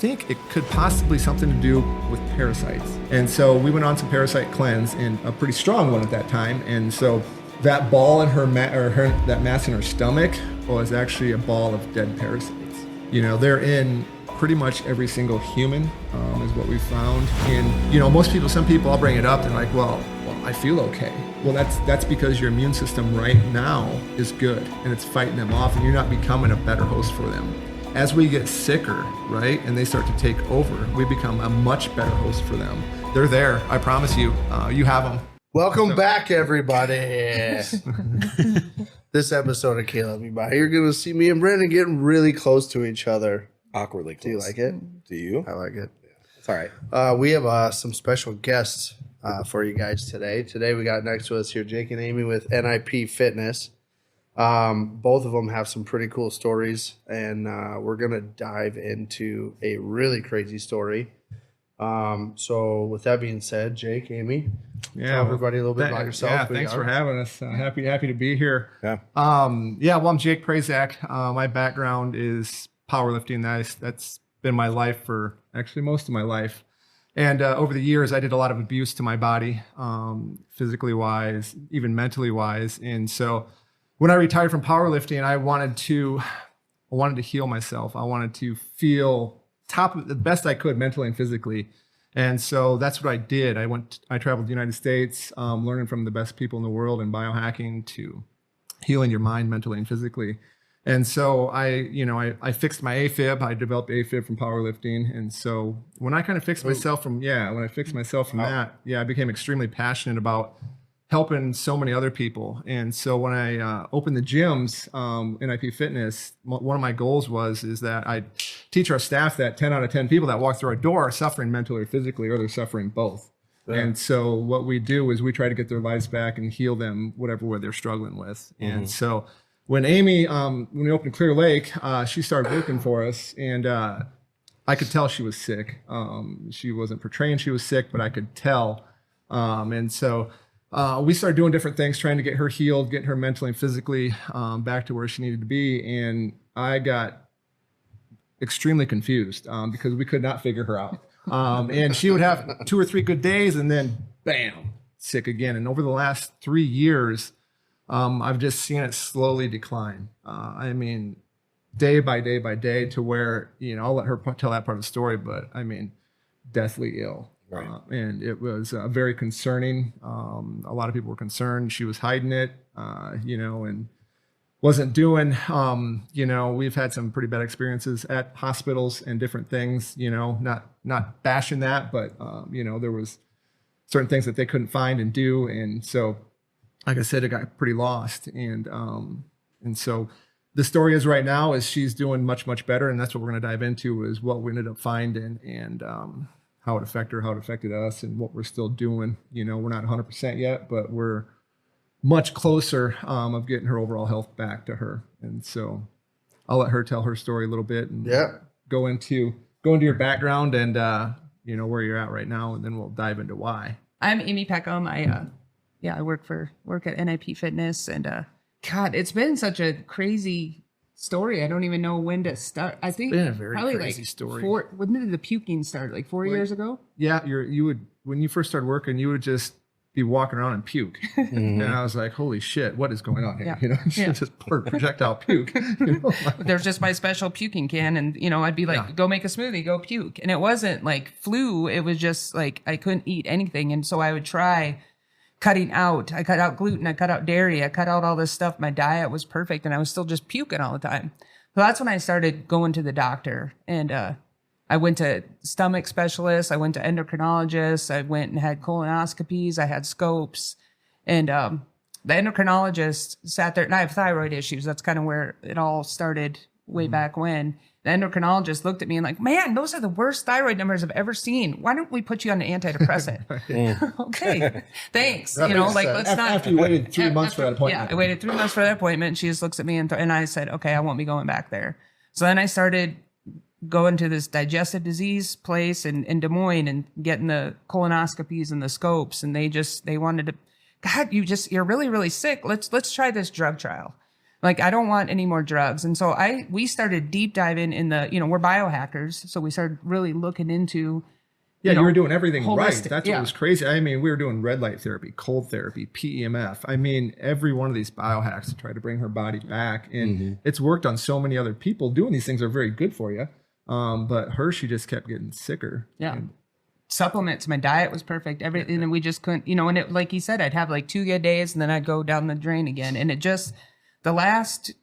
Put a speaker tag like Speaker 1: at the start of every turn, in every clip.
Speaker 1: think it could possibly something to do with parasites. And so we went on some parasite cleanse, and a pretty strong one at that time. And so that ball in that mass in her stomach was actually a ball of dead parasites. You know, they're in pretty much every single human, is what we found. And, you know, some people, I'll bring it up, they're like, well, I feel okay. Well, that's because your immune system right now is good and it's fighting them off, and you're not becoming a better host for them. As we get sicker, right, and they start to take over, we become a much better host for them. They're there, I promise you. You have them.
Speaker 2: Welcome back, everybody. This episode of KLYB, you're going to see me and Brandon getting really close to each other.
Speaker 3: Awkwardly close.
Speaker 2: Do you like it?
Speaker 3: Do you?
Speaker 2: I like it.
Speaker 3: Yeah. It's all right.
Speaker 2: We have some special guests for you guys today. Today we got next to us here Jake and Amy with NIP Fitness. Both of them have some pretty cool stories, and we're going to dive into a really crazy story. So with that being said, Jake, Amy, tell everybody a little bit about yourself.
Speaker 1: Yeah, thanks for having us. Happy to be here.
Speaker 3: Yeah.
Speaker 1: Well, I'm Jake Prazak. My background is powerlifting. That's been my life for actually most of my life. And over the years, I did a lot of abuse to my body, physically wise, even mentally wise. And so when I retired from powerlifting, I wanted to heal myself. I wanted to feel the best I could mentally and physically. And so that's what I did. I traveled the United States, learning from the best people in the world in biohacking to healing your mind mentally and physically. And so I fixed my AFib. I developed AFib from powerlifting. And so when I kind of fixed myself from that, I became extremely passionate about helping so many other people. And so when I opened the gyms, NIP Fitness, one of my goals is that I teach our staff that 10 out of 10 people that walk through our door are suffering mentally or physically, or they're suffering both. Yeah. And so what we do is we try to get their lives back and heal them, whatever they're struggling with. Mm-hmm. And so when Amy, when we opened Clear Lake, she started working for us, and I could tell she was sick. She wasn't portraying she was sick, but I could tell. And so we started doing different things, trying to get her healed, getting her mentally and physically back to where she needed to be. And I got extremely confused because we could not figure her out. And she would have 2 or 3 good days, and then bam, sick again. And over the last 3 years, I've just seen it slowly decline. I mean, day by day by day, to where, I'll let her tell that part of the story, but I mean, deathly ill. Right. And it was very concerning. A lot of people were concerned. She was hiding it, and wasn't doing, we've had some pretty bad experiences at hospitals and different things, not bashing that, but, there was certain things that they couldn't find and do. And so, like I said, it got pretty lost. And so the story is right now is she's doing much, much better. And that's what we're going to dive into, is what we ended up finding, and how it affected her, how it affected us, and what we're still doing. We're not 100% yet, but we're much closer of getting her overall health back to her. And so I'll let her tell her story a little bit, and go into your background and where you're at right now, and then we'll dive into why.
Speaker 4: I'm Amy Peckham. I work at NIP Fitness, and God, it's been such a crazy story. I don't even know when to start. I think
Speaker 1: it's been a very
Speaker 4: probably
Speaker 1: crazy story.
Speaker 4: When did the puking start? Like 4 years ago?
Speaker 1: Yeah, you would, when you first started working, you would just be walking around and puke. Mm-hmm. And I was like, holy shit, what is going on here? Yeah. Just projectile puke.
Speaker 4: There's just my special puking can, and I'd be like, go make a smoothie, go puke. And it wasn't like flu, it was just like I couldn't eat anything. And so I would try cutting out. I cut out gluten, I cut out dairy, I cut out all this stuff. My diet was perfect, and I was still just puking all the time. So that's when I started going to the doctor, and I went to stomach specialists, I went to endocrinologists, I went and had colonoscopies, I had scopes, and the endocrinologist sat there, and I have thyroid issues. That's kind of where it all started way back when. The endocrinologist looked at me and like, man, those are the worst thyroid numbers I've ever seen. Why don't we put you on an antidepressant? Okay, thanks. Let's not.
Speaker 1: After you waited 3 months for that appointment.
Speaker 4: Yeah, I waited 3 months for that appointment. She just looks at me and I said, okay, I won't be going back there. So then I started going to this digestive disease place in Des Moines and getting the colonoscopies and the scopes. And they wanted to, God, you're really, really sick. Let's try this drug trial. Like, I don't want any more drugs. And so we started deep diving in the, we're biohackers. So we started really looking into,
Speaker 1: you were doing everything
Speaker 4: holistic,
Speaker 1: right. That's what was crazy. I mean, we were doing red light therapy, cold therapy, PEMF. I mean, every one of these biohacks to try to bring her body back. And it's worked on so many other people. Doing these things are very good for you. But she just kept getting sicker.
Speaker 4: Yeah. Supplements, my diet was perfect. Everything, and we just couldn't, and it, like he said, I'd have like 2 good days and then I'd go down the drain again. And it just, the last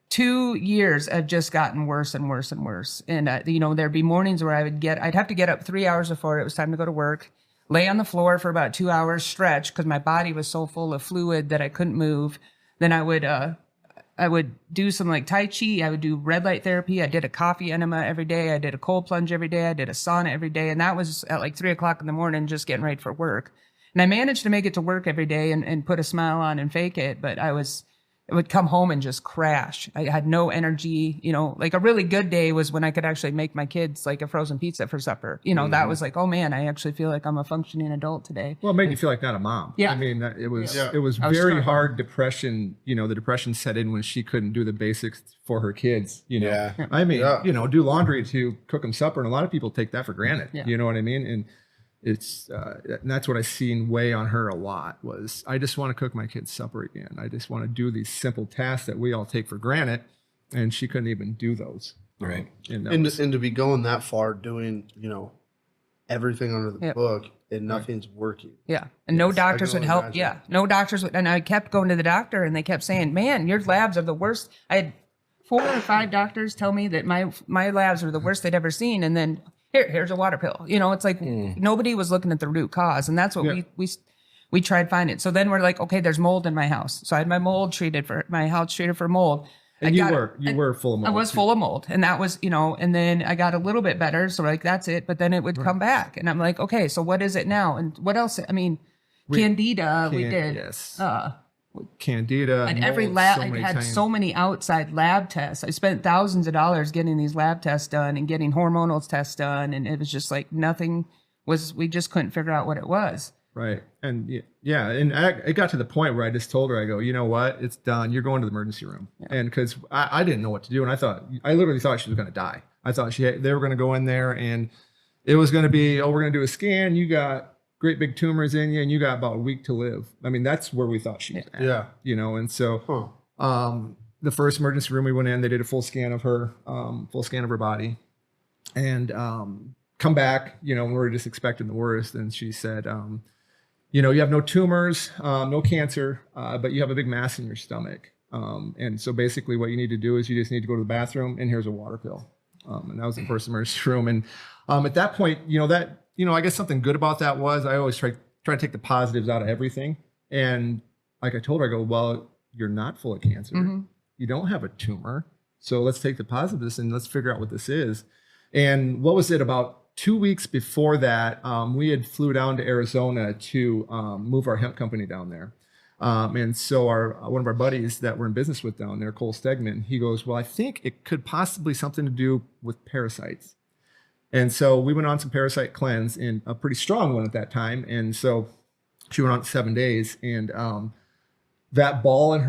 Speaker 4: 2 years have just gotten worse and worse and worse. And, there'd be mornings where I'd have to get up 3 hours before it was time to go to work, lay on the floor for about 2 hours, stretch, because my body was so full of fluid that I couldn't move. Then I would do some like Tai Chi. I would do red light therapy. I did a coffee enema every day. I did a cold plunge every day. I did a sauna every day. And that was at like 3 o'clock in the morning, just getting ready for work. And I managed to make it to work every day and put a smile on and fake it. But I would come home and just crash. I had no energy, like a really good day was when I could actually make my kids like a frozen pizza for supper. That was like, oh man, I actually feel like I'm a functioning adult today.
Speaker 1: Well, it made you feel like not a mom.
Speaker 4: Yeah.
Speaker 1: I mean, it was very hard depression. The depression set in when she couldn't do the basics for her kids,
Speaker 2: Yeah.
Speaker 1: I mean, do laundry to cook them supper. And a lot of people take that for granted.
Speaker 4: Yeah.
Speaker 1: You know what I mean? And it's and that's what I seen weigh on her a lot was I just want to cook my kids supper again. I just want to do these simple tasks that we all take for granted, and she couldn't even do those.
Speaker 2: Right. And to be going that far doing, everything under the book and nothing's working.
Speaker 4: Yeah. And no doctors would help. Imagine. Yeah. No doctors would. And I kept going to the doctor and they kept saying, man, your labs are the worst. I had 4 or 5 doctors tell me that my labs were the worst they'd ever seen. And then here's a water pill. It's like nobody was looking at the root cause. And that's what we tried finding. So then we're like, okay, there's mold in my house. So I had my house treated for mold.
Speaker 1: And you were full of mold.
Speaker 4: I was full of mold. And that was, and then I got a little bit better. So like, that's it. But then it would come back. And I'm like, okay, so what is it now? And what else? I mean, Candida, we did.
Speaker 1: Yes. Candida.
Speaker 4: And every lab, I had so many outside lab tests. I spent thousands of dollars getting these lab tests done and getting hormonal tests done. And it was just like we just couldn't figure out what it was.
Speaker 1: Right. And and it got to the point where I just told her, I go, you know what? It's done. You're going to the emergency room. Yeah. And because I didn't know what to do. And I literally thought she was going to die. I thought they were going to go in there and it was going to be, we're going to do a scan. You got great big tumors in you and you got about a week to live. I mean, that's where we thought she was at.
Speaker 2: Yeah.
Speaker 1: And so the first emergency room we went in, they did a full scan of her body and come back, we were just expecting the worst. And she said, you have no tumors, no cancer, but you have a big mass in your stomach. And so basically what you need to do is you just need to go to the bathroom and here's a water pill. And that was the first emergency room. And at that point, I guess something good about that was I always try to take the positives out of everything. And like I told her, I go, well, you're not full of cancer. Mm-hmm. You don't have a tumor. So let's take the positives and let's figure out what this is. And what was it about 2 weeks before that, we had flew down to Arizona to move our hemp company down there. And so one of our buddies that we're in business with down there, Cole Stegman, he goes, well, I think it could possibly something to do with parasites. And so we went on some parasite cleanse, and a pretty strong one at that time. And so she went on 7 days, and that ball in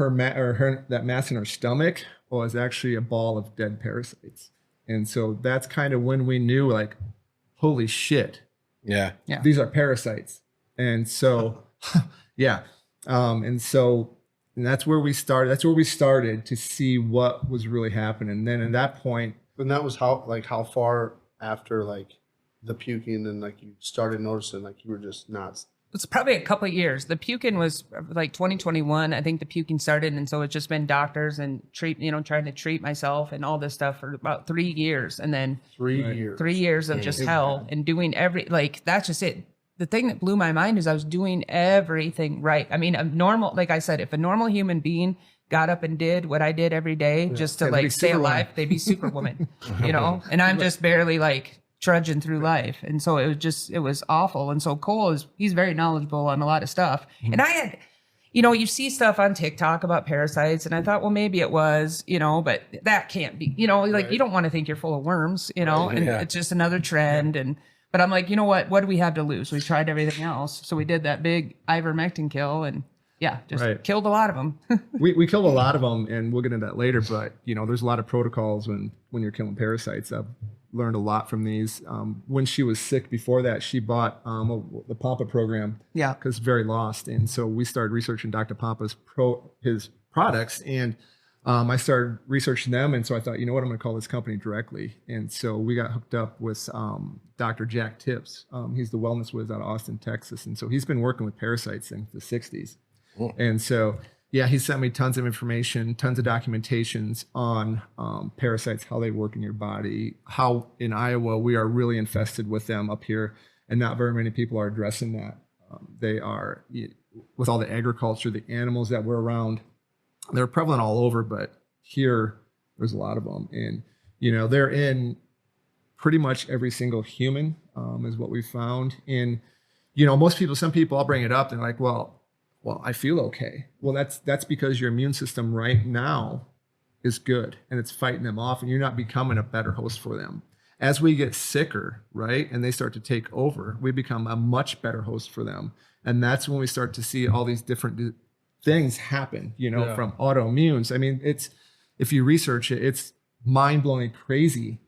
Speaker 1: that mass in her stomach was actually a ball of dead parasites. And so that's kind of when we knew, like, holy shit.
Speaker 2: Yeah.
Speaker 1: These are parasites. And so, and that's where we started. That's where we started to see what was really happening. And then at that point.
Speaker 2: And that was how far after like the puking and like you started noticing like you were just not.
Speaker 4: It's probably a couple of years. The puking was like 2021. I think the puking started. And so it's just been doctors and trying to treat myself and all this stuff for about 3 years. And then
Speaker 2: 3 years,
Speaker 4: 3 years of just hell and doing that's just it. The thing that blew my mind is I was doing everything right. I mean, like I said, if a normal human being got up and did what I did every day just to like stay alive, they'd be Superwoman, and I'm just barely like trudging through life. And so it was awful. And so Cole he's very knowledgeable on a lot of stuff. Mm-hmm. And I had, you see stuff on TikTok about parasites and I thought, well, maybe it was, but that can't be, you don't want to think you're full of worms, and it's just another trend. But I'm like, what do we have to lose? We tried everything else. So we did that big ivermectin kill and Yeah, just
Speaker 1: Right.
Speaker 4: killed a lot of them.
Speaker 1: We killed a lot of them, and we'll get into that later. But there's a lot of protocols when you're killing parasites. I've learned a lot from these. When she was sick before that, she bought the Pampa program.
Speaker 4: Yeah.
Speaker 1: Because very lost, and so we started researching Dr. Pampa's his products, and I started researching them, and so I thought, you know what, I'm going to call this company directly, and so we got hooked up with Dr. Jack Tips. He's the wellness whiz out of Austin, Texas, and so he's been working with parasites since the 60s. And so, yeah, he sent me tons of information, tons of documentations on parasites, how they work in your body, how in Iowa we are really infested with them up here, and not very many people are addressing that. They are, with all the agriculture, the animals that we're around, they're prevalent all over, but here there's a lot of them. And, they're in pretty much every single human, is what we found. And, some people, I'll bring it up, they're like, well, I feel okay. Well, that's because your immune system right now is good and it's fighting them off, and you're not becoming a better host for them. As we get sicker, right, and they start to take over, we become a much better host for them. And that's when we start to see all these different things happen, from autoimmunes. I mean, if you research it, it's mind-blowing crazy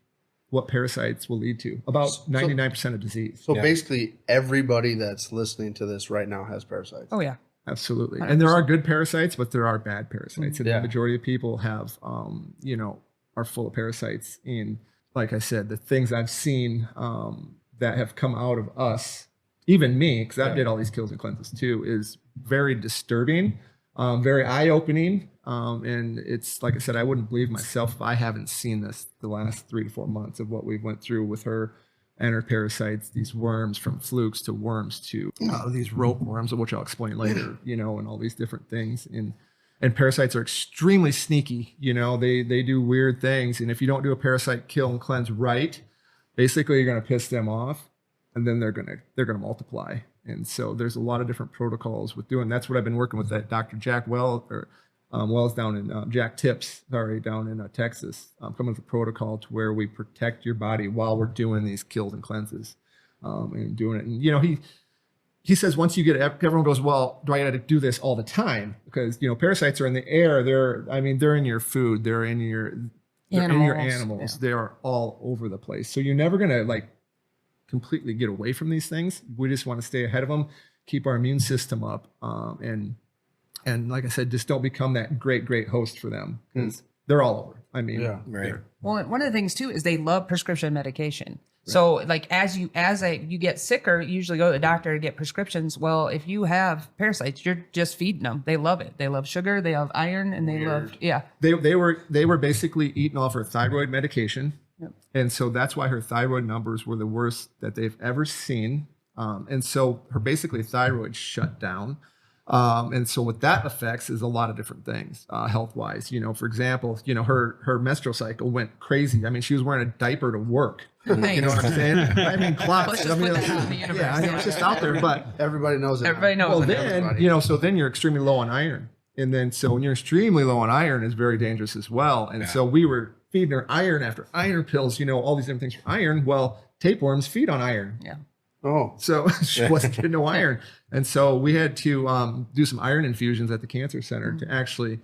Speaker 1: what parasites will lead to. About 99% of disease.
Speaker 2: So basically everybody that's listening to this right now has parasites.
Speaker 4: Oh, yeah.
Speaker 1: Absolutely. 100%. And there are good parasites, but there are bad parasites. And
Speaker 2: Yeah.
Speaker 1: the majority of people have, are full of parasites. And like I said, the things I've seen that have come out of us, even me, because I did all these kills and cleanses too, is very disturbing, very eye-opening. And it's, like I said, I wouldn't believe myself if I haven't seen this the last 3 to 4 months of what we went through with her and her parasites, these worms, from flukes to worms to these rope worms, which I'll explain later, and all these different things. And parasites are extremely sneaky. They do weird things. And if you don't do a parasite kill and cleanse right, basically you're going to piss them off, and then they're going to multiply. And so there's a lot of different protocols with doing. That's what I've been working with that Dr. Jack Wells down in Jack Tips, down in Texas, coming with a protocol to where we protect your body while we're doing these kills and cleanses, and doing it. And he says once you get it, everyone goes, well, do I got to do this all the time? Because parasites are in the air. They're in your food. They're in your animals.
Speaker 4: Yeah.
Speaker 1: They are all over the place. So you're never gonna completely get away from these things. We just want to stay ahead of them, keep our immune system up, and like I said, just don't become that great host for them, because they're all over. I mean,
Speaker 2: right.
Speaker 4: Well, one of the things too is they love prescription medication. Right. So as you get sicker, you usually go to the doctor to get prescriptions. Well, if you have parasites, you're just feeding them. They love it. They love sugar. They love iron, and they love
Speaker 1: They were basically eating off her thyroid medication,
Speaker 4: Yep.
Speaker 1: And so that's why her thyroid numbers were the worst that they've ever seen. And so her basically thyroid shut down. And so what that affects is a lot of different things, health-wise. For example, her menstrual cycle went crazy. I mean, she was wearing a diaper to work.
Speaker 4: Nice.
Speaker 1: You know what I'm saying? I mean, clots.
Speaker 4: Let's just put that out in the universe.
Speaker 1: Yeah, it's just out there. But
Speaker 2: everybody knows it.
Speaker 4: Everybody knows
Speaker 1: well,
Speaker 4: it.
Speaker 1: then, so then you're extremely low on iron. And then, so when you're extremely low on iron, is very dangerous as well. And so we were feeding her iron after iron pills, all these different things for iron. Well, tapeworms feed on iron.
Speaker 4: Yeah.
Speaker 2: Oh,
Speaker 1: so she wasn't getting no iron. And so we had to do some iron infusions at the cancer center to actually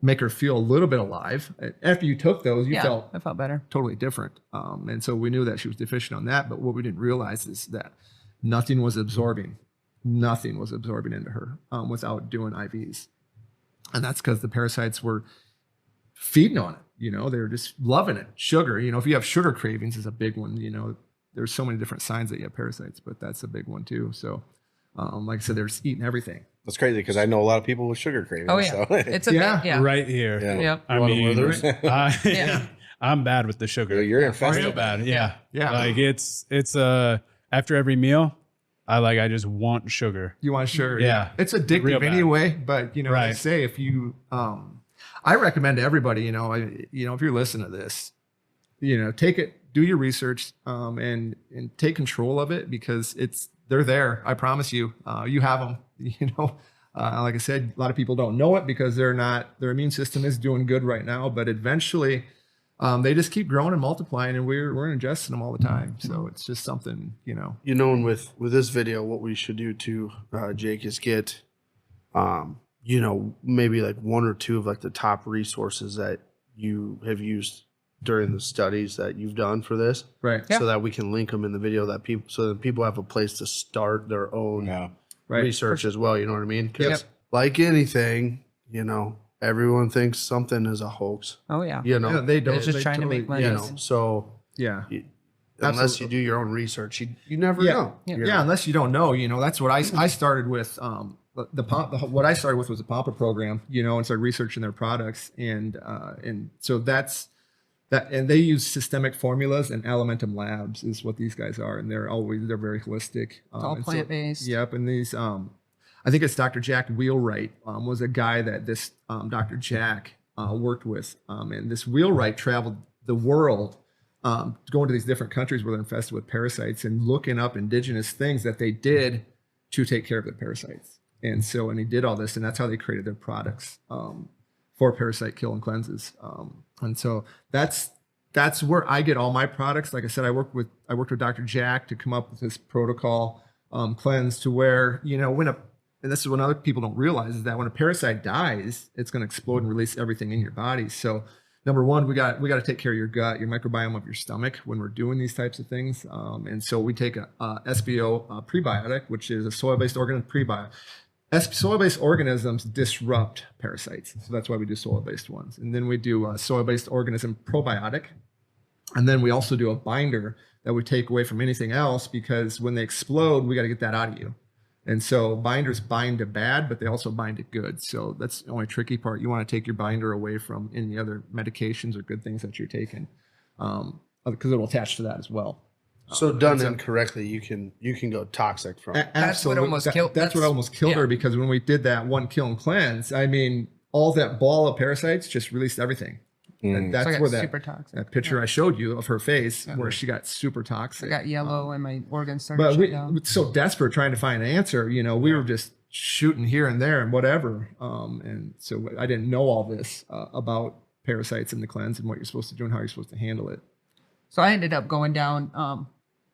Speaker 1: make her feel a little bit alive. After you took those, I felt
Speaker 4: better.
Speaker 1: Totally different. And so we knew that she was deficient on that. But what we didn't realize is that nothing was absorbing into her without doing IVs. And that's because the parasites were feeding on it. They were just loving it. Sugar, if you have sugar cravings is a big one, there's so many different signs that you have parasites, but that's a big one too. So, like I said, they're just eating everything.
Speaker 3: That's crazy because I know a lot of people with sugar cravings.
Speaker 4: Oh yeah,
Speaker 3: so.
Speaker 4: it's a big,
Speaker 5: right here.
Speaker 3: Yeah.
Speaker 4: Yep.
Speaker 5: I mean,
Speaker 4: Yeah.
Speaker 5: I'm bad with the sugar.
Speaker 3: You're infested.
Speaker 5: Real bad. Yeah.
Speaker 1: Yeah.
Speaker 5: It's after every meal, I just want sugar.
Speaker 1: You want sugar?
Speaker 5: Yeah.
Speaker 1: It's addictive anyway, but I say if you, I recommend to everybody, if you're listening to this, take it, do your research, and take control of it, because they're there. I promise you, you have them, like I said, a lot of people don't know it because their immune system is doing good right now, but eventually, they just keep growing and multiplying, and we're ingesting them all the time. So it's just something,
Speaker 2: and with this video, what we should do too, Jake, is get you know, maybe like one or two of like the top resources that you have used during the studies that you've done for this,
Speaker 1: Right.
Speaker 2: so that we can link them in the video that people, so that people have a place to start their own
Speaker 1: Right.
Speaker 2: research as well. You know what I mean? Because
Speaker 1: Yep.
Speaker 2: like anything, you know, everyone thinks something is a hoax.
Speaker 4: Oh yeah.
Speaker 2: You know,
Speaker 1: Yeah, they don't.
Speaker 4: It's just
Speaker 1: they
Speaker 4: trying to make money.
Speaker 2: you know, so
Speaker 1: Yeah.
Speaker 2: unless
Speaker 1: Absolutely.
Speaker 2: you do your own research, you never
Speaker 1: Yeah.
Speaker 2: know.
Speaker 4: Yeah.
Speaker 2: you
Speaker 1: Yeah,
Speaker 2: know?
Speaker 1: unless you don't know, you know, that's what I started with. What I started with was a Pampa program, you know, and started researching their products, and so that's that. And they use systemic formulas, and Alimentum Labs is what these guys are, and they're very holistic.
Speaker 4: It's all
Speaker 1: and so-
Speaker 4: plant-based.
Speaker 1: Yep, and these I think it's Dr. Jack Wheelwright was a guy that this Dr. Jack worked with, and this Wheelwright traveled the world. Going to these different countries where they're infested with parasites and looking up indigenous things that they did to take care of the parasites. And he did all this, and that's how they created their products for parasite kill and cleanses. And so that's where I get all my products. Like I said, I worked with Dr. Jack to come up with this protocol cleanse to where, you know, and this is what other people don't realize, is that when a parasite dies, it's going to explode and release everything in your body. So number one, we got to take care of your gut, your microbiome of your stomach when we're doing these types of things. And so we take a SBO prebiotic, which is a soil-based organism prebiotic. Soil-based organisms disrupt parasites, so that's why we do soil-based ones. And then we do a soil-based organism probiotic, and then we also do a binder that we take away from anything else, because when they explode, we got to get that out of you. And so binders bind to bad, but they also bind to good. So that's the only tricky part. You want to take your binder away from any other medications or good things that you're taking, because it'll attach to that as well.
Speaker 2: So done incorrectly, you can go toxic from it.
Speaker 4: That's what almost killed.
Speaker 1: That's what almost killed her, because when we did that one kill and cleanse, I mean, all that ball of parasites just released everything. And that's
Speaker 4: So I got
Speaker 1: where
Speaker 4: super toxic.
Speaker 1: that picture I showed you of her face, where she got super toxic.
Speaker 4: I got yellow and my organs started
Speaker 1: But
Speaker 4: shutting down.
Speaker 1: we're so desperate trying to find an answer, you know, we were just shooting here and there and whatever. And so I didn't know all this about parasites in the cleanse and what you're supposed to do and how you're supposed to handle it.
Speaker 4: So I ended up going down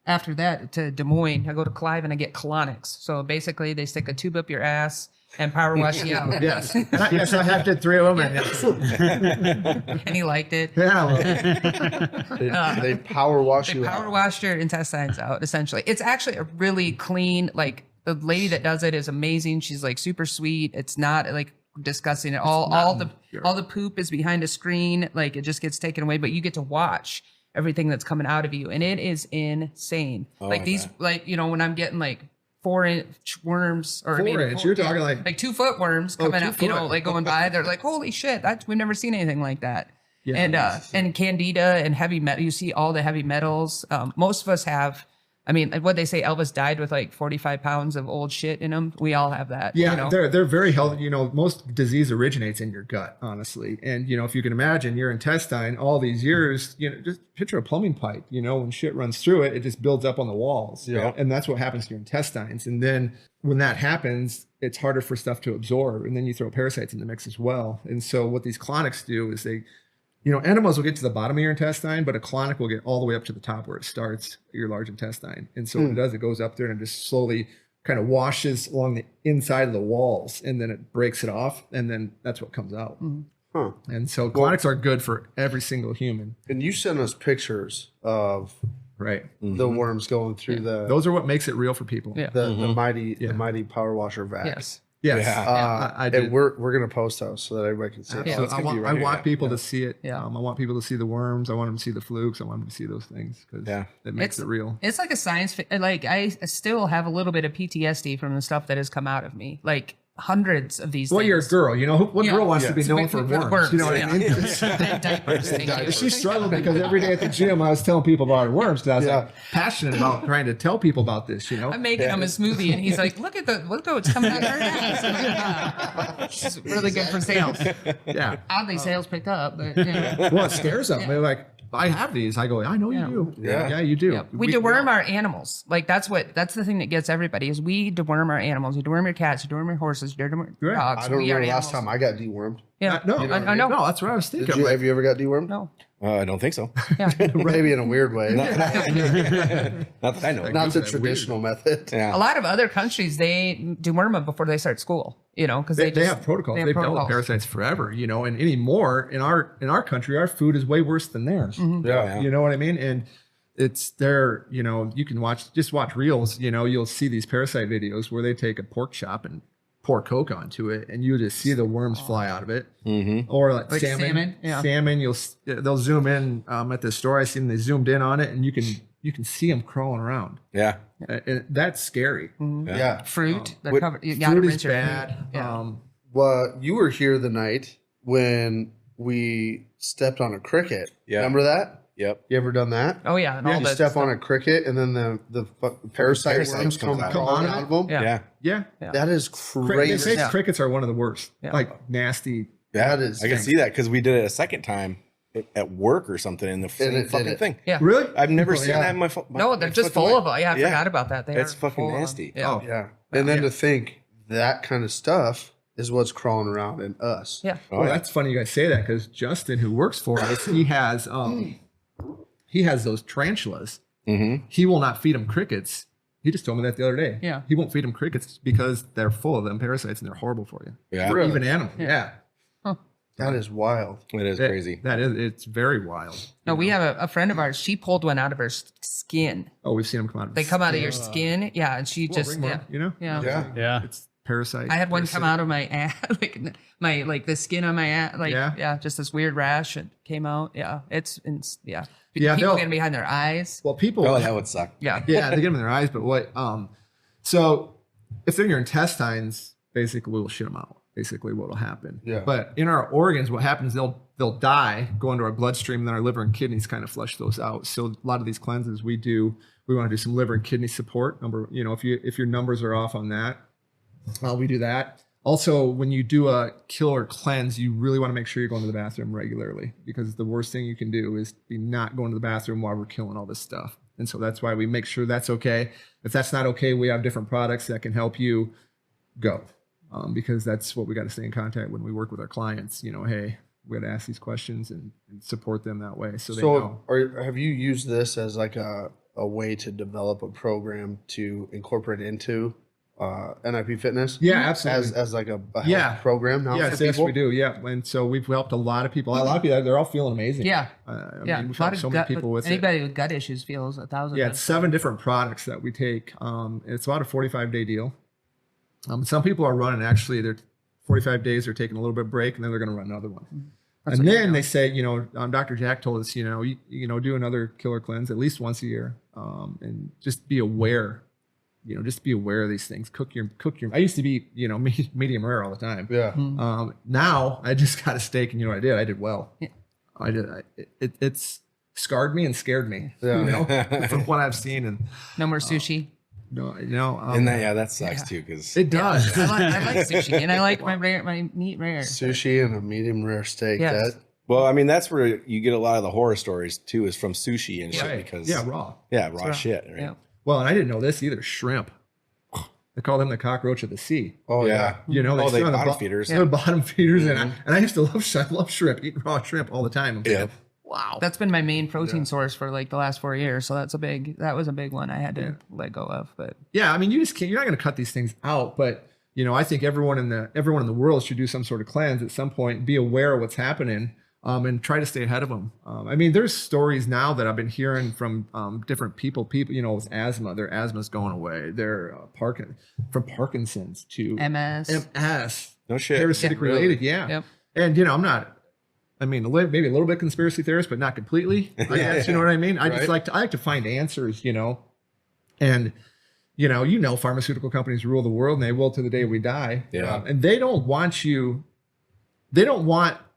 Speaker 4: after that to Des Moines. I go to KLYB and I get colonics. So basically they stick a tube up your ass and power wash you out.
Speaker 1: Yes. Yes, I have did 3 of them.
Speaker 4: And he liked it.
Speaker 1: Yeah.
Speaker 2: They power wash
Speaker 4: They
Speaker 2: you
Speaker 4: power
Speaker 2: out.
Speaker 4: washed your intestines out, essentially. It's actually a really clean, like, the lady that does it is amazing. She's like super sweet. It's not like disgusting at all. All the poop is behind a screen. Like, it just gets taken away, but you get to watch everything that's coming out of you. And it is insane. Like these, like, you know, when I'm getting like 4-inch worms, or
Speaker 1: 4 inch. You're talking like
Speaker 4: 2 foot worms coming
Speaker 1: 2
Speaker 4: up, you know,
Speaker 1: foot.
Speaker 4: like going by. They're like, holy shit, we've never seen anything like that.
Speaker 1: Yeah.
Speaker 4: And candida and heavy metal. You see all the heavy metals. Most of us have. I mean, what they say, Elvis died with like 45 pounds of old shit in him. We all have that.
Speaker 1: Yeah,
Speaker 4: you know?
Speaker 1: they're very healthy. You know, most disease originates in your gut, honestly. And, you know, if you can imagine your intestine all these years, you know, just picture a plumbing pipe, you know, when shit runs through it, it just builds up on the walls.
Speaker 2: Yeah.
Speaker 1: And that's what happens to your intestines. And then when that happens, it's harder for stuff to absorb. And then you throw parasites in the mix as well. And so what these colonics do is you know, enemas will get to the bottom of your intestine, but a colonic will get all the way up to the top where it starts, your large intestine. And so what it does, it goes up there and it just slowly kind of washes along the inside of the walls, and then it breaks it off, and then that's what comes out.
Speaker 2: Huh.
Speaker 1: And so colonics are good for every single human.
Speaker 2: And you sent us pictures of
Speaker 1: Right.
Speaker 2: the worms going through the
Speaker 1: Those are what makes it real for people.
Speaker 4: Yeah.
Speaker 2: the mighty power washer vac.
Speaker 4: Yes.
Speaker 1: Yes.
Speaker 2: I
Speaker 1: I did.
Speaker 2: and we're gonna post those so that everybody can see. it.
Speaker 1: So
Speaker 2: So it's
Speaker 1: I
Speaker 2: gonna be
Speaker 1: want,
Speaker 2: right
Speaker 1: I
Speaker 2: here.
Speaker 1: want people to see it.
Speaker 4: Yeah.
Speaker 1: I want people to see the worms. I want them to see the flukes. I want them to see those things, because it makes it real.
Speaker 4: It's like a science. Like, I still have a little bit of PTSD from the stuff that has come out of me. Like, hundreds of these.
Speaker 1: Well,
Speaker 4: things.
Speaker 1: you're a girl. You know, what
Speaker 4: Yeah.
Speaker 1: girl wants to be
Speaker 4: Yeah.
Speaker 1: known for worms? You know what I mean?
Speaker 4: And diapers. Thank you.
Speaker 1: She struggled because every day at the gym I was telling people about her worms, because I was like passionate about trying to tell people about this. You know,
Speaker 4: I'm making him a smoothie, and he's like, "Look at what's coming out of her ass." I'm like, "Ah." She's really good for sales.
Speaker 1: yeah.
Speaker 4: Oddly, sales picked up, but yeah.
Speaker 1: Well, it scares them. They're like, I have these. I go, I know you do. Yeah, you do.
Speaker 4: Yeah. We deworm our animals. Like, that's the thing that gets everybody, is we deworm our animals. You deworm your cats, you deworm your horses, you deworm your dogs.
Speaker 2: I don't
Speaker 4: We are
Speaker 2: remember last
Speaker 4: animals.
Speaker 2: time I got dewormed.
Speaker 4: Yeah.
Speaker 1: No,
Speaker 4: I know.
Speaker 1: no, that's what I was thinking.
Speaker 2: Have you ever got dewormed?
Speaker 4: No.
Speaker 3: I don't think so.
Speaker 4: Yeah.
Speaker 2: Maybe in a weird way.
Speaker 3: Not that I know.
Speaker 2: Not the traditional method.
Speaker 3: Yeah.
Speaker 4: A lot of other countries, they deworm them before they start school, because
Speaker 1: They have protocols. They've dealt with parasites forever, and anymore in our country, our food is way worse than theirs.
Speaker 3: Yeah.
Speaker 1: You know what I mean? And it's there, you can watch reels, you'll see these parasite videos where they take a pork chop and pour Coke onto it, and you just see the worms fly out of it.
Speaker 3: Mm-hmm.
Speaker 1: Or like
Speaker 4: salmon. Yeah.
Speaker 1: Salmon, they'll zoom in at the store. I seen they zoomed in on it, and you can see them crawling around.
Speaker 3: Yeah.
Speaker 1: And that's scary.
Speaker 2: Yeah.
Speaker 4: Fruit. They're
Speaker 3: What-
Speaker 4: covered. You gotta
Speaker 1: Fruit is
Speaker 4: rinse your
Speaker 1: bad.
Speaker 4: fruit. Yeah.
Speaker 2: Well, you were here the night when we stepped on a cricket.
Speaker 3: Yeah.
Speaker 2: Remember that?
Speaker 3: Yep.
Speaker 2: You ever done that?
Speaker 4: Oh yeah. And all
Speaker 2: You
Speaker 4: that
Speaker 2: step
Speaker 4: stuff.
Speaker 2: on a cricket and then the parasite
Speaker 3: Parasites
Speaker 2: worms
Speaker 3: come
Speaker 2: come
Speaker 3: out.
Speaker 2: crawling out of them.
Speaker 4: Yeah.
Speaker 1: Yeah.
Speaker 4: Yeah.
Speaker 2: That is
Speaker 1: They
Speaker 2: crazy.
Speaker 1: say
Speaker 4: Yeah.
Speaker 1: crickets are one of the worst.
Speaker 4: Yeah.
Speaker 1: Like nasty.
Speaker 3: Yeah.
Speaker 2: That is-
Speaker 3: I can see that because we did it a second time at work or something in the
Speaker 2: it
Speaker 3: same
Speaker 2: did
Speaker 3: fucking
Speaker 2: it.
Speaker 3: thing.
Speaker 4: Yeah.
Speaker 1: Really?
Speaker 3: I've never
Speaker 1: Oh,
Speaker 3: seen
Speaker 1: yeah.
Speaker 3: that in my
Speaker 4: No, they're just full of them. Yeah, I
Speaker 3: Yeah.
Speaker 4: forgot about that. They
Speaker 3: It's
Speaker 4: are
Speaker 3: fucking
Speaker 4: full of 'em.
Speaker 3: nasty.
Speaker 4: Yeah.
Speaker 1: Oh.
Speaker 2: Yeah. And then
Speaker 1: Yeah.
Speaker 2: to think that kind of stuff is what's crawling around in us.
Speaker 4: Yeah.
Speaker 3: Oh,
Speaker 1: Well,
Speaker 3: yeah.
Speaker 1: that's funny you guys say that because Justin, who works for us, he has those tarantulas.
Speaker 3: Mm-hmm.
Speaker 1: He will not feed them crickets. He just told me that the other day.
Speaker 4: Yeah.
Speaker 1: He won't feed them crickets because they're full of them parasites and they're horrible for you.
Speaker 3: Yeah.
Speaker 1: For
Speaker 2: Really?
Speaker 1: even animals. Yeah.
Speaker 2: That is wild.
Speaker 3: It is crazy.
Speaker 1: It's very wild.
Speaker 4: No, we have a friend of ours. She pulled one out of her skin.
Speaker 1: Oh, we've seen them come out.
Speaker 4: They come out of your skin. Yeah, and she
Speaker 1: Well,
Speaker 4: just
Speaker 1: ringworm,
Speaker 4: yeah.
Speaker 1: Yeah.
Speaker 2: Yeah.
Speaker 5: Yeah.
Speaker 1: It's parasite.
Speaker 4: I had one come
Speaker 1: parasitic.
Speaker 4: out of my ass, like the skin on my ass,
Speaker 1: Yeah.
Speaker 4: just this weird rash. It came out. Yeah, it's
Speaker 1: Yeah,
Speaker 4: People
Speaker 1: they'll-
Speaker 4: getting behind their eyes.
Speaker 1: Well, people.
Speaker 3: Oh, that would suck.
Speaker 4: Yeah,
Speaker 1: Yeah, they get them in their eyes. But what? So if they're in your intestines, basically we'll shit them out. Basically, what will happen.
Speaker 2: Yeah.
Speaker 1: But in our organs, what happens? They'll die, go into our bloodstream, and then our liver and kidneys kind of flush those out. So a lot of these cleanses we want to do some liver and kidney support. If your numbers are off on that, we do that. Also, when you do a kill or cleanse, you really want to make sure you're going to the bathroom regularly because the worst thing you can do is be not going to the bathroom while we're killing all this stuff. And so that's why we make sure that's okay. If that's not okay, we have different products that can help you go. Because that's what we got to stay in contact when we work with our clients. Hey, we got to ask these questions and support them that way. So they know.
Speaker 2: Have you used this as like a way to develop a program to incorporate into NIP Fitness?
Speaker 1: Yeah, absolutely.
Speaker 2: As like a health program now
Speaker 1: Yes,
Speaker 2: for
Speaker 1: yes,
Speaker 2: people?
Speaker 1: we do. Yeah. And so we've helped a lot of people. A lot of people, they're all feeling amazing.
Speaker 4: yeah,
Speaker 1: I mean, we've helped so many people with it.
Speaker 4: anybody with gut issues feels 1,000.
Speaker 1: Yeah, it's 7 different products that we take. It's about a 45-day deal. Some people are running actually. They're 45 days. They're taking a little bit of break, and then they're going to run another one. And then they say, Dr. Jack told us, you do another killer cleanse at least once a year, and just be aware. Just be aware of these things. Cook your. I used to be, medium rare all the time.
Speaker 2: Yeah.
Speaker 1: Now I just got a steak, and what I did? I did well.
Speaker 4: Yeah.
Speaker 1: I did. It's scarred me and scared me.
Speaker 2: Yeah.
Speaker 1: From what I've seen, and
Speaker 4: no more sushi.
Speaker 1: no,
Speaker 3: And that sucks too because
Speaker 1: it does.
Speaker 4: I like sushi, and I like my meat rare.
Speaker 2: Sushi and a medium rare steak.
Speaker 4: Yes.
Speaker 3: well, I mean that's where you get a lot of the horror stories too is from sushi and shit
Speaker 1: Right.
Speaker 3: because
Speaker 1: raw.
Speaker 3: raw shit. Right?
Speaker 4: Yeah.
Speaker 1: Well, and I didn't know this either. Shrimp. They call them the cockroach of the sea.
Speaker 2: Oh yeah.
Speaker 3: Yeah.
Speaker 1: They
Speaker 3: they
Speaker 1: sit on the
Speaker 3: bottom feeders.
Speaker 1: They're bottom feeders, and I used to love shrimp. I love shrimp. Eat raw shrimp all the time. I'm
Speaker 3: Yeah.
Speaker 1: thinking, wow.
Speaker 4: That's been my main protein source for like the last 4 years. So that was a big one I had to let go of. But
Speaker 1: Yeah, I mean, you just can't. You're not going to cut these things out, but I think everyone in the world should do some sort of cleanse at some point. Be aware of what's happening, and try to stay ahead of them. I mean, there's stories now that I've been hearing from different people. People, with asthma, their asthma's going away. They're from Parkinson's to
Speaker 4: MS.
Speaker 3: No shit.
Speaker 1: parasitic related. Yeah,
Speaker 4: Yep.
Speaker 1: and I'm not. I mean, maybe a little bit conspiracy theorist, but not completely. I guess, you know what I mean? I just
Speaker 2: Right.
Speaker 1: I like to find answers, and pharmaceutical companies rule the world and they will to the day we die.
Speaker 3: Yeah.
Speaker 1: And they don't want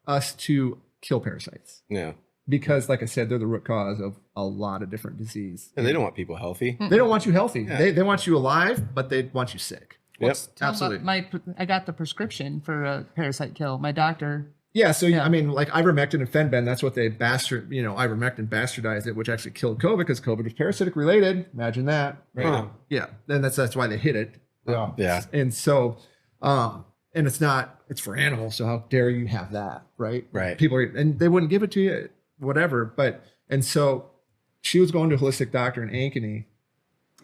Speaker 1: us to kill parasites
Speaker 3: Yeah.
Speaker 1: because, like I said, they're the root cause of a lot of different disease.
Speaker 3: And they don't want people healthy.
Speaker 1: They don't want you healthy.
Speaker 3: Yeah.
Speaker 1: They want you alive, but they want you sick.
Speaker 3: Yep.
Speaker 1: Absolutely.
Speaker 4: I got the prescription for a parasite kill. My doctor.
Speaker 1: Yeah, so I mean, like ivermectin and fenben, that's what they ivermectin bastardized it, which actually killed COVID because COVID was parasitic related. Imagine that. Right?
Speaker 3: Huh.
Speaker 1: Yeah, and that's why they hid it.
Speaker 2: Yeah.
Speaker 3: Yeah.
Speaker 1: And so, and it's for animals. So how dare you have that, right?
Speaker 3: Right.
Speaker 1: People and they wouldn't give it to you. whatever. But, and so she was going to a holistic doctor in Ankeny.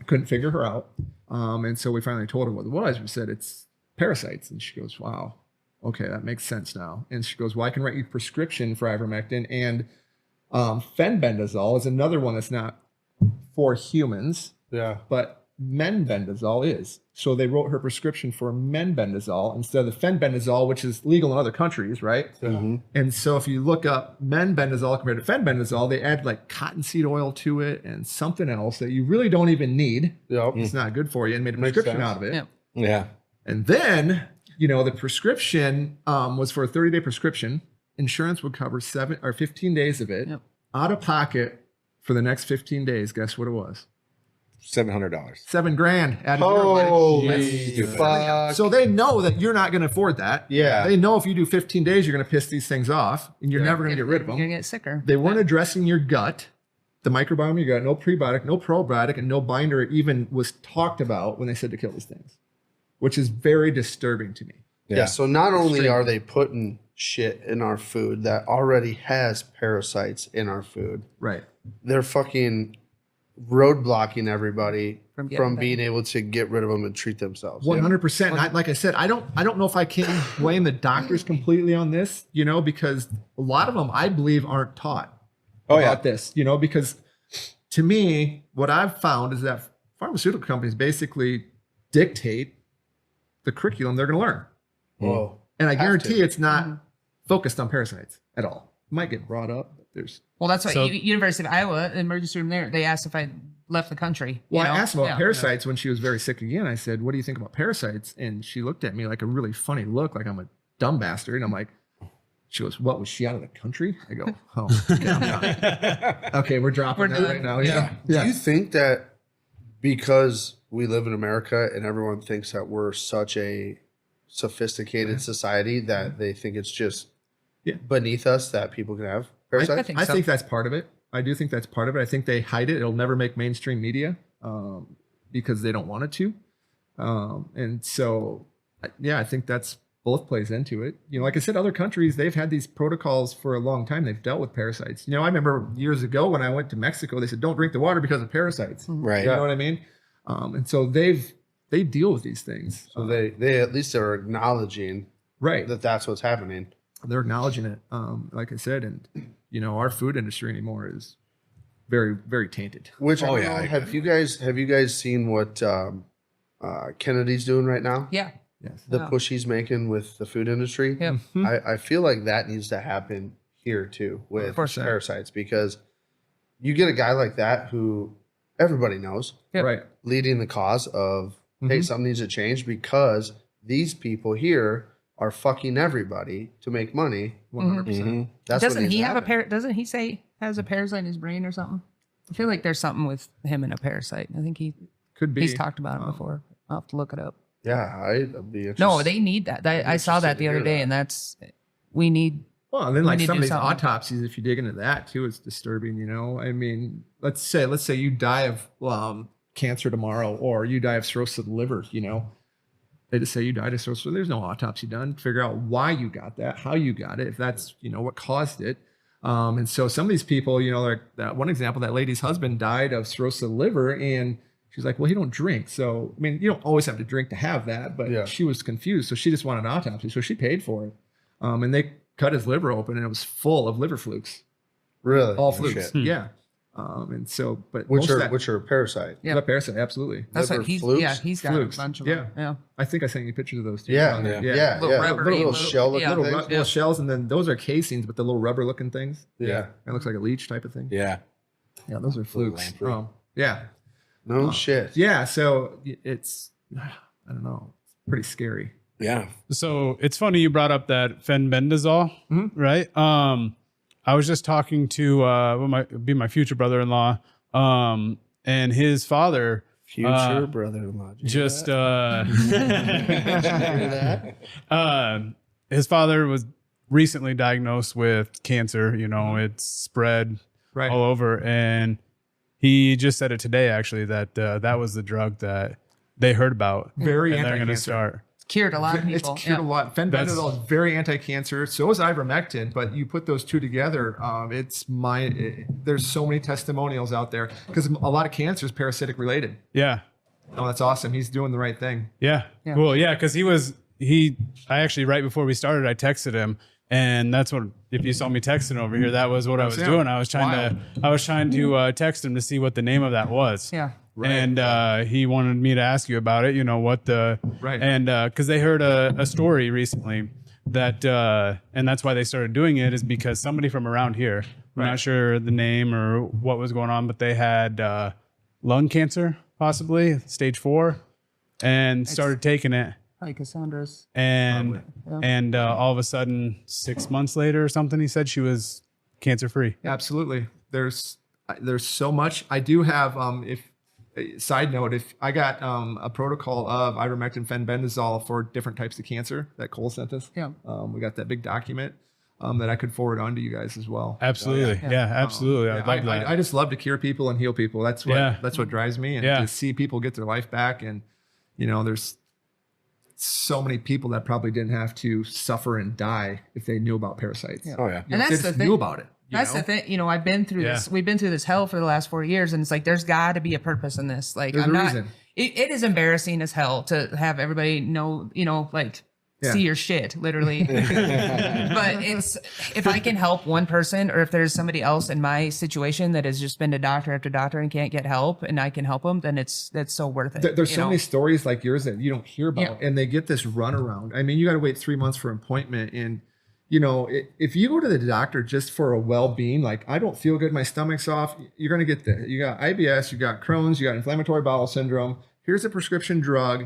Speaker 1: Couldn't figure her out. And so we finally told her what it was. We said, it's parasites. And she goes, wow, okay, that makes sense now. And she goes, well, I can write you a prescription for ivermectin. And fenbendazole is another one that's not for humans, but menbendazole is. So they wrote her prescription for menbendazole instead of the fenbendazole, which is legal in other countries, right? And so if you look up menbendazole compared to fenbendazole, they add like cottonseed oil to it and something else that you really don't even need. It's not good for you, and made a prescription out of it.
Speaker 3: Yeah.
Speaker 1: And then, you know, the prescription was for a 30-day prescription. Insurance would cover 7 or 15 days of it. Out of pocket for the next 15 days. Guess what it was?
Speaker 3: $700.
Speaker 1: $7,000 added to
Speaker 2: Holy fuck.
Speaker 1: So they know that you're not going to afford that.
Speaker 2: Yeah.
Speaker 1: They know if you do 15 days, you're going to piss these things off and you're never going to get rid of them.
Speaker 4: You're going to get sicker.
Speaker 1: They weren't addressing your gut, the microbiome of your gut, no prebiotic, no probiotic, and no binder even was talked about when they said to kill these things, which is very disturbing to me.
Speaker 2: Yeah. So not only are they putting shit in our food that already has parasites in our food,
Speaker 1: Right.
Speaker 2: they're fucking roadblocking everybody from being able to get rid of them and treat themselves.
Speaker 1: 100%. And like I said, I don't know if I can blame the doctors completely on this, you know, because a lot of them I believe aren't taught about this, you know, because to me, what I've found is that pharmaceutical companies basically dictate the curriculum they're going to learn.
Speaker 2: Whoa.
Speaker 1: And I guarantee it's not focused on parasites at all. It might get brought up, but there's.
Speaker 4: Well, that's why University of Iowa, emergency room there, they asked if I left the country.
Speaker 1: Well, I asked about parasites when she was very sick again. I said, what do you think about parasites? And she looked at me like a really funny look, like I'm a dumb bastard. And I'm like, she goes, what, was she out of the country? I go, oh, okay, I'm done. Okay, we're dropping that right now. Yeah.
Speaker 2: Do you think that because we live in America and everyone thinks that we're such a sophisticated society that they think it's just beneath us that people can have parasites?
Speaker 1: I think that's part of it. I do think that's part of it. I think they hide it. It'll never make mainstream media because they don't want it to. And so, I think that's both plays into it. You know, like I said, other countries, they've had these protocols for a long time. They've dealt with parasites. You know, I remember years ago when I went to Mexico, they said, don't drink the water because of parasites.
Speaker 3: Right.
Speaker 1: You know what I mean? And so they deal with these things.
Speaker 2: So they at least are acknowledging that that's what's happening.
Speaker 1: They're acknowledging it. Like I said, and you know, our food industry anymore is very, very tainted.
Speaker 2: Which have you guys seen what Kennedy's doing right now?
Speaker 4: Yeah.
Speaker 1: Yes.
Speaker 2: The push he's making with the food industry.
Speaker 4: Yeah.
Speaker 2: I feel like that needs to happen here too with
Speaker 1: 100%.
Speaker 2: parasites, because you get a guy like that who everybody knows,
Speaker 1: Right.
Speaker 2: leading the cause of, hey, something needs to change because these people here are fucking everybody to make money.
Speaker 1: 100%.
Speaker 2: That's
Speaker 4: Doesn't
Speaker 2: what
Speaker 4: he
Speaker 2: needs to
Speaker 4: have
Speaker 2: happen.
Speaker 4: doesn't he say has a parasite in his brain or something? I feel like there's something with him and a parasite. I think
Speaker 1: Could be.
Speaker 4: he's talked about it before. I'll have to look it up.
Speaker 2: Yeah, I'd be interested.
Speaker 4: No, they need that. I saw that the other day, and we need.
Speaker 1: Well, and then like
Speaker 4: need to
Speaker 1: some of
Speaker 4: do
Speaker 1: these
Speaker 4: something.
Speaker 1: autopsies, if you dig into that too, it's disturbing. You know, I mean, let's say you die of cancer tomorrow, or you die of cirrhosis of the liver. You know, they just say you died of cirrhosis. So there's no autopsy done. Figure out why you got that, how you got it, if that's what caused it. And so some of these people, like that one example, that lady's husband died of cirrhosis of the liver, and she's like, well, he don't drink. So, I mean, you don't always have to drink to have that, but she was confused. So she just wanted an autopsy. So she paid for it. And they cut his liver open, and it was full of liver flukes.
Speaker 2: Really?
Speaker 1: All
Speaker 2: Oh,
Speaker 1: flukes.
Speaker 2: shit.
Speaker 1: Yeah. And so, but
Speaker 2: Which are a parasite.
Speaker 4: Yeah.
Speaker 1: yeah, parasite, absolutely.
Speaker 4: That's
Speaker 2: Liver
Speaker 4: what he's.
Speaker 2: flukes?
Speaker 4: Yeah, he's got
Speaker 1: Flukes.
Speaker 4: a bunch of
Speaker 1: Yeah.
Speaker 4: them. Yeah.
Speaker 1: I think I sent you pictures of those too.
Speaker 2: Yeah.
Speaker 1: Yeah.
Speaker 4: Little rubbery
Speaker 2: little
Speaker 4: little-
Speaker 2: shell looking
Speaker 4: yeah.
Speaker 2: things.
Speaker 1: Little shells, and then those are casings, but the little rubber looking things.
Speaker 2: Yeah.
Speaker 1: It looks like a leech type of thing.
Speaker 3: Yeah.
Speaker 1: Yeah, those are flukes.
Speaker 3: lamprey.
Speaker 1: Yeah.
Speaker 2: No shit.
Speaker 1: Yeah. So it's, I don't know, it's pretty scary.
Speaker 3: Yeah.
Speaker 5: So it's funny you brought up that fenbendazole, right? I was just talking to what might be my future brother-in-law, and his father.
Speaker 2: Future brother-in-law.
Speaker 5: Just his father was recently diagnosed with cancer. It's spread
Speaker 1: Right.
Speaker 5: all over, and he just said it today actually that that was the drug that they heard about.
Speaker 1: Very
Speaker 5: and they're going to
Speaker 1: anti-cancer.
Speaker 5: start.
Speaker 4: cured a lot of
Speaker 1: It's
Speaker 4: people.
Speaker 1: cured a lot. Fenbendazole is very anti-cancer. So is ivermectin, but you put those two together, there's so many testimonials out there because a lot of cancer is parasitic related.
Speaker 5: Yeah.
Speaker 1: Oh, that's awesome. He's doing the right thing.
Speaker 5: Yeah. Cool. Yeah. Cause I actually, right before we started, I texted him, and that's what, if you saw me texting over here, that was what I was doing. I was trying to text him to see what the name of that was.
Speaker 4: Yeah.
Speaker 1: Right.
Speaker 5: And he wanted me to ask you about it, and because they heard a story recently that, and that's why they started doing it, is because somebody from around here, I'm not sure the name or what was going on, but they had lung cancer, possibly stage 4, and started taking it.
Speaker 4: Like Cassandra's.
Speaker 5: And all of a sudden, 6 months later or something, he said she was cancer free.
Speaker 1: Absolutely. There's so much. I do have, side note, if I got a protocol of ivermectin, fenbendazole for different types of cancer that Cole sent us.
Speaker 4: Yeah.
Speaker 1: We got that big document that I could forward on to you guys as well.
Speaker 5: Absolutely. Yeah, absolutely. I'd love that.
Speaker 1: I just love to cure people and heal people. That's what drives me. And to see people get their life back. And, there's so many people that probably didn't have to suffer and die if they knew about parasites.
Speaker 3: Oh yeah.
Speaker 4: And that's the thing.
Speaker 1: Knew about it.
Speaker 4: That's the thing. I've been through this. We've been through this hell for the last 4 years, and it's like there's got to be a purpose in this. Like
Speaker 1: There's
Speaker 4: I'm
Speaker 1: a
Speaker 4: not.
Speaker 1: reason.
Speaker 4: It is embarrassing as hell to have everybody know. See your shit, literally. But it's if I can help one person, or if there's somebody else in my situation that has just been to doctor after doctor and can't get help, and I can help them, then that's so worth it.
Speaker 1: There's so many stories like yours that you don't hear about, and they get this runaround. I mean, you got to wait 3 months for an appointment, and if you go to the doctor just for a well-being, like I don't feel good, my stomach's off, you're gonna get that. You got IBS, you got Crohn's, you got inflammatory bowel syndrome. Here's a prescription drug.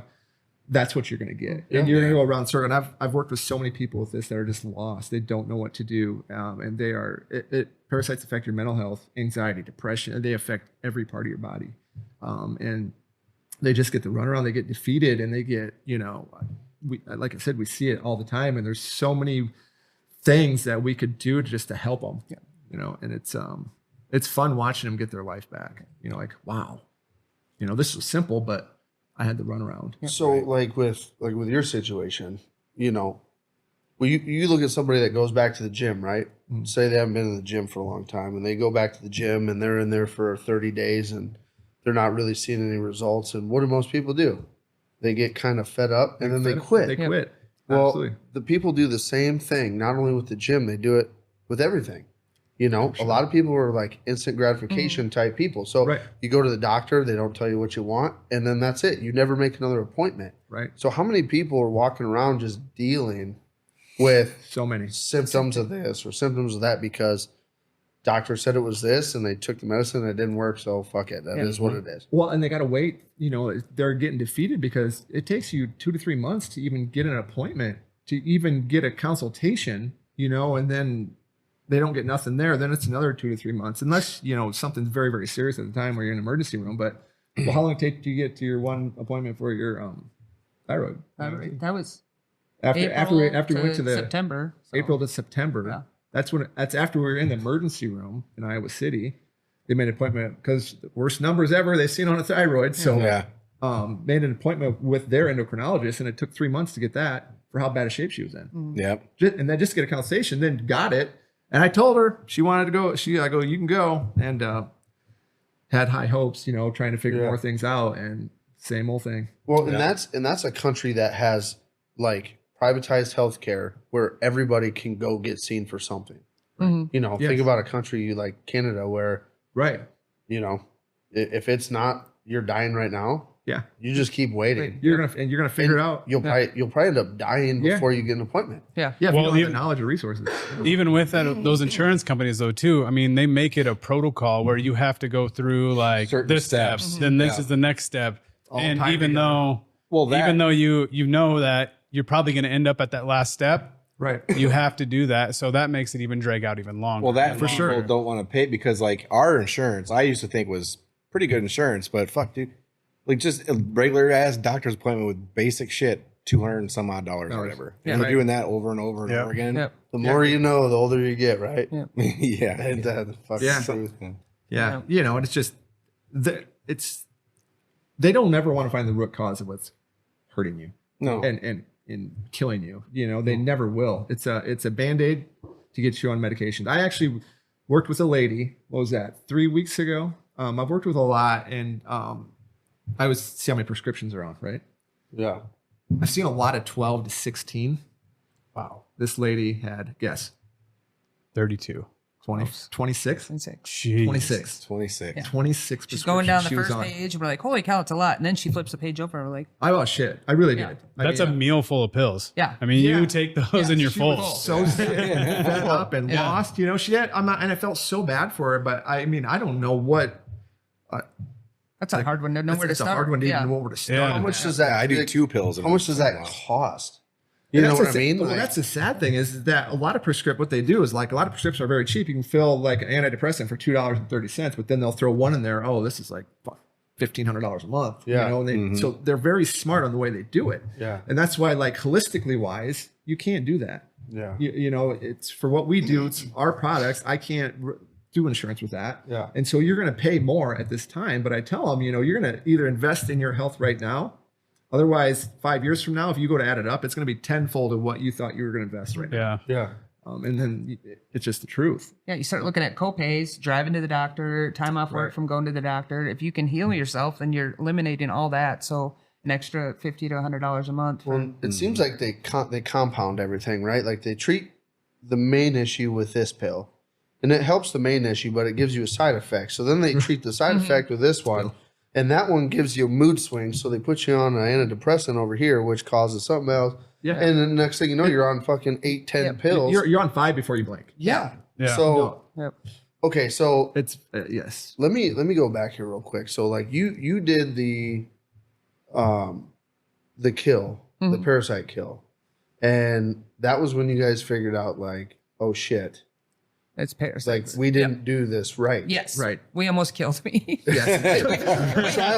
Speaker 1: That's what you're going to get. And you're going to go around the circle. And I've worked with so many people with this that are just lost. They don't know what to do. And parasites affect your mental health, anxiety, depression, and they affect every part of your body. And they just get the runaround. They get defeated, and they get, like I said, we see it all the time. And there's so many things that we could do just to help them, and it's fun watching them get their life back. Like, wow, this was simple, but I had the runaround.
Speaker 2: So like with your situation, you look at somebody that goes back to the gym, right? Mm-hmm. Say they haven't been in the gym for a long time, and they go back to the gym and they're in there for 30 days and they're not really seeing any results. And what do most people do? They get kind of fed up and then they quit.
Speaker 1: They quit.
Speaker 2: Well,
Speaker 1: Absolutely.
Speaker 2: The people do the same thing, not only with the gym, they do it with everything. A lot of people are like instant gratification type people. So you go to the doctor, they don't tell you what you want, and then that's it. You never make another appointment.
Speaker 1: Right.
Speaker 2: So how many people are walking around just dealing with
Speaker 1: so many
Speaker 2: symptoms of this or symptoms of that because doctor said it was this and they took the medicine and it didn't work, so fuck it. That is what it is.
Speaker 1: Well, and they got to wait. They're getting defeated because it takes you 2 to 3 months to even get an appointment, to even get a consultation, and then they don't get nothing there, then it's another 2 to 3 months, unless something's very, very serious at the time where you're in an emergency room. But how long did it take to get to your one appointment for your thyroid?
Speaker 4: That was
Speaker 1: after we went to the
Speaker 4: September.
Speaker 1: April to September. Yeah. That's after we were in the emergency room in Iowa City. They made an appointment because the worst numbers ever they've seen on a thyroid. So made an appointment with their endocrinologist, and it took 3 months to get that for how bad a shape she was in.
Speaker 4: Mm-hmm.
Speaker 3: Yep.
Speaker 1: And then just to get a consultation, then got it. And I told her she wanted to go. I go, you can go, and had high hopes, trying to figure more things out, and same old thing.
Speaker 2: Well, and that's a country that has like privatized healthcare where everybody can go get seen for something. Mm-hmm. Think about a country like Canada where, if it's not you're dying right now. Yeah, you just keep waiting.
Speaker 1: You're gonna figure it out.
Speaker 2: You'll probably end up dying before you get an appointment.
Speaker 1: Yeah. Well, you don't have the knowledge or resources.
Speaker 5: Even with those insurance companies, though, too. I mean, they make it a protocol where you have to go through like
Speaker 3: certain
Speaker 5: this
Speaker 3: steps.
Speaker 5: step, then this is the next step, and even though you know that you're probably going to end up at that last step,
Speaker 1: right?
Speaker 5: You have to do that, so that makes it even drag out even longer.
Speaker 3: Well, that for sure people don't want to pay because like our insurance, I used to think was pretty good insurance, but fuck, dude. Like just a regular ass doctor's appointment with basic shit, $200 and some odd dollars or whatever.
Speaker 1: Yeah,
Speaker 3: and we're doing that over and over and over again.
Speaker 2: Yep. The more you know, the older you get, right?
Speaker 3: Yeah.
Speaker 2: Ain't that the fucking truth, man?
Speaker 1: Yeah. And it's just they don't never want to find the root cause of what's hurting you.
Speaker 3: No.
Speaker 1: and killing you. You know, they never will. It's a Band-Aid to get you on medications. I actually worked with a lady. What was that? 3 weeks ago. I've worked with a lot, and I was see how many prescriptions are on, right?
Speaker 2: Yeah.
Speaker 1: I've seen a lot of 12 to 16.
Speaker 2: Wow.
Speaker 1: This lady had, guess,
Speaker 5: 32.
Speaker 1: 26?
Speaker 4: 26.
Speaker 5: Jeez.
Speaker 1: 26.
Speaker 3: 26.
Speaker 4: Yeah.
Speaker 1: 26
Speaker 4: She's going down the
Speaker 1: prescriptions she was
Speaker 4: first
Speaker 1: on.
Speaker 4: page, and we're like, holy cow, it's a lot. And then she flips the page over, and we're like,
Speaker 1: Oh, shit. I really
Speaker 4: Yeah.
Speaker 1: did.
Speaker 5: That's a meal full of pills.
Speaker 4: Yeah.
Speaker 5: I mean,
Speaker 1: Yeah.
Speaker 5: you take those and you're
Speaker 1: She
Speaker 5: full.
Speaker 1: was so sick and fed up and
Speaker 4: Yeah.
Speaker 1: lost. You know, she had, and I felt so bad for her, but I mean, I don't know what.
Speaker 4: that's a hard one to know where to
Speaker 1: It's a
Speaker 4: start.
Speaker 1: hard one to
Speaker 4: yeah.
Speaker 1: even know where to start.
Speaker 5: Yeah.
Speaker 2: How much does that?
Speaker 3: Yeah, I do 2 pills.
Speaker 2: How much does that cost? You know
Speaker 1: That's
Speaker 2: what I
Speaker 1: the-
Speaker 2: mean?
Speaker 1: Well,
Speaker 2: Like,
Speaker 1: that's the sad thing is that a lot of what they do is like a lot of prescriptions are very cheap. You can fill like an antidepressant for $2.30, but then they'll throw one in there. Oh, this is like $1,500 a month.
Speaker 2: Yeah.
Speaker 1: You know, and so they're very smart on the way they do it.
Speaker 2: Yeah.
Speaker 1: And that's why, like, holistically wise, you can't do that.
Speaker 2: Yeah.
Speaker 1: You know, it's for what we do, it's our products. I can't do insurance with that.
Speaker 2: Yeah.
Speaker 1: And so you're going to pay more at this time. But I tell them, you know, you're going to either invest in your health right now. Otherwise, 5 years from now, if you go to add it up, it's going to be tenfold of what you thought you were going to invest right now.
Speaker 5: Yeah.
Speaker 2: Yeah.
Speaker 1: And then it's just the truth.
Speaker 4: Yeah, you start looking at co-pays, driving to the doctor, time off work
Speaker 1: Right.
Speaker 4: from going to the doctor. If you can heal yourself, then you're eliminating all that. So an extra $50 to $100 a month.
Speaker 2: Well, it seems like they compound everything, right? Like they treat the main issue with this pill, and it helps the main issue, but it gives you a side effect. So then they treat the side effect with this one, and that one gives you a mood swing. So they put you on an antidepressant over here, which causes something else.
Speaker 1: Yeah.
Speaker 2: And then the next thing you know, you're on fucking 8, 10
Speaker 4: Yep.
Speaker 2: pills.
Speaker 1: You're on 5 before you blink.
Speaker 2: yeah.
Speaker 5: Yeah.
Speaker 2: So
Speaker 4: Yep.
Speaker 2: okay, so
Speaker 1: It's yes.
Speaker 2: let me go back here real quick. So like you did the kill, the parasite kill, and that was when you guys figured out like, oh shit,
Speaker 4: It's
Speaker 2: like
Speaker 4: parasites.
Speaker 2: we didn't do this right.
Speaker 4: Yes.
Speaker 1: Right.
Speaker 4: We almost killed me.
Speaker 1: Yes.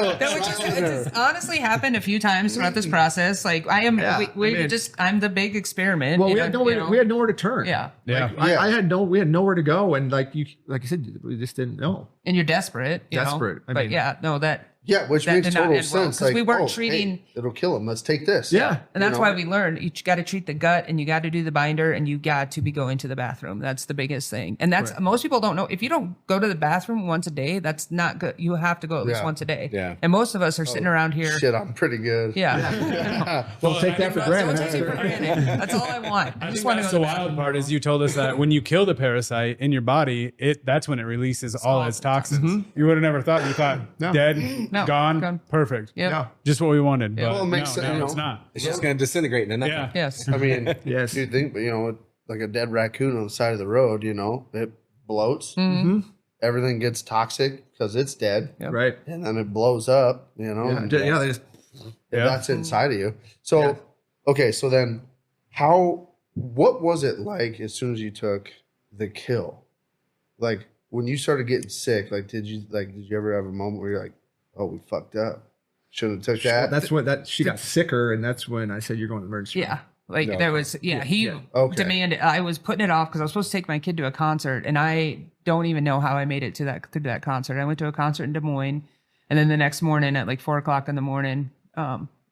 Speaker 4: That would just honestly happened a few times throughout this process. Like I am,
Speaker 1: Yeah,
Speaker 4: we
Speaker 1: I mean-
Speaker 4: I'm the big experiment.
Speaker 1: Well,
Speaker 4: you
Speaker 1: we
Speaker 4: know,
Speaker 1: had nowhere.
Speaker 4: you know.
Speaker 1: We had nowhere to turn.
Speaker 4: Yeah.
Speaker 5: Yeah.
Speaker 1: Like,
Speaker 2: Yeah.
Speaker 1: I had we had nowhere to go, and like you said, we just didn't know.
Speaker 4: And you're desperate. You know?
Speaker 1: Desperate. I
Speaker 4: but
Speaker 1: mean-
Speaker 4: yeah, no, that.
Speaker 2: Yeah, which
Speaker 4: That
Speaker 2: makes
Speaker 4: did not
Speaker 2: total
Speaker 4: end well,
Speaker 2: sense.
Speaker 4: 'cause
Speaker 2: Like
Speaker 4: we weren't
Speaker 2: oh,
Speaker 4: treating-
Speaker 2: hey, it'll kill him. Let's take this.
Speaker 1: Yeah.
Speaker 4: And that's
Speaker 2: You
Speaker 4: why
Speaker 2: know?
Speaker 4: we learned you got to treat the gut and you got to do the binder and you got to be going to the bathroom. That's the biggest thing. And that's most people don't know. If you don't go to the bathroom once a day, that's not good. You have to go at least
Speaker 2: Yeah.
Speaker 4: once a day.
Speaker 3: Yeah.
Speaker 4: And most of us are sitting around here.
Speaker 2: Shit, I'm pretty good.
Speaker 4: Yeah.
Speaker 1: Don't take that for
Speaker 4: Don't
Speaker 1: granted.
Speaker 4: take it for granted. That's all I want. I just want to
Speaker 5: That's
Speaker 4: go
Speaker 5: the
Speaker 4: to the
Speaker 5: wild
Speaker 4: bathroom.
Speaker 5: part is you told us that when you kill the parasite in your body, that's when it releases all its toxins. You would have never thought. You thought dead,
Speaker 4: No.
Speaker 5: gone,
Speaker 4: Gone.
Speaker 5: perfect.
Speaker 4: Yep.
Speaker 1: Yeah.
Speaker 5: Just what we wanted. But
Speaker 2: Well, it makes
Speaker 5: no,
Speaker 2: sense, you know.
Speaker 5: it's not.
Speaker 3: It's just going to disintegrate into nothing.
Speaker 5: Yeah.
Speaker 4: Yes.
Speaker 2: I mean,
Speaker 1: Yes.
Speaker 2: you think, you know, like a dead raccoon on the side of the road, you know, it bloats.
Speaker 4: Mm-hmm.
Speaker 2: Everything gets toxic because it's dead.
Speaker 4: Yep.
Speaker 1: Right.
Speaker 2: And then it blows up, you know.
Speaker 1: Yeah.
Speaker 2: and
Speaker 1: They just
Speaker 5: Yeah.
Speaker 2: that's inside of you. So,
Speaker 1: Yeah.
Speaker 2: okay, so then what was it like as soon as you took the kill? Like when you started getting sick, did you ever have a moment where you're like, oh, we fucked up? Shouldn't have took that.
Speaker 1: that's when she got sicker, and that's when I said you're going to the emergency room.
Speaker 4: Yeah. Like
Speaker 3: No.
Speaker 4: there was, he
Speaker 2: Okay.
Speaker 4: demanded, I was putting it off because I was supposed to take my kid to a concert and I don't even know how I made it through that concert. I went to a concert in Des Moines and then the next morning at like 4:00 in the morning,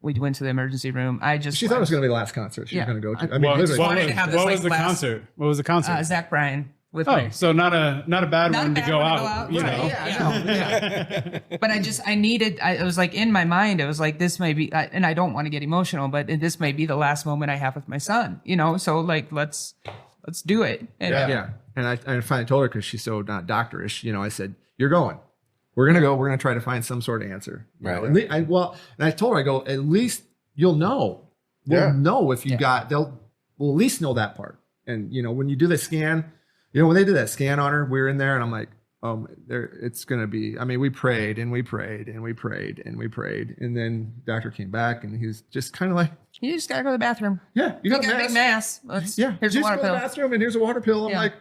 Speaker 4: we went to the emergency room.
Speaker 1: She thought it was going to be the last concert she was
Speaker 4: Yeah.
Speaker 1: going to go to. I
Speaker 5: What,
Speaker 1: mean,
Speaker 5: what
Speaker 1: literally.
Speaker 4: wanted to have this,
Speaker 5: was
Speaker 4: like,
Speaker 5: the
Speaker 4: last-
Speaker 5: concert? What was the concert?
Speaker 4: Zach Bryan with
Speaker 5: Oh,
Speaker 4: my,
Speaker 5: so not a bad
Speaker 4: Not a
Speaker 5: one to
Speaker 4: bad
Speaker 5: go
Speaker 4: one to
Speaker 5: out.
Speaker 4: go
Speaker 5: You
Speaker 4: out.
Speaker 5: know.
Speaker 4: Right, yeah. But it was like in my mind, it was like, this may be, and I don't want to get emotional, but this may be the last moment I have with my son, you know? So like, let's do it. And,
Speaker 1: Yeah. And I finally told her, because she's so not doctorish, you know, I said, you're going. We're going to go. We're going to try to find some sort of answer. You know?
Speaker 3: Right.
Speaker 1: And I told her, I go, at least you'll know. We'll
Speaker 2: Yeah.
Speaker 1: know if you we'll at least know that part. And, you know, when you do the scan, you know, when they did that scan on her, we were in there and I'm like, it's going to be, I mean, we prayed and we prayed and we prayed and we prayed. And then doctor came back and he was just kind of like,
Speaker 4: you just got to go to the bathroom.
Speaker 1: yeah, you
Speaker 4: You
Speaker 1: got
Speaker 4: got a
Speaker 1: a
Speaker 4: big
Speaker 1: mass.
Speaker 4: mass.
Speaker 1: Yeah.
Speaker 4: Here's a
Speaker 1: just
Speaker 4: water
Speaker 1: go to
Speaker 4: pill.
Speaker 1: the bathroom and here's a water pill. I'm
Speaker 4: Yeah.
Speaker 1: like,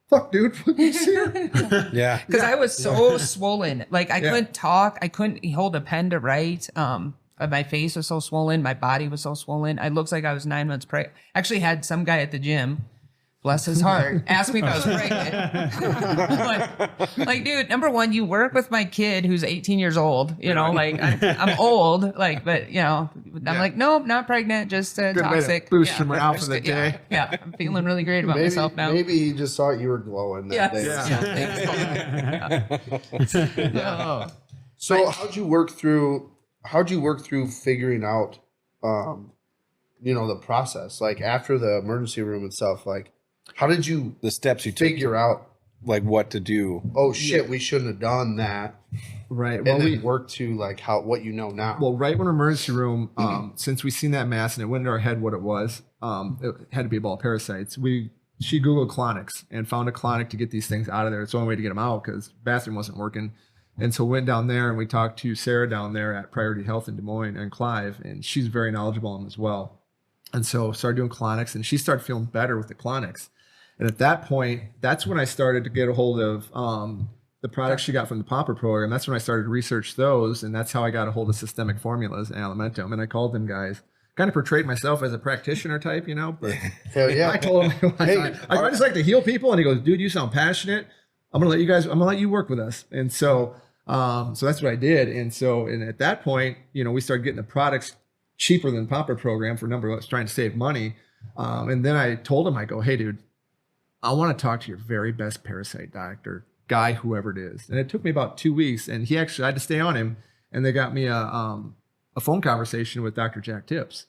Speaker 1: fuck, dude. What is here?
Speaker 3: Yeah.
Speaker 4: Because I was so swollen. Like I couldn't talk. I couldn't hold a pen to write. My face was so swollen. My body was so swollen. I looked like I was 9 months pregnant. Actually had some guy at the gym, bless his heart, asked me if I was pregnant. like, dude, number one, you work with my kid who's 18 years old. You know, like I'm old. Like, but you know, I'm like, nope, not pregnant, just
Speaker 1: Good way to
Speaker 4: toxic.
Speaker 1: boost your morale for the
Speaker 4: Yeah,
Speaker 1: day.
Speaker 4: yeah, I'm feeling really great about myself now.
Speaker 2: Maybe he just thought you were glowing that day.
Speaker 1: Yeah.
Speaker 2: So how'd you work through figuring out the process? Like after the emergency room and stuff, like how did you
Speaker 3: The steps you took,
Speaker 2: figure out,
Speaker 3: like what to do.
Speaker 2: oh shit, we shouldn't have done that.
Speaker 1: Right.
Speaker 2: And
Speaker 1: Well,
Speaker 2: then work to like what you know now.
Speaker 1: Well, right when emergency room, since we seen that mass and it went into our head what it was, it had to be a ball of parasites. She Googled colonics and found a colonic to get these things out of there. It's the only way to get them out because bathroom wasn't working. And so went down there and we talked to Sarah down there at Priority Health in Des Moines and Clive, and she's very knowledgeable on them as well. And so started doing colonics, and she started feeling better with the colonics. And at that point, that's when I started to get a hold of the products she got from the Popper program. That's when I started to research those, and that's how I got a hold of Systemic Formulas and Alimentum. And I called them guys, kind of portrayed myself as a practitioner type, but
Speaker 2: Hell yeah.
Speaker 1: I told him, I just like to heal people. And he goes, dude, you sound passionate. I'm going to let you work with us. And so that's what I did. And at that point, we started getting the products cheaper than the Popper program for a number of us trying to save money. And then I told him, I go, hey, dude, I want to talk to your very best parasite doctor, guy, whoever it is. And it took me about 2 weeks, and I had to stay on him. And they got me a phone conversation with Dr. Jack Tips.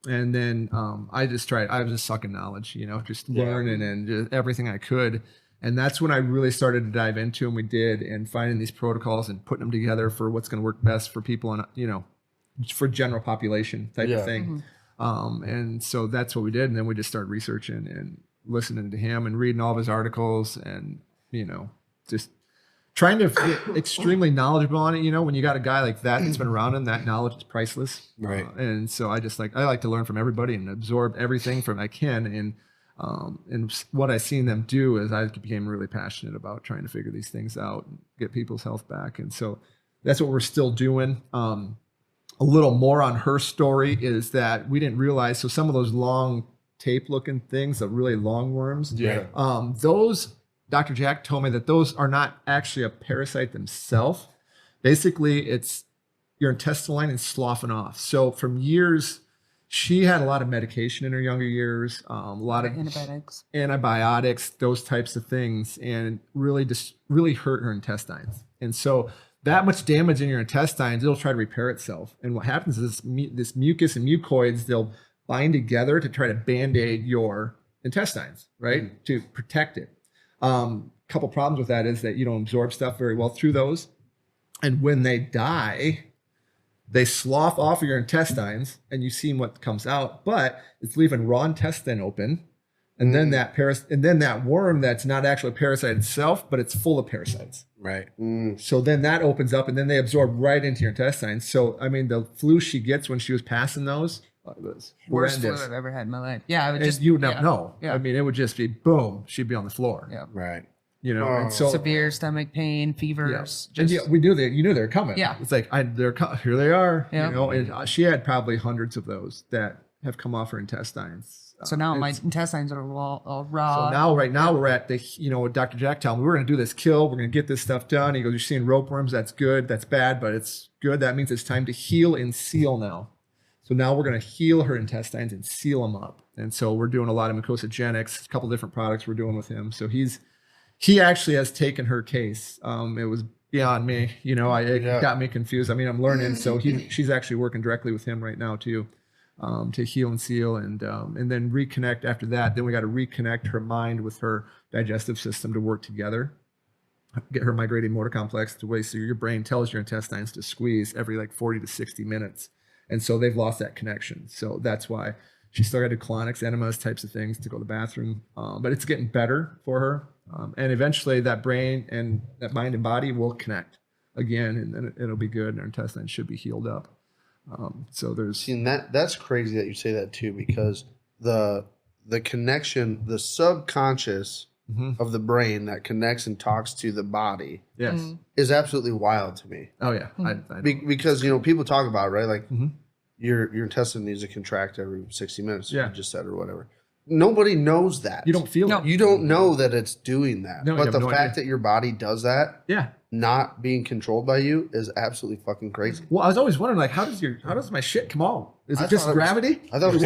Speaker 1: And then I was just sucking knowledge, just learning and just everything I could. And that's when I really started to dive into them. We did, and finding these protocols and putting them together for what's going to work best for people and, for general population type of thing. And so that's what we did. And then we just started researching and listening to him and reading all of his articles and, just trying to get extremely knowledgeable on it. When you got a guy like that's been around him, that knowledge is priceless.
Speaker 3: Right.
Speaker 1: And so I like to learn from everybody and absorb everything from I can. And what I seen them do is I became really passionate about trying to figure these things out and get people's health back. And so that's what we're still doing. A little more on her story is that we didn't realize, so some of those long tape looking things, the really long worms, those, Dr. Jack told me that those are not actually a parasite themselves. Basically, it's your intestinal lining sloughing off. So from years, she had a lot of medication in her younger years, a lot of antibiotics, those types of things, and really hurt her intestines. And so that much damage in your intestines, it'll try to repair itself. And what happens is this mucus and mucoids, they'll bind together to try to band-aid your intestines, right? To protect it. Couple problems with that is that you don't absorb stuff very well through those. And when they die, they slough off of your intestines and you see what comes out, but it's leaving raw intestine open. And then that worm that's not actually a parasite itself, but it's full of parasites.
Speaker 3: Right.
Speaker 1: So then that opens up and then they absorb right into your intestines. So, the flu she gets when she was passing those, it was
Speaker 4: worst
Speaker 1: horrendous.
Speaker 4: flu I've ever had in my life. Yeah, I would
Speaker 1: And you would never know. Yeah. It would just be boom, she'd be on the floor.
Speaker 4: Yeah.
Speaker 3: Right.
Speaker 1: And so
Speaker 4: severe stomach pain, fevers.
Speaker 1: and we knew that you knew they were coming.
Speaker 4: Yeah.
Speaker 1: It's like here they are.
Speaker 4: Yeah.
Speaker 1: And she had probably hundreds of those that have come off her intestines.
Speaker 4: So now my intestines are all raw.
Speaker 1: So right now we're at the, Dr. Jack told me we're going to do this kill. We're going to get this stuff done. He goes, you're seeing ropeworms. That's good. That's bad, but it's good. That means it's time to heal and seal now. So now we're going to heal her intestines and seal them up. And so we're doing a lot of mucosogenics, a couple different products we're doing with him. So he actually has taken her case. It was beyond me. It got me confused. I'm learning. So she's actually working directly with him right now too. To heal and seal and then reconnect after that. Then we got to reconnect her mind with her digestive system to work together. Get her migrating motor complex to way so your brain tells your intestines to squeeze every 40 to 60 minutes. And so they've lost that connection. So that's why she still got to do colonics, enemas, types of things to go to the bathroom. But it's getting better for her. And eventually that brain and that mind and body will connect again, and then it'll be good and her intestines should be healed up. So there's
Speaker 2: that's crazy that you say that too, because the connection, the subconscious of the brain that connects and talks to the body, is absolutely wild to me.
Speaker 1: Oh yeah,
Speaker 2: because people talk about it, right? Like your intestine needs to contract every 60 minutes.
Speaker 1: Yeah,
Speaker 2: you just said or whatever. Nobody knows that.
Speaker 1: You don't feel it.
Speaker 2: You don't know that it's doing that.
Speaker 1: No,
Speaker 2: but the fact that your body does that, not being controlled by you is absolutely fucking crazy.
Speaker 1: Well, I was always wondering, like, how does my shit come on? Is
Speaker 2: I
Speaker 1: it just
Speaker 2: thought it was-
Speaker 1: gravity?
Speaker 2: I thought it was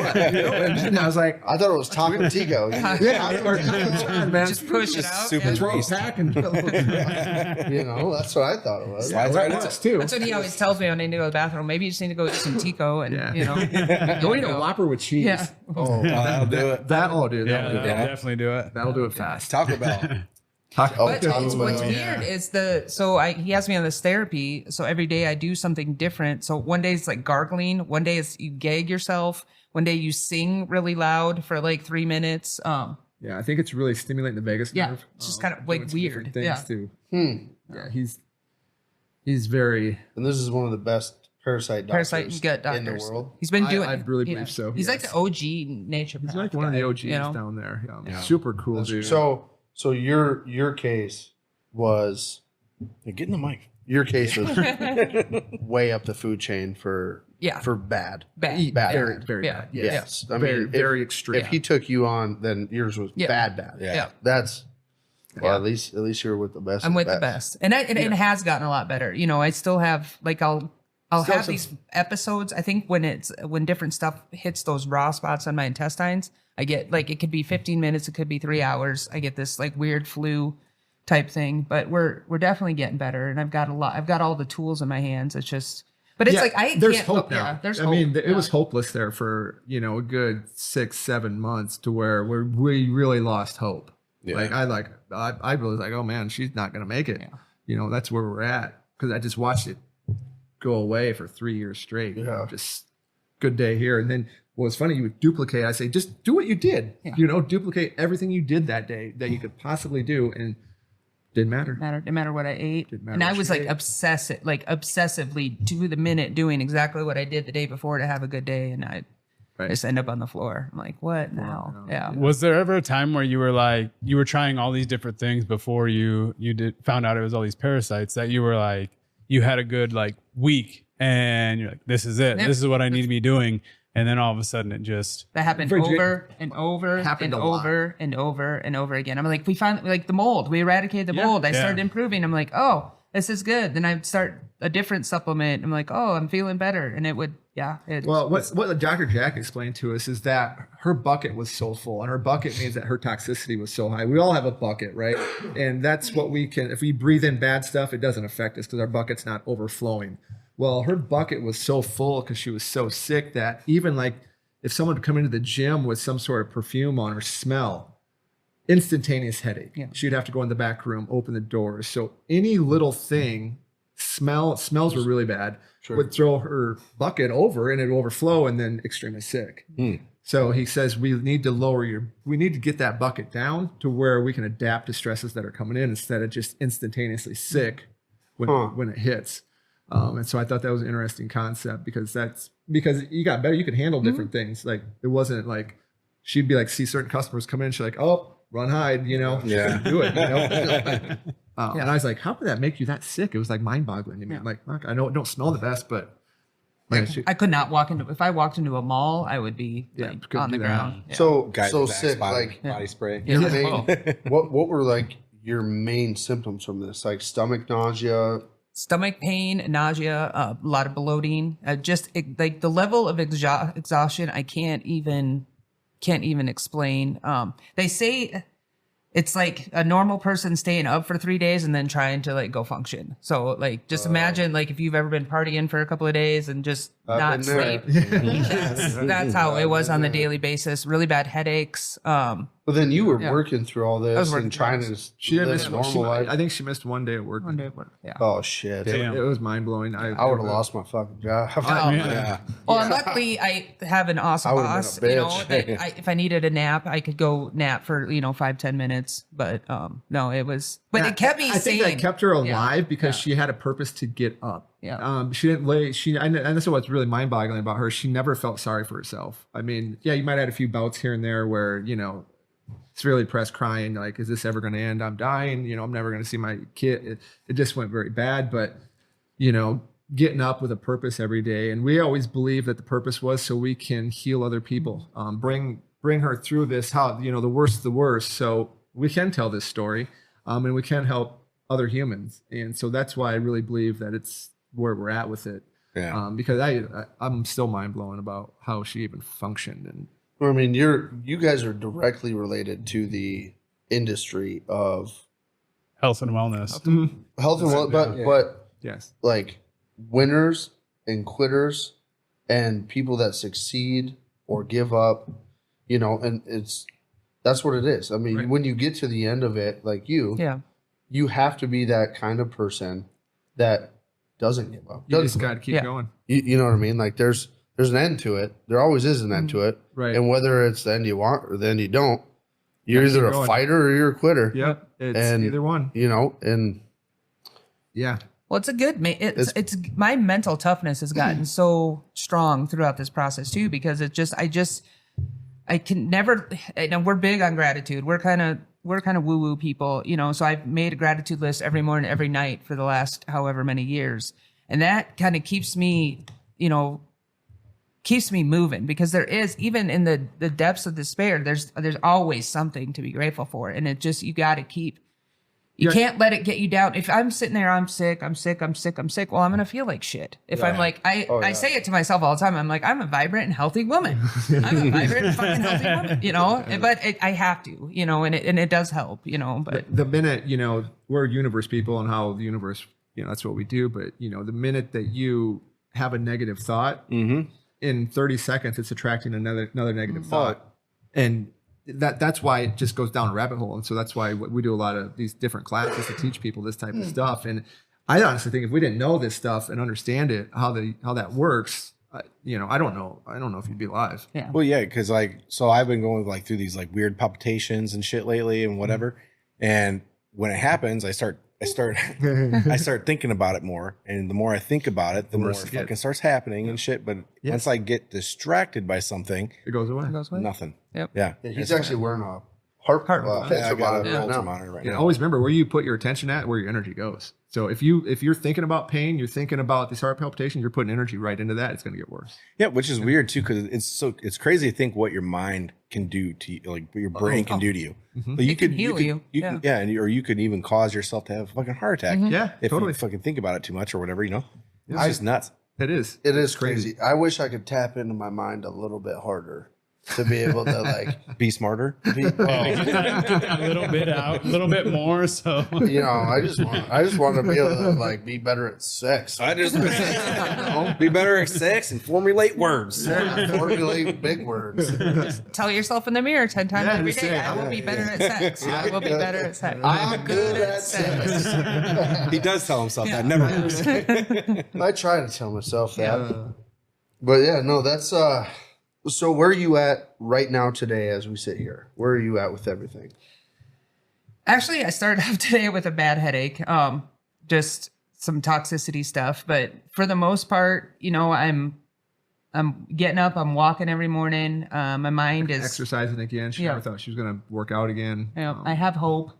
Speaker 1: And I was like,
Speaker 2: I thought it was Taco Tico.
Speaker 1: yeah, man.
Speaker 4: Just push it out.
Speaker 3: super
Speaker 4: yeah.
Speaker 1: Throw a
Speaker 3: greased.
Speaker 1: pack and
Speaker 2: You know, that's what I thought it was.
Speaker 3: Slides right
Speaker 1: That's
Speaker 3: out.
Speaker 1: too.
Speaker 4: That's what he always tells me when I need to go to the bathroom. Maybe you just need to go get some Tico and,
Speaker 1: Yeah.
Speaker 4: you know.
Speaker 1: Go eat a Whopper with cheese.
Speaker 4: Yeah.
Speaker 2: Oh,
Speaker 3: That'll do it.
Speaker 1: That'll do it.
Speaker 5: Yeah,
Speaker 1: That'll do it.
Speaker 5: that'll definitely do it.
Speaker 1: That'll do it fast.
Speaker 3: Taco Bell.
Speaker 1: Taco
Speaker 4: But
Speaker 2: Taco
Speaker 4: it's, what's
Speaker 2: Bell.
Speaker 4: weird is he has me on this therapy. So every day I do something different. So one day it's like gargling. One day it's you gag yourself. One day you sing really loud for like 3 minutes.
Speaker 1: Yeah, I think it's really stimulating the vagus
Speaker 4: Yeah,
Speaker 1: nerve.
Speaker 4: it's just kind of, like,
Speaker 1: doing some different
Speaker 4: weird.
Speaker 1: things
Speaker 4: Yeah.
Speaker 1: too. Yeah, he's very.
Speaker 2: and this is one of the best parasite doctors
Speaker 4: Parasite and gut doctors
Speaker 2: in the world.
Speaker 4: He's been doing.
Speaker 1: I really believe so,
Speaker 4: He's like
Speaker 1: yes.
Speaker 4: the OG nature.
Speaker 1: He's like one of the OGs down there. Yeah. Super cool dude.
Speaker 2: So your case was
Speaker 3: Hey, get in the mic.
Speaker 2: your case was way up the food chain for bad.
Speaker 4: Bad.
Speaker 2: Bad.
Speaker 1: very, very
Speaker 4: Yeah.
Speaker 1: bad.
Speaker 2: Yes. I
Speaker 1: Very,
Speaker 2: mean,
Speaker 1: very extreme.
Speaker 2: If he took you on, then yours was
Speaker 4: Yeah.
Speaker 2: bad.
Speaker 3: Yeah.
Speaker 2: That's well,
Speaker 4: Yeah.
Speaker 2: at least you're with the best.
Speaker 4: I'm
Speaker 2: of
Speaker 4: with the best, and it has gotten a lot better. You know, I still have like I'll
Speaker 1: Still
Speaker 4: have
Speaker 1: some-
Speaker 4: these episodes. I think when different stuff hits those raw spots on my intestines, I get like it could be 15 minutes, it could be 3 hours. I get this like weird flu type thing, but we're definitely getting better, and I've got all the tools in my hands. It's just, but it's like
Speaker 1: there's
Speaker 4: can't
Speaker 1: hope
Speaker 4: look-
Speaker 1: now.
Speaker 4: Yeah, there's
Speaker 1: I
Speaker 4: hope.
Speaker 1: mean, it
Speaker 4: Yeah.
Speaker 1: was hopeless there for a good 6-7 months to where we really lost hope.
Speaker 3: Yeah.
Speaker 1: Like I really was like, oh man, she's not gonna make it.
Speaker 4: Yeah.
Speaker 1: You know, that's where we're at because I just watched it go away for 3 years straight.
Speaker 2: Yeah.
Speaker 1: Just good day here, and then what was funny, you would duplicate. I say, just do what you did.
Speaker 4: Yeah.
Speaker 1: You know, duplicate everything you did that day that you could possibly do, and didn't matter.
Speaker 4: Didn't matter what I ate.
Speaker 1: Didn't matter
Speaker 4: And I
Speaker 1: what
Speaker 4: was
Speaker 1: you
Speaker 4: like
Speaker 1: ate.
Speaker 4: obsessively to the minute doing exactly what I did the day before to have a good day. And I
Speaker 1: Right.
Speaker 4: just end up on the floor. I'm like, what now?
Speaker 1: no.
Speaker 4: Yeah.
Speaker 5: Was there ever a time where you were like you were trying all these different things before you found out it was all these parasites that you were like you had a good like week and you're like this is it,
Speaker 4: Yep.
Speaker 5: this is what I need to be doing, and then all of a sudden it just
Speaker 4: That happened
Speaker 1: For Jake-
Speaker 4: over and over
Speaker 1: Happened
Speaker 4: and
Speaker 1: a lot.
Speaker 4: over and over and over again. I'm like, we found like the mold. We eradicated the
Speaker 5: Yeah.
Speaker 4: mold. I
Speaker 5: Yeah.
Speaker 4: started improving. I'm like, oh, this is good. Then I'd start a different supplement. I'm like, oh, I'm feeling better. And it would,
Speaker 1: Well, what Dr. Jack explained to us is that her bucket was so full, and her bucket means that her toxicity was so high. We all have a bucket, right? And that's what we can, if we breathe in bad stuff, it doesn't affect us because our bucket's not overflowing. Well, her bucket was so full because she was so sick that even like if someone would come into the gym with some sort of perfume on or smell, instantaneous headache.
Speaker 4: Yeah.
Speaker 1: She'd have to go in the back room, open the doors. So any little thing, smells were really bad, would throw her bucket over and it'd overflow and then extremely sick. So he says we need to get that bucket down to where we can adapt to stresses that are coming in instead of just instantaneously sick when it hits. And so I thought that was an interesting concept because you got better. You could handle different things. Like it wasn't like she'd be like, see certain customers come in. She's like, oh, run, hide, you know,
Speaker 3: Yeah.
Speaker 1: do it. You know? And I was like, how could that make you that sick? It was like mind boggling to me. I'm like, fuck, I know it don't smell the best, but
Speaker 4: I could not walk into, if I walked into a mall, I would be like
Speaker 1: couldn't
Speaker 4: on the
Speaker 1: do that.
Speaker 4: ground. Yeah.
Speaker 2: So
Speaker 3: Guys
Speaker 2: so
Speaker 3: with Axe
Speaker 2: sick.
Speaker 3: body,
Speaker 2: Like
Speaker 3: body spray.
Speaker 2: your
Speaker 4: Yeah.
Speaker 2: main, what were like your main symptoms from this? Like stomach nausea.
Speaker 4: Stomach pain, nausea, a lot of bloating, like the level of exhaustion I can't even explain. They say it's like a normal person staying up for 3 days and then trying to like go function. So like just imagine like if you've ever been partying for a couple of days and just not
Speaker 2: been there.
Speaker 4: sleep. That's how it was on the daily basis. Really bad headaches.
Speaker 2: But then you were working through all
Speaker 4: I was
Speaker 2: this
Speaker 4: working
Speaker 2: and trying
Speaker 4: through
Speaker 2: to
Speaker 1: she didn't
Speaker 2: live
Speaker 1: miss
Speaker 2: a
Speaker 1: one.
Speaker 2: normal life.
Speaker 1: I think she missed one day at work.
Speaker 4: One day at work. Yeah.
Speaker 2: Oh shit!
Speaker 5: Damn.
Speaker 1: It was mind blowing.
Speaker 2: I would have lost my fucking job.
Speaker 3: Yeah.
Speaker 4: Well, and luckily I have an awesome
Speaker 2: I would've been a
Speaker 4: boss. You know,
Speaker 2: bitch.
Speaker 4: that if I needed a nap, I could go nap for 5-10 minutes. But no, it was. But it kept me
Speaker 1: I
Speaker 4: sane.
Speaker 1: think that kept her alive because
Speaker 4: Yeah.
Speaker 1: she had a purpose to get up.
Speaker 4: Yeah.
Speaker 1: She didn't lay. And that's what's really mind boggling about her. She never felt sorry for herself. I mean, yeah, you might have had a few bouts here and there where severely depressed, crying like, "Is this ever going to end? I'm dying. I'm never going to see my kid." It just went very bad. But getting up with a purpose every day, and we always believe that the purpose was so we can heal other people, bring her through this. How the worst, so we can tell this story, and we can help other humans. And so that's why I really believe that it's where we're at with it.
Speaker 3: Yeah.
Speaker 1: Because I'm still mind blown about how she even functioned. And
Speaker 2: I mean, you guys are directly related to the industry of
Speaker 5: Health and wellness.
Speaker 2: health and wellness, but
Speaker 1: yes,
Speaker 2: like winners and quitters and people that succeed or give up, you know, and that's what it is. I mean, when you get to the end of it, like you have to be that kind of person that doesn't give up.
Speaker 1: You just got to keep going.
Speaker 2: You know what I mean? Like there's an end to it. There always is an end to it.
Speaker 1: Right.
Speaker 2: And whether it's the end you want or the end you don't, you're either a fighter or you're a quitter.
Speaker 1: Yep. It's either one.
Speaker 2: You know, and
Speaker 1: yeah.
Speaker 4: Well, it's a good. It's my mental toughness has gotten so strong throughout this process too, because I can never. You know, we're big on gratitude. We're kind of woo woo people, you know. So I've made a gratitude list every morning, every night for the last however many years, and that kind of keeps me, you know, keeps me moving, because there is, even in the depths of despair, there's always something to be grateful for, and it just, you got to keep. You can't let it get you down. If I'm sitting there, I'm sick. Well, I'm going to feel like shit. If I'm like, I say it to myself all the time. I'm like, I'm a vibrant and healthy woman. I'm a vibrant and fucking healthy woman, you know, but I have to, you know, and it does help, you know, but
Speaker 1: the minute, you know, we're universe people and how the universe, you know, that's what we do. But, you know, the minute that you have a negative thought, in 30 seconds, it's attracting another negative thought. And that's why it just goes down a rabbit hole. And so that's why we do a lot of these different classes to teach people this type of stuff. And I honestly think if we didn't know this stuff and understand it, how that works, you know, I don't know if you'd be alive.
Speaker 4: yeah.
Speaker 3: Well, yeah, because like, so I've been going like through these like weird palpitations and shit lately and whatever. And when it happens, I start thinking about it more, and the more I think about it, the more it fucking starts happening and shit. But once I get distracted by something,
Speaker 1: it goes away.
Speaker 3: Nothing.
Speaker 4: Yep.
Speaker 3: Yeah.
Speaker 2: he's actually wearing a heart
Speaker 3: I got
Speaker 2: monitor
Speaker 3: a
Speaker 2: right now.
Speaker 3: monitor right
Speaker 1: You know,
Speaker 3: now.
Speaker 1: always remember where you put your attention at, where your energy goes. So if you're thinking about pain, you're thinking about these heart palpitations, you're putting energy right into that. It's going to get worse.
Speaker 3: Yeah, which is weird too, because it's crazy to think what your mind can do to you, like what your brain can do to you. But you could
Speaker 4: heal you.
Speaker 3: or you could even cause yourself to have a fucking heart attack.
Speaker 1: Yeah,
Speaker 3: if
Speaker 1: totally.
Speaker 3: you fucking think about it too much or whatever, you know. It's just nuts.
Speaker 1: It is.
Speaker 2: It is crazy. I wish I could tap into my mind a little bit harder to be able to like
Speaker 3: Be smarter.
Speaker 5: A little bit out, a little bit more. So
Speaker 2: you know, I just want to be able to like be better at sex.
Speaker 3: I just be better at sex and formulate words.
Speaker 2: Formulate big words.
Speaker 4: Tell yourself in the mirror 10 times every
Speaker 1: just
Speaker 4: day,
Speaker 1: say,
Speaker 4: I will be better at sex. I will be better at sex.
Speaker 2: I'm good at sex.
Speaker 3: He does tell himself that. Never works.
Speaker 2: I try to tell myself that. But yeah, no, that's so where are you at right now today as we sit here? Where are you at with everything?
Speaker 4: Actually, I started off today with a bad headache, just some toxicity stuff. But for the most part, you know, I'm getting up, I'm walking every morning. My mind is
Speaker 1: Exercising again. She never thought she was going to work out again.
Speaker 4: You know, I have hope,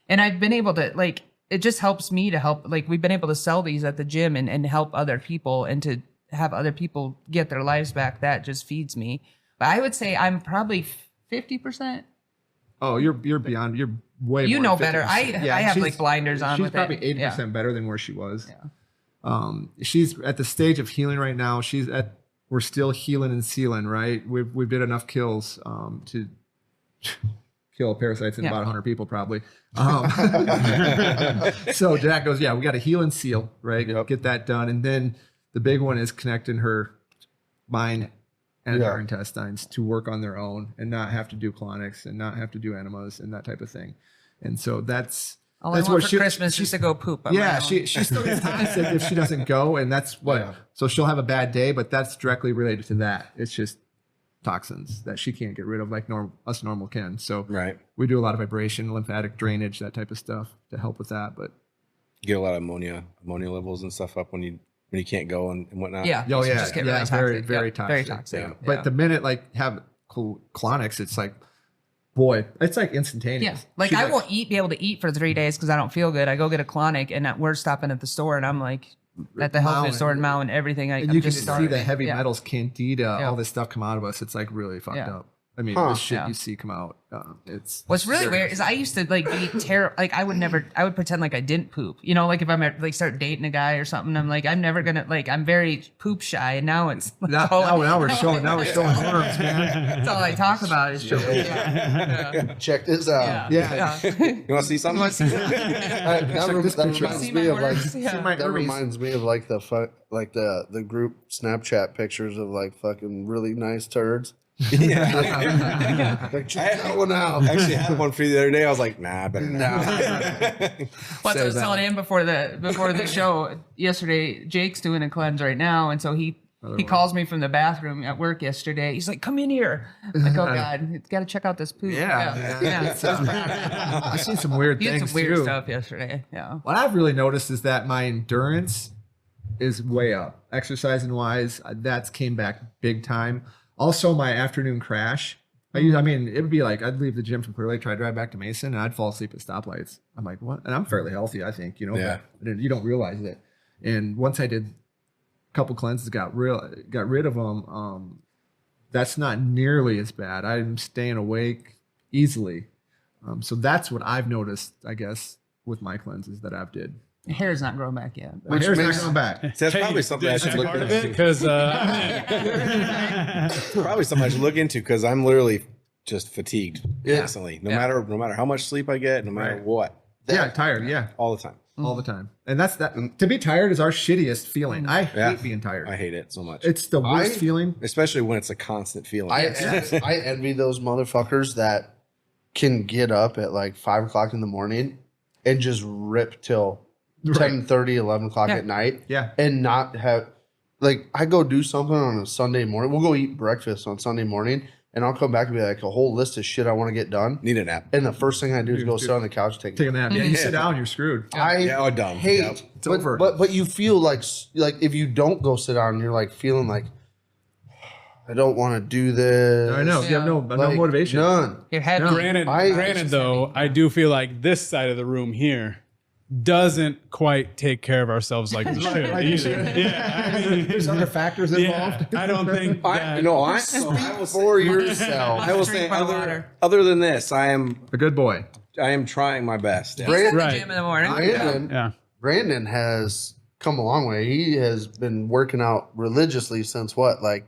Speaker 4: and I've been able to like. It just helps me to help. Like we've been able to sell these at the gym and help other people, and to have other people get their lives back. That just feeds me. But I would say I'm probably 50%.
Speaker 1: Oh, you're beyond. You're way.
Speaker 4: You
Speaker 1: more
Speaker 4: know
Speaker 1: than
Speaker 4: better.
Speaker 1: 50%.
Speaker 4: I have like blinders on.
Speaker 1: She's
Speaker 4: with
Speaker 1: probably
Speaker 4: it.
Speaker 1: 80% better than where she was. Yeah. She's at the stage of healing right now. We're still healing and sealing. Right. We've did enough kills to kill parasites in about 100 people probably. So Jack goes, yeah, we got to heal and seal. Right. Get that done, and then the big one is connecting her mind and her intestines to work on their own and not have to do colonics and not have to do enemas and that type of thing. And so that's
Speaker 4: all I want for Christmas is to go poop.
Speaker 1: She still gets toxic if she doesn't go, and that's what. Yeah. So she'll have a bad day, but that's directly related to that. It's just toxins that she can't get rid of like us normal can. So we do a lot of vibration, lymphatic drainage, that type of stuff to help with that. But
Speaker 3: you get a lot of ammonia levels and stuff up when you can't go and whatnot.
Speaker 4: Yeah.
Speaker 1: Oh yeah.
Speaker 4: Just get really toxic.
Speaker 1: Very toxic.
Speaker 4: Very toxic.
Speaker 1: Yeah. But the minute like have colonics, it's like, boy, it's like instantaneous.
Speaker 4: Yeah. Like I won't be able to eat for 3 days because I don't feel good. I go get a colonic and we're stopping at the store and I'm like at the health food store in Maui and everything.
Speaker 1: And you can see the heavy metals, candida, all this stuff come out of us. It's like really fucked up. I mean, the shit you see come out. It's
Speaker 4: what's really
Speaker 1: serious.
Speaker 4: weird is I used to like be terrible. Like I would pretend like I didn't poop. You know, like if I'm like start dating a guy or something, I'm like I'm never gonna like I'm very poop shy, and now it's like,
Speaker 1: now we're showing worms, man.
Speaker 4: that's all I talk about is showing. Yeah.
Speaker 2: Check this out.
Speaker 1: Yeah.
Speaker 3: You want to see something?
Speaker 2: That reminds me of like the group Snapchat pictures of like fucking really nice turds. Like, check that one out.
Speaker 3: I actually had one for you the other day. I was like, nah, I better not.
Speaker 4: Well, I was telling him before the show yesterday. Jake's doing a cleanse right now, and so he calls me from the bathroom at work yesterday. He's like, "Come in here." I'm like, oh God, it's got to check out this poop.
Speaker 1: Yeah. I've seen some weird
Speaker 4: He had
Speaker 1: things
Speaker 4: some weird
Speaker 1: too.
Speaker 4: stuff yesterday. Yeah.
Speaker 1: What I've really noticed is that my endurance is way up. Exercising wise, that's came back big time. Also, my afternoon crash. I mean, it would be like I'd leave the gym from Clear Lake, try to drive back to Mason, and I'd fall asleep at stoplights. I'm like, what? And I'm fairly healthy, I think, but you don't realize it. And once I did a couple cleanses, got rid of them, that's not nearly as bad. I'm staying awake easily. So that's what I've noticed, I guess, with my cleanses that I've did.
Speaker 4: Your hair's not growing back yet.
Speaker 1: My hair's not coming back.
Speaker 3: So that's probably something I should look into.
Speaker 5: Because
Speaker 3: Probably something I should look into because I'm literally just fatigued constantly. No matter how much sleep I get, no matter what.
Speaker 1: Tired. Yeah,
Speaker 3: All the time.
Speaker 1: all the time. And that's that. To be tired is our shittiest feeling. I hate being tired.
Speaker 3: I hate it so much.
Speaker 1: It's the worst feeling.
Speaker 3: Especially when it's a constant feeling.
Speaker 2: I envy those motherfuckers that can get up at like 5 o'clock in the morning and just rip till 10:30, 11 o'clock at night.
Speaker 1: Yeah.
Speaker 2: And not have, like, I go do something on a Sunday morning. We'll go eat breakfast on Sunday morning, and I'll come back and be like a whole list of shit I want to get done.
Speaker 3: Need a nap.
Speaker 2: And the first thing I do is go sit on the couch, take
Speaker 1: a nap. Yeah, you sit down, you're screwed.
Speaker 2: I
Speaker 3: dumb.
Speaker 2: hate,
Speaker 3: Yep.
Speaker 1: It's over.
Speaker 2: But you feel like if you don't go sit down, you're like feeling like, I don't want to do this.
Speaker 1: I know. You have no motivation.
Speaker 2: None.
Speaker 4: Your head.
Speaker 5: Granted, though, I do feel like this side of the room here doesn't quite take care of ourselves like we should either.
Speaker 1: There's other factors involved.
Speaker 5: I don't think that.
Speaker 2: For yourself.
Speaker 3: I will say other than this, I am
Speaker 1: A good boy.
Speaker 3: trying my best.
Speaker 4: He's at the gym in the morning.
Speaker 2: Brandon has come a long way. He has been working out religiously since what? Like,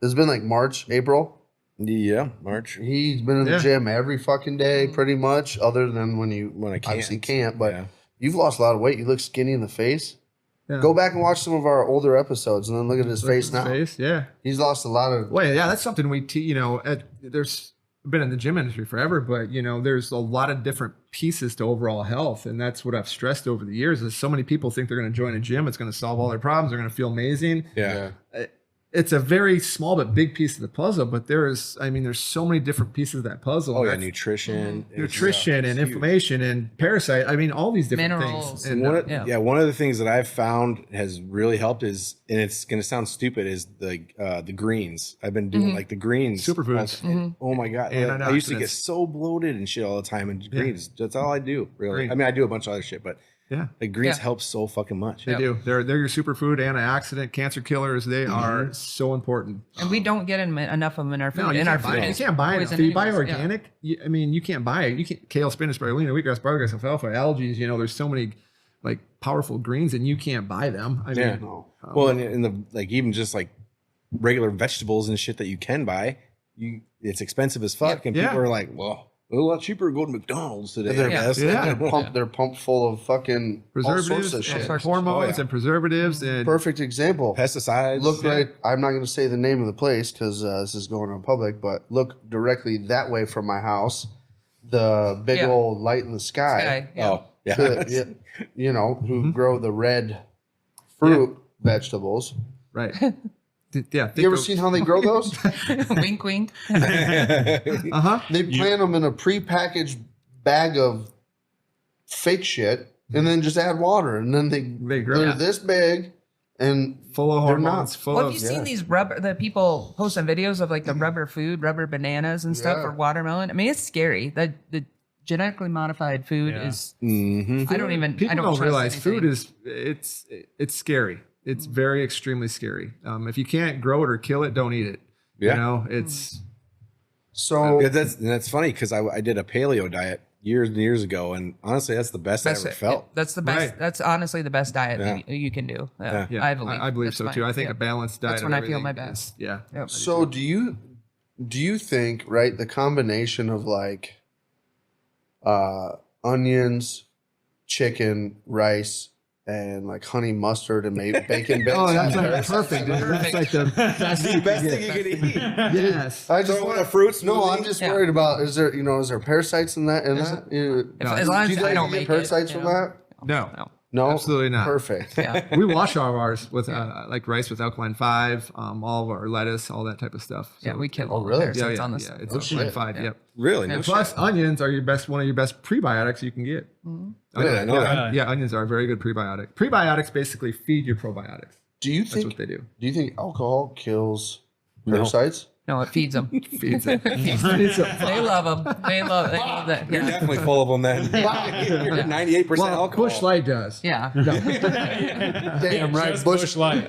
Speaker 2: it's been like March, April.
Speaker 3: Yeah, March.
Speaker 2: He's been in the gym every fucking day, pretty much, other than when I obviously can't. But you've lost a lot of weight. You look skinny in the face. Yeah. Go back and watch some of our older episodes, and then look at his face now. He's lost a lot of.
Speaker 1: Well, yeah, that's something we there's been in the gym industry forever, but there's a lot of different pieces to overall health, and that's what I've stressed over the years. Is so many people think they're going to join a gym, it's going to solve all their problems, they're going to feel amazing. It's a very small but big piece of the puzzle, but there's so many different pieces of that puzzle.
Speaker 3: Oh yeah, nutrition
Speaker 1: and inflammation and parasite. I mean, all these different
Speaker 4: minerals.
Speaker 1: things. And
Speaker 3: one of the things that I've found has really helped is, and it's going to sound stupid, is the greens. I've been doing like the greens
Speaker 1: superfoods.
Speaker 3: Oh my god, I used to get so bloated and shit all the time. And greens, that's all I do. Really, I mean, I do a bunch of other shit, but. Yeah, the greens help so fucking much.
Speaker 1: They do. They're your superfood, antioxidant, cancer killers. They are so important.
Speaker 4: And we don't get enough of them in our food.
Speaker 1: No, you can't buy it. If you buy organic, you can't buy it. You can't kale, spinach, spirulina, wheatgrass, barleygrass, alfalfa, algae. There's so many like powerful greens, and you can't buy them. I mean,
Speaker 3: well, and in the even just like regular vegetables and shit that you can buy, it's expensive as fuck, and people are like, well. A lot cheaper to go to McDonald's today.
Speaker 2: They're pumped full of fucking
Speaker 1: preservatives,
Speaker 2: all sorts of shit.
Speaker 1: Hormones and preservatives. And
Speaker 2: perfect example.
Speaker 3: Pesticides.
Speaker 2: Look right. I'm not going to say the name of the place because this is going on public, but look directly that way from my house. The big old light in the sky. Who grow the red fruit vegetables.
Speaker 1: Right.
Speaker 2: Yeah, you ever seen how they grow those?
Speaker 4: Wink, wink.
Speaker 2: They plant them in a prepackaged bag of fake shit, and then just add water, and then they grow. They're this big and
Speaker 1: full of hormones.
Speaker 4: Have you seen these the people posting videos of like the rubber food, rubber bananas and stuff for watermelon? I mean, it's scary. The genetically modified food is. I don't
Speaker 1: realize food is it's scary. It's very extremely scary. If you can't grow it or kill it, don't eat it. It's
Speaker 2: So
Speaker 3: that's funny because I did a paleo diet years and years ago, and honestly, that's the best I ever felt.
Speaker 4: That's the best.
Speaker 1: Right.
Speaker 4: That's honestly the best diet that you can do.
Speaker 3: Yeah.
Speaker 1: Yeah,
Speaker 4: I believe.
Speaker 1: I believe so too. I think a balanced diet.
Speaker 4: That's when I feel my best.
Speaker 1: Yeah.
Speaker 4: Yep.
Speaker 2: So do you think, right, the combination of like onions, chicken, rice, and like honey mustard and maybe bacon bits?
Speaker 1: Oh, that's like perfect. Dude. That's like the best
Speaker 3: thing you could eat.
Speaker 1: Yes.
Speaker 2: I just
Speaker 3: Throw in
Speaker 2: want
Speaker 3: a fruit smoothie.
Speaker 2: No, I'm just worried about is there parasites in that?
Speaker 4: As long as I don't make
Speaker 2: parasites
Speaker 4: it,
Speaker 2: from that?
Speaker 1: No.
Speaker 2: No,
Speaker 1: Absolutely not.
Speaker 2: Perfect.
Speaker 4: Yeah.
Speaker 1: We wash all of ours with like rice with alkaline 5, all of our lettuce, all that type of stuff.
Speaker 4: Yeah, we kill
Speaker 2: Oh,
Speaker 4: all the
Speaker 2: really?
Speaker 4: parasites on the
Speaker 1: yeah. It's
Speaker 2: Oh,
Speaker 1: alkaline
Speaker 2: shit.
Speaker 1: 5.
Speaker 4: Yeah.
Speaker 1: Yep.
Speaker 3: Really?
Speaker 1: And
Speaker 3: No
Speaker 1: plus, onions are one of your best prebiotics you can get.
Speaker 3: Really? I know that.
Speaker 1: Yeah, onions are a very good prebiotic. Prebiotics basically feed your probiotics.
Speaker 2: Do you
Speaker 1: That's
Speaker 2: think
Speaker 1: what they do.
Speaker 2: Do you think alcohol kills parasites?
Speaker 4: No, it feeds them.
Speaker 1: Feeds it.
Speaker 4: They love them. They love that.
Speaker 3: You're
Speaker 4: Yeah.
Speaker 3: definitely full of them then. You're 98%
Speaker 1: Well,
Speaker 3: alcohol.
Speaker 1: Bush Light does.
Speaker 4: Yeah.
Speaker 2: Damn right.
Speaker 5: Just
Speaker 2: Bush
Speaker 5: Bush Light.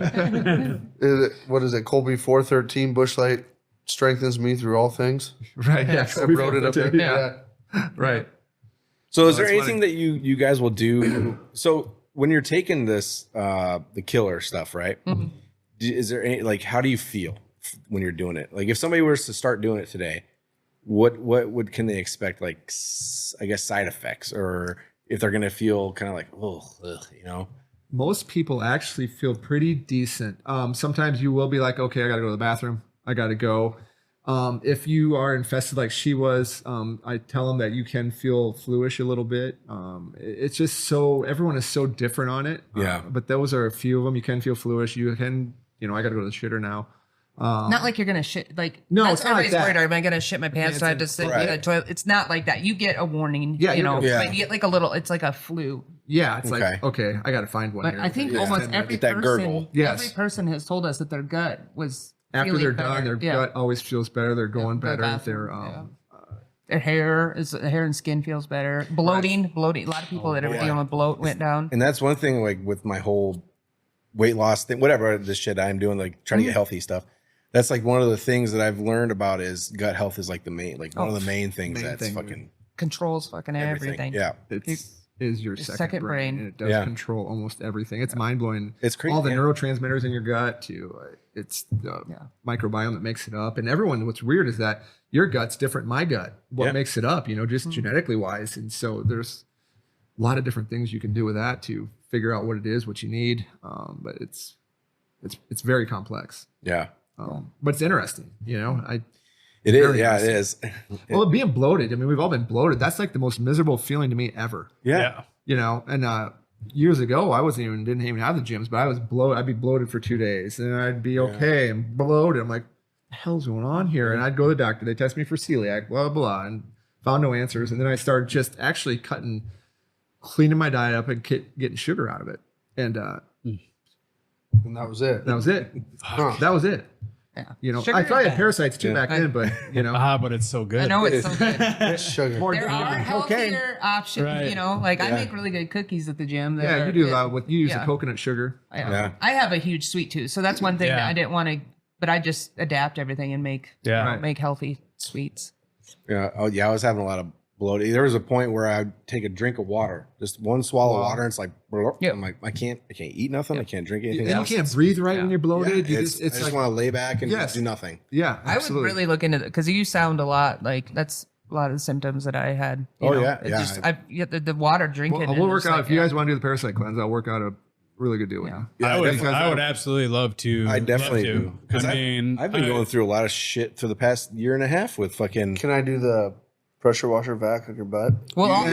Speaker 2: what is it? Colby 413 Bush Light strengthens me through all things.
Speaker 1: Right. Yeah.
Speaker 2: I wrote it up there.
Speaker 4: Yeah.
Speaker 1: Right.
Speaker 3: So is there
Speaker 1: that's
Speaker 3: anything that you guys will do? So when you're taking this, the killer stuff, right? Is there any, like, how do you feel when you're doing it? Like if somebody was to start doing it today, what can they expect? Like, I guess side effects, or if they're going to feel kind of like, oh,
Speaker 1: Most people actually feel pretty decent. Sometimes you will be like, okay, I got to go to the bathroom. I got to go. If you are infested like she was, I tell them that you can feel fluish a little bit. It's just everyone is so different on it.
Speaker 3: Yeah.
Speaker 1: But those are a few of them. You can feel fluish. You can, I got to go to the shitter now.
Speaker 4: Not like you're gonna shit. Like
Speaker 1: No,
Speaker 4: that's
Speaker 1: it's not like
Speaker 4: everybody's
Speaker 1: that.
Speaker 4: worried. Am I gonna shit my pants? Do I have to sit in the toilet? It's not like that. You get a warning.
Speaker 1: Yeah,
Speaker 4: you know.
Speaker 3: yeah.
Speaker 4: But you get like a little. It's like a flu.
Speaker 1: Yeah. It's
Speaker 3: Okay.
Speaker 1: like, okay, I got to find one
Speaker 4: But
Speaker 1: here.
Speaker 4: I think
Speaker 1: Yeah.
Speaker 4: almost every
Speaker 3: Get that
Speaker 4: person,
Speaker 3: gurgle.
Speaker 1: Yes.
Speaker 4: every person has told us that their gut was
Speaker 1: After
Speaker 4: feeling
Speaker 1: they're
Speaker 4: better.
Speaker 1: done, their
Speaker 4: Yeah.
Speaker 1: gut always feels better. They're going
Speaker 4: Their
Speaker 1: better.
Speaker 4: bathroom,
Speaker 1: They're,
Speaker 4: their hair and skin feels better. Bloating. A lot of people that are dealing with bloat went down.
Speaker 3: And that's one thing, like with my whole weight loss thing, whatever this shit I'm doing, like trying to get healthy stuff. That's like one of the things that I've learned about is gut health is like one of the main things that's fucking
Speaker 4: Controls fucking everything.
Speaker 3: Yeah.
Speaker 1: is your second brain. And it does control almost everything. It's mind blowing.
Speaker 3: It's crazy.
Speaker 1: All the neurotransmitters in your gut to it's the microbiome that makes it up. And everyone, what's weird is that your gut's different. My gut, what makes it up, just genetically wise. And so there's a lot of different things you can do with that to figure out what it is, what you need. But it's very complex.
Speaker 3: Yeah.
Speaker 1: But it's interesting,
Speaker 3: It is.
Speaker 1: Very
Speaker 3: Yeah, it is.
Speaker 1: Well, being bloated, I mean, we've all been bloated. That's like the most miserable feeling to me ever.
Speaker 3: Yeah.
Speaker 1: And years ago, I didn't even have the gyms, but I was bloated. I'd be bloated for 2 days and I'd be okay and bloated. I'm like, what the hell's going on here? And I'd go to the doctor. They test me for celiac, blah, blah, blah, and found no answers. And then I started just actually cleaning my diet up and getting sugar out of it. And
Speaker 2: And that was it.
Speaker 1: that was it.
Speaker 2: Huh.
Speaker 1: That was it.
Speaker 4: Yeah. Sugar
Speaker 1: I
Speaker 4: is
Speaker 1: probably had
Speaker 4: bad.
Speaker 1: parasites too back then, but
Speaker 5: But it's so good.
Speaker 4: I know it's so good.
Speaker 2: Sugar.
Speaker 4: There are healthier options,
Speaker 5: Right.
Speaker 4: Like I make really good cookies at the gym. that
Speaker 1: yeah,
Speaker 4: are
Speaker 1: you do.
Speaker 4: good.
Speaker 1: You use
Speaker 4: Yeah.
Speaker 1: the coconut sugar.
Speaker 3: Yeah.
Speaker 4: I have a huge sweet tooth, so that's one thing that
Speaker 5: Yeah.
Speaker 4: I didn't want to. But I just adapt everything and make make healthy sweets.
Speaker 3: Yeah. Oh, yeah. I was having a lot of bloating. There was a point where I'd take a drink of water, just one swallow of water, and it's like,
Speaker 4: Yep.
Speaker 3: I'm like, I can't eat nothing. I can't drink anything
Speaker 1: And you
Speaker 3: else.
Speaker 1: can't breathe right when you're bloated.
Speaker 3: Yeah,
Speaker 1: You
Speaker 3: it's,
Speaker 1: just,
Speaker 3: I
Speaker 1: it's
Speaker 3: just
Speaker 1: like,
Speaker 3: want to lay back and
Speaker 1: Yes.
Speaker 3: do nothing.
Speaker 1: yeah,
Speaker 4: I would
Speaker 1: absolutely.
Speaker 4: really look into that because you sound a lot like that's a lot of the symptoms that I had.
Speaker 3: Oh,
Speaker 4: know.
Speaker 3: yeah,
Speaker 4: It
Speaker 3: yeah.
Speaker 4: just, the water drinking.
Speaker 1: We'll work out. If you guys want to do the parasite cleanse, I'll work out a really good deal with you.
Speaker 3: Yeah,
Speaker 5: I would absolutely love to.
Speaker 3: I definitely do.
Speaker 5: I mean,
Speaker 3: I've been going through a lot of shit for the past year and a half with fucking.
Speaker 2: Can I do the pressure washer vac on your butt?
Speaker 4: Well, we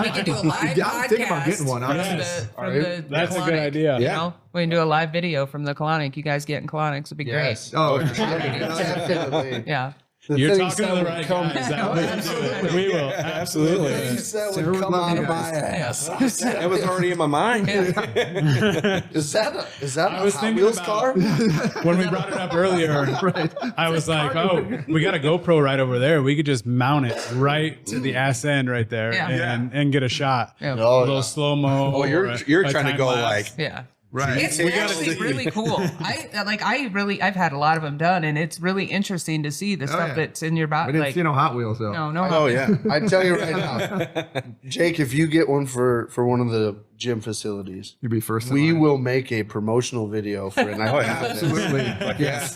Speaker 4: can do a live
Speaker 1: Yeah, I'm thinking about
Speaker 4: podcast
Speaker 1: getting one,
Speaker 4: from
Speaker 1: honestly.
Speaker 5: That's a good
Speaker 4: colonic,
Speaker 5: idea.
Speaker 4: You
Speaker 3: Yeah.
Speaker 4: know? We can do a live video from the colonic. You guys getting colonics would be
Speaker 2: Yes.
Speaker 1: Oh,
Speaker 2: Definitely.
Speaker 4: great. Yeah.
Speaker 5: You're
Speaker 2: thing you
Speaker 5: talking
Speaker 2: said
Speaker 5: to the
Speaker 2: would
Speaker 5: right
Speaker 2: come-
Speaker 5: guys. We will. Absolutely.
Speaker 2: You said
Speaker 1: Sarah
Speaker 2: would
Speaker 1: would
Speaker 2: come
Speaker 1: love
Speaker 2: out
Speaker 1: you
Speaker 2: of my
Speaker 1: guys.
Speaker 2: ass.
Speaker 3: That was already in my mind.
Speaker 2: Is that
Speaker 5: I
Speaker 2: a
Speaker 5: was
Speaker 2: Hot
Speaker 5: thinking
Speaker 2: Wheels
Speaker 5: about-
Speaker 2: car?
Speaker 5: When we brought it up earlier, I was like, oh, we got a GoPro right over there. We could just mount it right to the ass end right there
Speaker 4: Yeah.
Speaker 5: and get a shot.
Speaker 4: Yeah.
Speaker 5: A little slow-mo.
Speaker 3: Oh, you're
Speaker 5: or
Speaker 3: trying to
Speaker 5: time
Speaker 3: go
Speaker 5: lapse.
Speaker 3: like
Speaker 4: Yeah.
Speaker 1: Right.
Speaker 4: It's
Speaker 3: We gotta
Speaker 4: actually
Speaker 3: see.
Speaker 4: really cool. I've had a lot of them done, and it's really interesting to see the stuff
Speaker 1: yeah.
Speaker 4: that's in your
Speaker 1: I
Speaker 4: body.
Speaker 1: didn't
Speaker 4: Like,
Speaker 1: see no Hot Wheels though.
Speaker 4: no,
Speaker 3: Oh yeah.
Speaker 2: I tell you right now, Jake, if you get one for one of the gym facilities,
Speaker 1: You'd be first. in
Speaker 2: we
Speaker 1: line.
Speaker 2: will make a promotional video for it.
Speaker 3: Oh, yeah.
Speaker 1: Absolutely. Yes.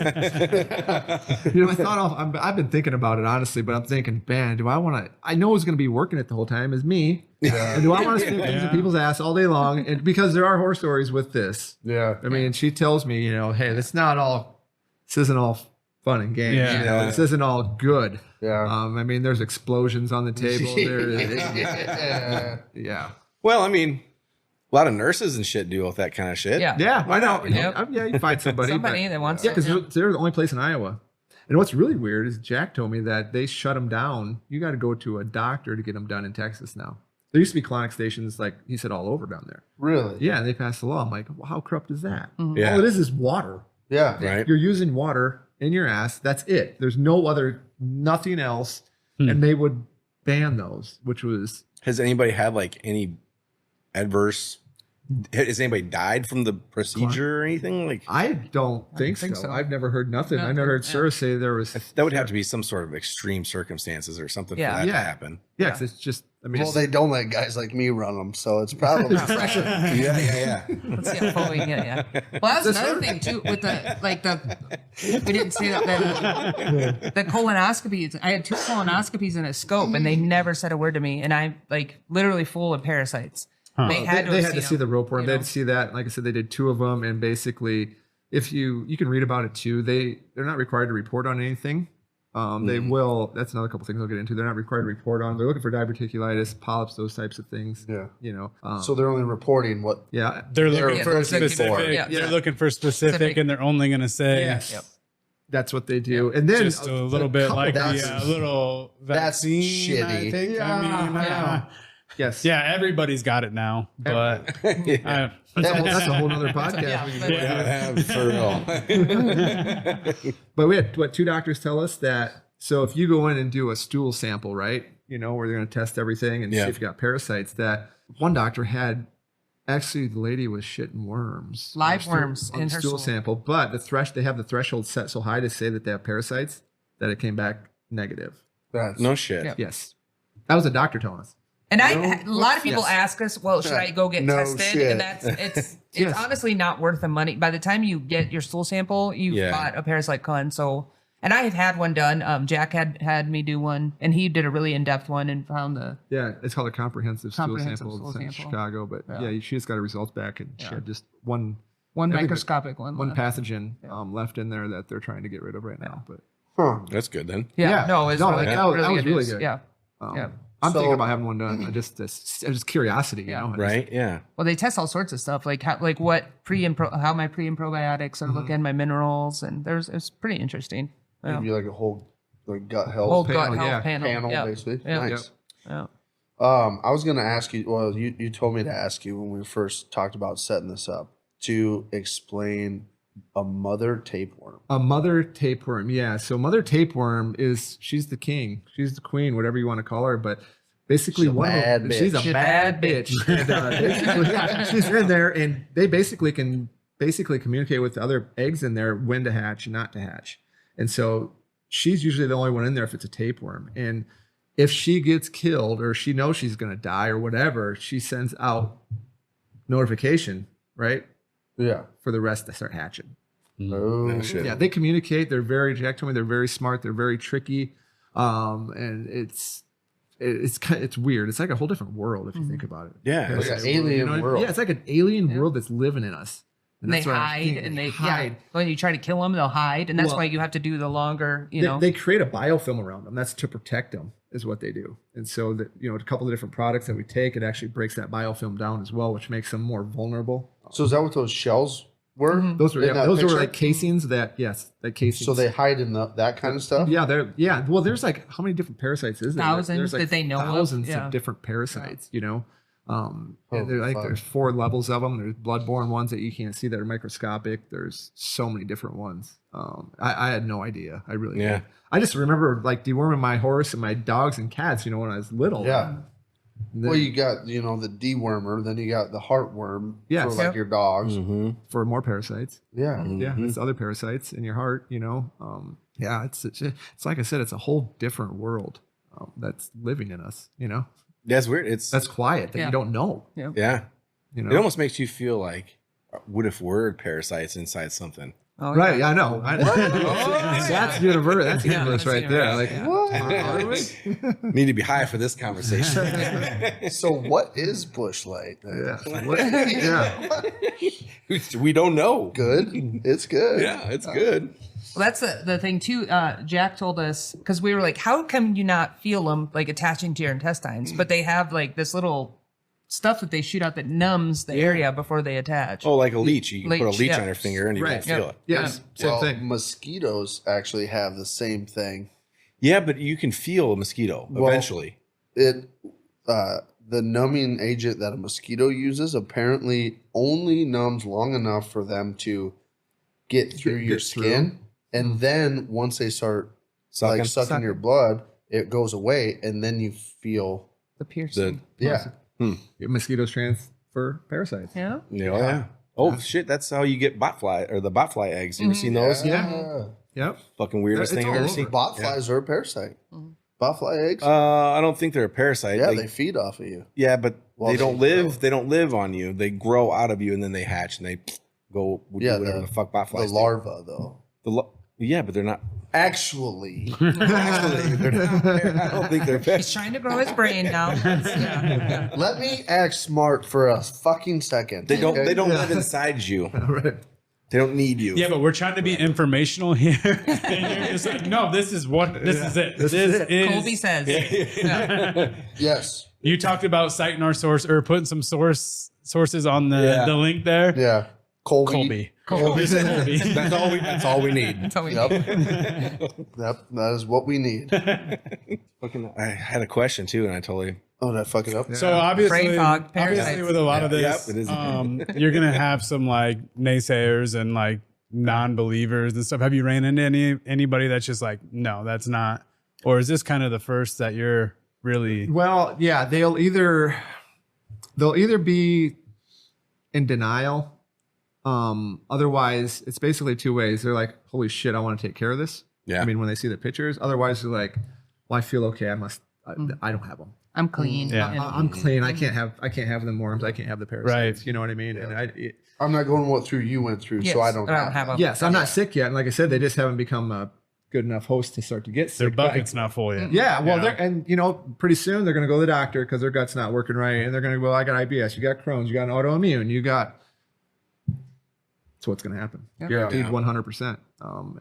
Speaker 1: You know, I've been thinking about it honestly, but I'm thinking, man, do I want to? I know who's going to be working it the whole time is me.
Speaker 2: Yeah.
Speaker 1: And do I want to stick things in people's ass all day long? And because there are horror stories with this.
Speaker 2: Yeah.
Speaker 1: I mean, she tells me, you know, hey, this isn't all fun and games.
Speaker 5: Yeah.
Speaker 1: You know, this isn't all good.
Speaker 2: Yeah.
Speaker 1: I mean, there's explosions on the table.
Speaker 2: Yeah.
Speaker 1: Yeah.
Speaker 3: Well, I mean, a lot of nurses and shit deal with that kind of shit.
Speaker 4: yeah,
Speaker 1: Yeah, I know.
Speaker 4: Yep.
Speaker 1: Yeah, you find somebody.
Speaker 4: somebody
Speaker 1: but-
Speaker 4: that wants
Speaker 1: Yeah,
Speaker 4: it.
Speaker 1: because they're the only place in Iowa. And what's really weird is Jack told me that they shut them down. You got to go to a doctor to get them done in Texas now. There used to be colonic stations, like he said, all over down there.
Speaker 2: Really?
Speaker 1: Yeah, and they passed the law. I'm like, well, how corrupt is that?
Speaker 3: Yeah.
Speaker 1: All it is water.
Speaker 2: Yeah.
Speaker 3: Right.
Speaker 1: You're using water in your ass. That's it. There's nothing else. And they would ban those, which was
Speaker 3: Has anybody had like any adverse? Has anybody died from the procedure or anything? Like
Speaker 1: I don't think so. I've never heard nothing. I've never heard Sarah say there was.
Speaker 3: that would have to be some sort of extreme circumstances or something
Speaker 4: Yeah.
Speaker 3: for that
Speaker 1: Yeah.
Speaker 3: to happen.
Speaker 1: Yeah, 'cause it's just. I mean,
Speaker 2: Well,
Speaker 1: it's-
Speaker 2: they don't let guys like me run them, so it's probably
Speaker 3: Yeah.
Speaker 4: Let's see how far we get. Yeah. Well, that was another thing too with we didn't say that the colonoscopies. I had 2 colonoscopies in a scope, and they never said a word to me, and I'm like literally full of parasites. They had
Speaker 1: to see the rope worm.
Speaker 4: you
Speaker 1: They had
Speaker 4: know?
Speaker 1: to see that. Like I said, they did 2 of them, and basically, if you can read about it too. They're not required to report on anything. They will. That's another couple things I'll get into. They're not required to report on. They're looking for diverticulitis, polyps, those types of things.
Speaker 2: Yeah.
Speaker 1: You know.
Speaker 2: So they're only reporting what
Speaker 1: Yeah.
Speaker 5: They're looking
Speaker 2: Yeah,
Speaker 5: for
Speaker 2: they're looking
Speaker 5: specific.
Speaker 2: for.
Speaker 4: Yeah.
Speaker 5: They're looking for specific, and they're only going to say
Speaker 1: Yes.
Speaker 4: Yep.
Speaker 1: That's what they do. And then
Speaker 5: just a little bit
Speaker 1: couple-
Speaker 5: like
Speaker 2: that's-
Speaker 5: the little
Speaker 2: that's
Speaker 5: vaccine.
Speaker 2: shitty.
Speaker 5: I think.
Speaker 1: Yeah.
Speaker 5: I mean,
Speaker 1: Yes.
Speaker 5: yeah, everybody's got it now, but
Speaker 3: Yeah.
Speaker 1: That's a whole other podcast.
Speaker 4: Yeah,
Speaker 1: we can
Speaker 4: but-
Speaker 1: do.
Speaker 3: Yeah, for real.
Speaker 1: But we had 2 doctors tell us that. So if you go in and do a stool sample, right? You know, where they're going to test everything and
Speaker 3: Yeah.
Speaker 1: see if you got parasites. That one doctor had actually the lady was shitting worms,
Speaker 4: Live
Speaker 1: on the
Speaker 4: worms
Speaker 1: on
Speaker 4: in
Speaker 1: the
Speaker 4: her
Speaker 1: stool
Speaker 4: stool.
Speaker 1: sample. But they have the threshold set so high to say that they have parasites that it came back negative.
Speaker 2: that's
Speaker 3: No shit.
Speaker 4: Yeah.
Speaker 1: Yes, that was a doctor telling us.
Speaker 4: And a lot of people
Speaker 1: Yes.
Speaker 4: ask us, well, should I go get
Speaker 2: No
Speaker 4: tested?
Speaker 2: shit.
Speaker 4: And it's
Speaker 1: Yes.
Speaker 4: honestly not worth the money. By the time you get your stool sample, you've
Speaker 3: Yeah.
Speaker 4: bought a parasite con. So, and I have had one done. Jack had me do one, and he did a really in-depth one and found the
Speaker 1: Yeah, it's called a comprehensive stool
Speaker 4: Comprehensive
Speaker 1: sample.
Speaker 4: stool
Speaker 1: It's in
Speaker 4: sample.
Speaker 1: Chicago, but yeah, she just got her results back, and she had just one
Speaker 4: one
Speaker 1: I think
Speaker 4: microscopic one.
Speaker 1: one
Speaker 4: left.
Speaker 1: pathogen left in there that they're trying to get rid of right now. But
Speaker 2: huh.
Speaker 3: That's good then.
Speaker 4: Yeah,
Speaker 1: Yeah.
Speaker 4: no, it's
Speaker 1: No,
Speaker 4: really,
Speaker 1: that was really
Speaker 4: news.
Speaker 1: good.
Speaker 4: Yeah.
Speaker 1: um,
Speaker 4: Yeah.
Speaker 1: I'm
Speaker 2: So-
Speaker 1: thinking about having one done. Just curiosity, you
Speaker 4: Yeah.
Speaker 1: know. I just-
Speaker 3: Right? Yeah.
Speaker 4: Well, they test all sorts of stuff, like how how my pre and probiotics are looking, my minerals, and it's pretty interesting. Yeah.
Speaker 2: Give you like a whole like gut health
Speaker 4: Whole
Speaker 1: panel,
Speaker 4: gut health
Speaker 1: yeah.
Speaker 4: panel.
Speaker 2: panel,
Speaker 4: Yeah.
Speaker 2: basically.
Speaker 4: Yeah.
Speaker 2: Nice.
Speaker 4: Yeah.
Speaker 2: I was gonna ask you. Well, you told me to ask you when we first talked about setting this up to explain a mother tapeworm.
Speaker 1: A mother tapeworm, yeah. So mother tapeworm she's the king, she's the queen, whatever you want to call her, but basically
Speaker 2: She's a bad bitch.
Speaker 1: she's a
Speaker 4: She's a
Speaker 1: bad
Speaker 4: bad
Speaker 1: bitch. And, basically, yeah, she's in there, and they can communicate with the other eggs in there when to hatch and not to hatch. And so she's usually the only one in there if it's a tapeworm. And if she gets killed or she knows she's going to die or whatever, she sends out notification, right,
Speaker 2: Yeah.
Speaker 1: for the rest to start hatching.
Speaker 2: Oh,
Speaker 3: No shit.
Speaker 1: Yeah, they communicate. Jack told me they're very smart. They're very tricky. And it's weird. It's like a whole different world if you think about it.
Speaker 3: Yeah.
Speaker 2: Like an alien world.
Speaker 1: Yeah, it's like an alien world that's living in us.
Speaker 4: And they
Speaker 1: that's what I'm
Speaker 4: hide,
Speaker 1: thinking.
Speaker 4: and they
Speaker 1: hide.
Speaker 4: when you try to kill them, they'll hide, and that's
Speaker 1: Well,
Speaker 4: why you have to do the longer,
Speaker 1: They create a biofilm around them. That's to protect them, is what they do. And so that a couple of different products that we take, it actually breaks that biofilm down as well, which makes them more vulnerable.
Speaker 2: So is that what those shells were?
Speaker 1: Those were
Speaker 2: in that
Speaker 1: those were
Speaker 2: picture?
Speaker 1: like casings that casings.
Speaker 2: So they hide in that kind of stuff.
Speaker 1: Yeah. Well, there's like how many different parasites is there?
Speaker 4: Thousands
Speaker 1: There's like
Speaker 4: that they know of,
Speaker 1: thousands
Speaker 4: yeah.
Speaker 1: of different parasites. And
Speaker 2: Holy fuck.
Speaker 1: there's 4 levels of them. There's bloodborne ones that you can't see that are microscopic. There's so many different ones. I had no idea. I really did. I just remember like deworming my horse and my dogs and cats. When I was little.
Speaker 2: Yeah. Well, you got, the dewormer, then you got the heartworm
Speaker 1: Yes.
Speaker 2: for like your dogs.
Speaker 3: Mm-hmm.
Speaker 1: for more parasites.
Speaker 2: Yeah.
Speaker 1: Yeah, it's other parasites in your heart. Yeah, it's like I said, it's a whole different world that's living in us.
Speaker 3: That's weird.
Speaker 1: That's quiet that you don't know.
Speaker 3: Yeah. It almost makes you feel like, what if we're parasites inside something?
Speaker 4: Oh,
Speaker 1: Right, yeah, I know.
Speaker 4: yeah.
Speaker 1: That's universe. That's universe
Speaker 4: that's
Speaker 1: right there.
Speaker 4: universe,
Speaker 1: Like,
Speaker 4: yeah.
Speaker 1: what?
Speaker 3: Need to be high for this conversation.
Speaker 2: So what is bush light?
Speaker 1: Yeah.
Speaker 3: We don't know.
Speaker 2: Good. It's good.
Speaker 3: Yeah, it's good.
Speaker 4: Well, that's the thing too. Jack told us, because we were like, how come you not feel them like attaching to your intestines? But they have like this little stuff that they shoot out that numbs the area before they attach.
Speaker 3: Oh, like a leech. You can put a
Speaker 4: Leech,
Speaker 3: leech
Speaker 4: yeah.
Speaker 3: on your finger and you won't feel it.
Speaker 1: Yes. Same
Speaker 2: Well,
Speaker 1: thing.
Speaker 2: mosquitoes actually have the same thing.
Speaker 3: Yeah, but you can feel a mosquito eventually.
Speaker 2: The numbing agent that a mosquito uses apparently only numbs long enough for them to get through your skin. And then once they start sucking your blood, it goes away, and then you feel
Speaker 4: The piercing.
Speaker 1: Mosquitoes transfer parasites.
Speaker 4: Yeah.
Speaker 3: Yeah. Oh shit! That's how you get the botfly eggs. You ever seen those?
Speaker 1: Yeah. Yep.
Speaker 3: Fucking weirdest
Speaker 1: It's
Speaker 3: thing I've
Speaker 1: all
Speaker 3: ever
Speaker 1: over.
Speaker 3: seen.
Speaker 2: botflies are a parasite. Botfly eggs?
Speaker 3: I don't think they're a parasite.
Speaker 2: yeah, they feed off of you.
Speaker 3: Yeah, but
Speaker 2: Well,
Speaker 3: they don't
Speaker 2: they
Speaker 3: live. They don't live on you. They grow out of you and then they hatch and they go.
Speaker 2: Yeah,
Speaker 3: whatever the fuck botflies.
Speaker 2: The
Speaker 3: do.
Speaker 2: larva, though.
Speaker 3: Yeah, but they're not.
Speaker 2: Actually,
Speaker 3: Actually, they're not. I don't think they're
Speaker 4: He's
Speaker 3: parasites.
Speaker 4: trying to grow his brain now. Yeah.
Speaker 2: let me act smart for a fucking second.
Speaker 3: They don't.
Speaker 2: okay?
Speaker 3: They don't live inside you.
Speaker 1: Right.
Speaker 3: They don't need you.
Speaker 5: Yeah, but we're trying to be informational here. And you're just like, no, this is it. This is
Speaker 4: Colby says. Yeah.
Speaker 2: Yes.
Speaker 5: You talked about citing our source or putting some sources on the link there.
Speaker 2: Yeah.
Speaker 5: Colby. Colby.
Speaker 3: That's all we need.
Speaker 4: That's how we
Speaker 2: Yep. Yep. That is what we need.
Speaker 3: Fucking, I had a question too, and I totally.
Speaker 2: Oh, did I fuck it up?
Speaker 5: So obviously,
Speaker 4: Brain fog, parasites.
Speaker 5: obviously with a lot of this,
Speaker 3: Yep, it is.
Speaker 5: you're gonna have some like naysayers and like non-believers and stuff. Have you ran into anybody that's just like, no, that's not, or is this kind of the first that you're really?
Speaker 1: Well, yeah, they'll either be in denial. Otherwise, it's basically two ways. They're like, "Holy shit, I want to take care of this."
Speaker 3: Yeah.
Speaker 1: I mean, when they see the pictures. Otherwise, they're like, "Well, I feel okay. I don't have them.
Speaker 4: I'm clean.
Speaker 5: Yeah.
Speaker 4: And-
Speaker 1: I'm clean. I can't have the worms. I can't have the parasites."
Speaker 5: Right.
Speaker 1: You know what I mean? And
Speaker 2: I'm not going through you went through, so I don't have
Speaker 4: them.
Speaker 1: yes, I'm not sick yet. And like I said, they just haven't become a good enough host to start to get sick.
Speaker 5: Their
Speaker 1: But
Speaker 5: bucket's not full yet.
Speaker 1: yeah, well,
Speaker 5: You know?
Speaker 1: pretty soon they're going to go to the doctor because their gut's not working right, and they're going to go, "Well, I got IBS, you got Crohn's, you got an autoimmune, you got." That's what's going to happen.
Speaker 4: Yeah.
Speaker 1: Guaranteed, 100%.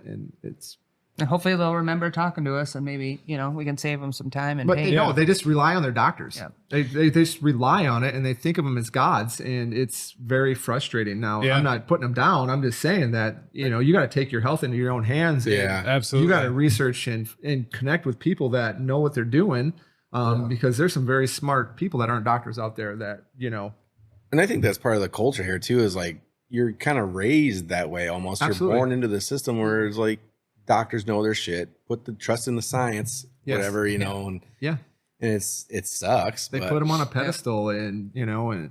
Speaker 1: And it's.
Speaker 4: And hopefully they'll remember talking to us, and maybe we can save them some time and
Speaker 1: But
Speaker 4: pain.
Speaker 1: they don't. They just rely on their doctors.
Speaker 4: Yeah.
Speaker 1: They just rely on it, and they think of them as gods, and it's very frustrating. Now,
Speaker 5: Yeah.
Speaker 1: I'm not putting them down. I'm just saying that you got to take your health into your own hands. and
Speaker 3: Yeah,
Speaker 5: absolutely.
Speaker 1: You got to research and connect with people that know what they're doing, because there's some very smart people that aren't doctors out there that
Speaker 3: And I think that's part of the culture here too. Is like you're kind of raised that way almost.
Speaker 1: Absolutely.
Speaker 3: You're born into the system where it's like doctors know their shit. Put the trust in the science,
Speaker 1: Yes.
Speaker 3: whatever and
Speaker 1: Yeah,
Speaker 3: and it sucks.
Speaker 1: they
Speaker 3: but,
Speaker 1: put them on a pedestal, and
Speaker 3: and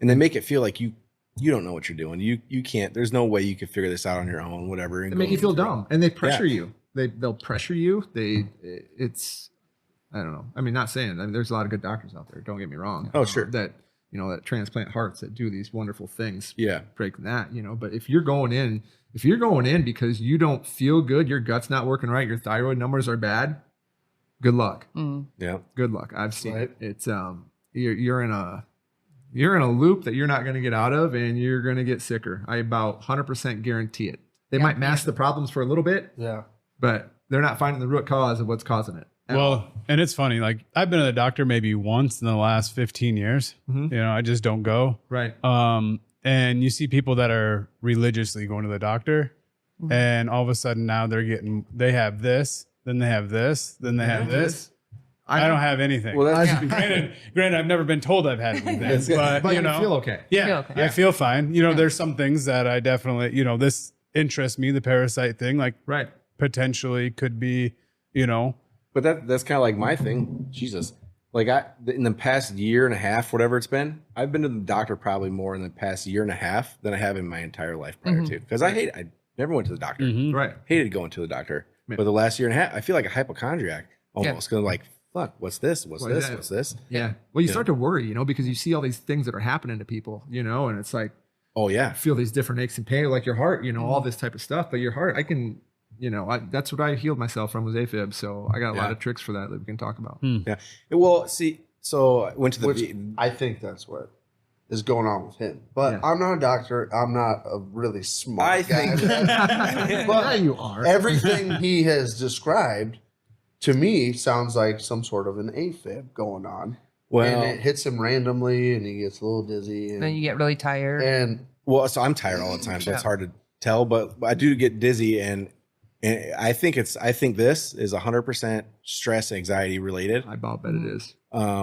Speaker 3: they make it feel like you don't know what you're doing. You can't. There's no way you can figure this out on your own. Whatever. And
Speaker 1: they make you feel dumb, and they pressure
Speaker 3: Yeah.
Speaker 1: you. They'll pressure you. It's I don't know. I mean, not saying. I mean, there's a lot of good doctors out there. Don't get me wrong.
Speaker 3: Oh, sure.
Speaker 1: That that transplant hearts, that do these wonderful things.
Speaker 3: Yeah.
Speaker 1: Break that. But if you're going in because you don't feel good, your gut's not working right, your thyroid numbers are bad. Good luck.
Speaker 3: Yeah.
Speaker 1: Good luck. I've seen
Speaker 2: Right.
Speaker 1: it. It's you're in a loop that you're not going to get out of, and you're going to get sicker. I about 100% guarantee it. They might mask the problems for a little bit,
Speaker 2: Yeah.
Speaker 1: but they're not finding the root cause of what's causing it.
Speaker 5: Well, and it's funny. Like I've been to the doctor maybe once in the last 15 years. I just don't go.
Speaker 1: Right.
Speaker 5: And you see people that are religiously going to the doctor, and all of a sudden now they have this, then they have this, then they have this. I don't have anything.
Speaker 3: Well, that's
Speaker 5: Granted, I've never been told I've had anything, but
Speaker 1: But you feel okay.
Speaker 5: Yeah,
Speaker 4: Feel okay.
Speaker 5: I feel fine. There's some things that I definitely, this interests me, the parasite thing, like potentially could be,
Speaker 3: But that's kind of like my thing. Jesus. like in the past year and a half, whatever it's been, I've been to the doctor probably more in the past year and a half than I have in my entire life prior to. Because I never went to the doctor.
Speaker 1: Right.
Speaker 3: Hated going to the doctor. But the last year and a half, I feel like a hypochondriac almost. Because like, fuck, what's this? What's this?
Speaker 1: Yeah. Well, you start to worry, because you see all these things that are happening to people, and it's like,
Speaker 3: oh yeah,
Speaker 1: feel these different aches and pain, like your heart, all this type of stuff. But your heart, I can, that's what I healed myself from was AFib. So I got a lot of tricks for that we can talk about.
Speaker 3: Yeah. Well, see, so I went to the.
Speaker 2: I think that's what is going on with him. But I'm not a doctor. I'm not a really smart guy.
Speaker 1: But you are.
Speaker 2: Everything he has described to me sounds like some sort of an AFib going on. Well, and it hits him randomly, and he gets a little dizzy. And
Speaker 4: then you get really tired.
Speaker 2: And
Speaker 3: so I'm tired all the time, so it's hard to tell. But I do get dizzy, and I think this is 100% stress, anxiety related.
Speaker 1: I bet it is.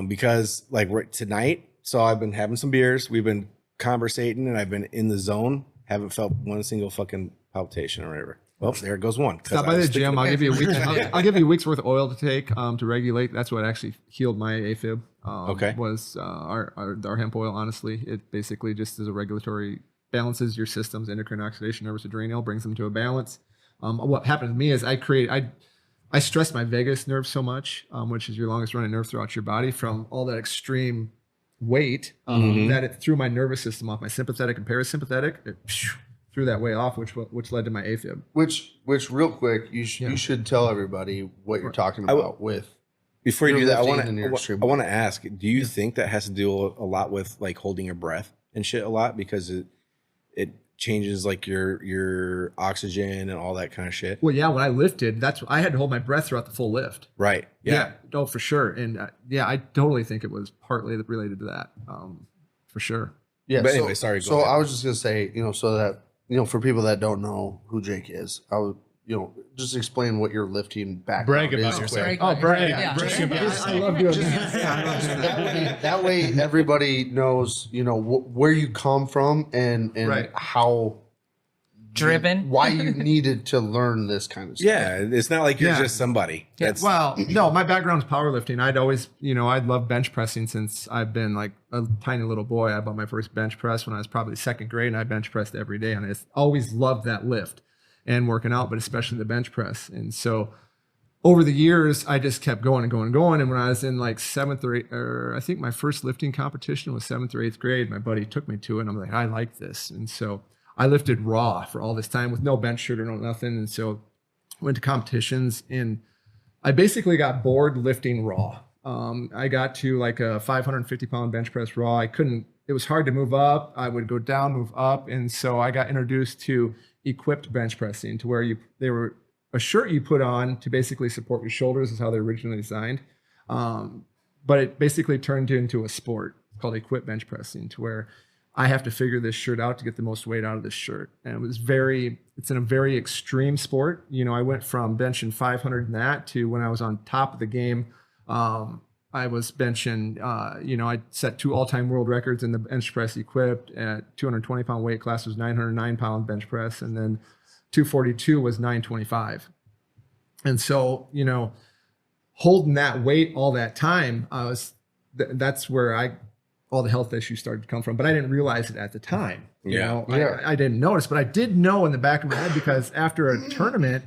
Speaker 3: Because like tonight, so I've been having some beers, we've been conversating, and I've been in the zone. Haven't felt one single fucking palpitation or whatever. Well, there goes one.
Speaker 1: Stop by the gym. I'll give you a week. I'll give you a week's worth of oil to take to regulate. That's what actually healed my AFib. Was our hemp oil. Honestly, it basically just is a regulatory, balances your systems, endocrine, oxidation, nervous, adrenal, brings them to a balance. What happened to me is I stressed my vagus nerve so much, which is your longest running nerve throughout your body, from all that extreme weight that it threw my nervous system off, my sympathetic and parasympathetic. It threw that way off, which led to my AFib.
Speaker 2: Which real quick, you should tell everybody what you're talking about with.
Speaker 3: Before you do that, I want to ask, do you think that has to do a lot with like holding your breath and shit a lot, because it changes like your oxygen and all that kind of shit?
Speaker 1: Well, yeah, when I lifted, I had to hold my breath throughout the full lift.
Speaker 3: Right. Yeah.
Speaker 1: Oh, for sure. And I totally think it was partly related to that. For sure.
Speaker 2: Yeah.
Speaker 3: But anyway, sorry.
Speaker 2: So I was just gonna say, so that for people that don't know who Jake is, I would just explain what your lifting background
Speaker 5: brag about
Speaker 2: is.
Speaker 5: yourself.
Speaker 1: Oh, brag.
Speaker 4: Yeah.
Speaker 1: I love doing that.
Speaker 2: That way everybody knows, where you come from and how
Speaker 4: driven,
Speaker 2: why you needed to learn this kind of stuff.
Speaker 3: Yeah, it's not like you're just somebody.
Speaker 1: Well, no, my background's powerlifting. I'd always, I'd love bench pressing since I've been like a tiny little boy. I bought my first bench press when I was probably second grade, and I bench pressed every day. And I always loved that lift and working out, but especially the bench press. And so over the years, I just kept going and going and going. And when I was in like I think my first lifting competition was 7th or 8th grade, my buddy took me to it, and I'm like, I like this. And so I lifted raw for all this time with no bench shirt or no nothing. And so went to competitions, and I basically got bored lifting raw. I got to like a 550 pound bench press raw. It was hard to move up. I would go down, move up. And so I got introduced to equipped bench pressing, to where they were a shirt you put on to basically support your shoulders, is how they're originally designed. But it basically turned into a sport called equipped bench pressing, to where I have to figure this shirt out to get the most weight out of this shirt. And it's in a very extreme sport. I went from benching 500 in that to, when I was on top of the game, I was benching, I set 2 all-time world records in the bench press equipped. At 220 pound weight class was 909 pound bench press. And then 242 was 925. And so, holding that weight all that time, that's where all the health issues started to come from, but I didn't realize it at the time. I didn't notice, but I did know in the back of my head, because after a tournament,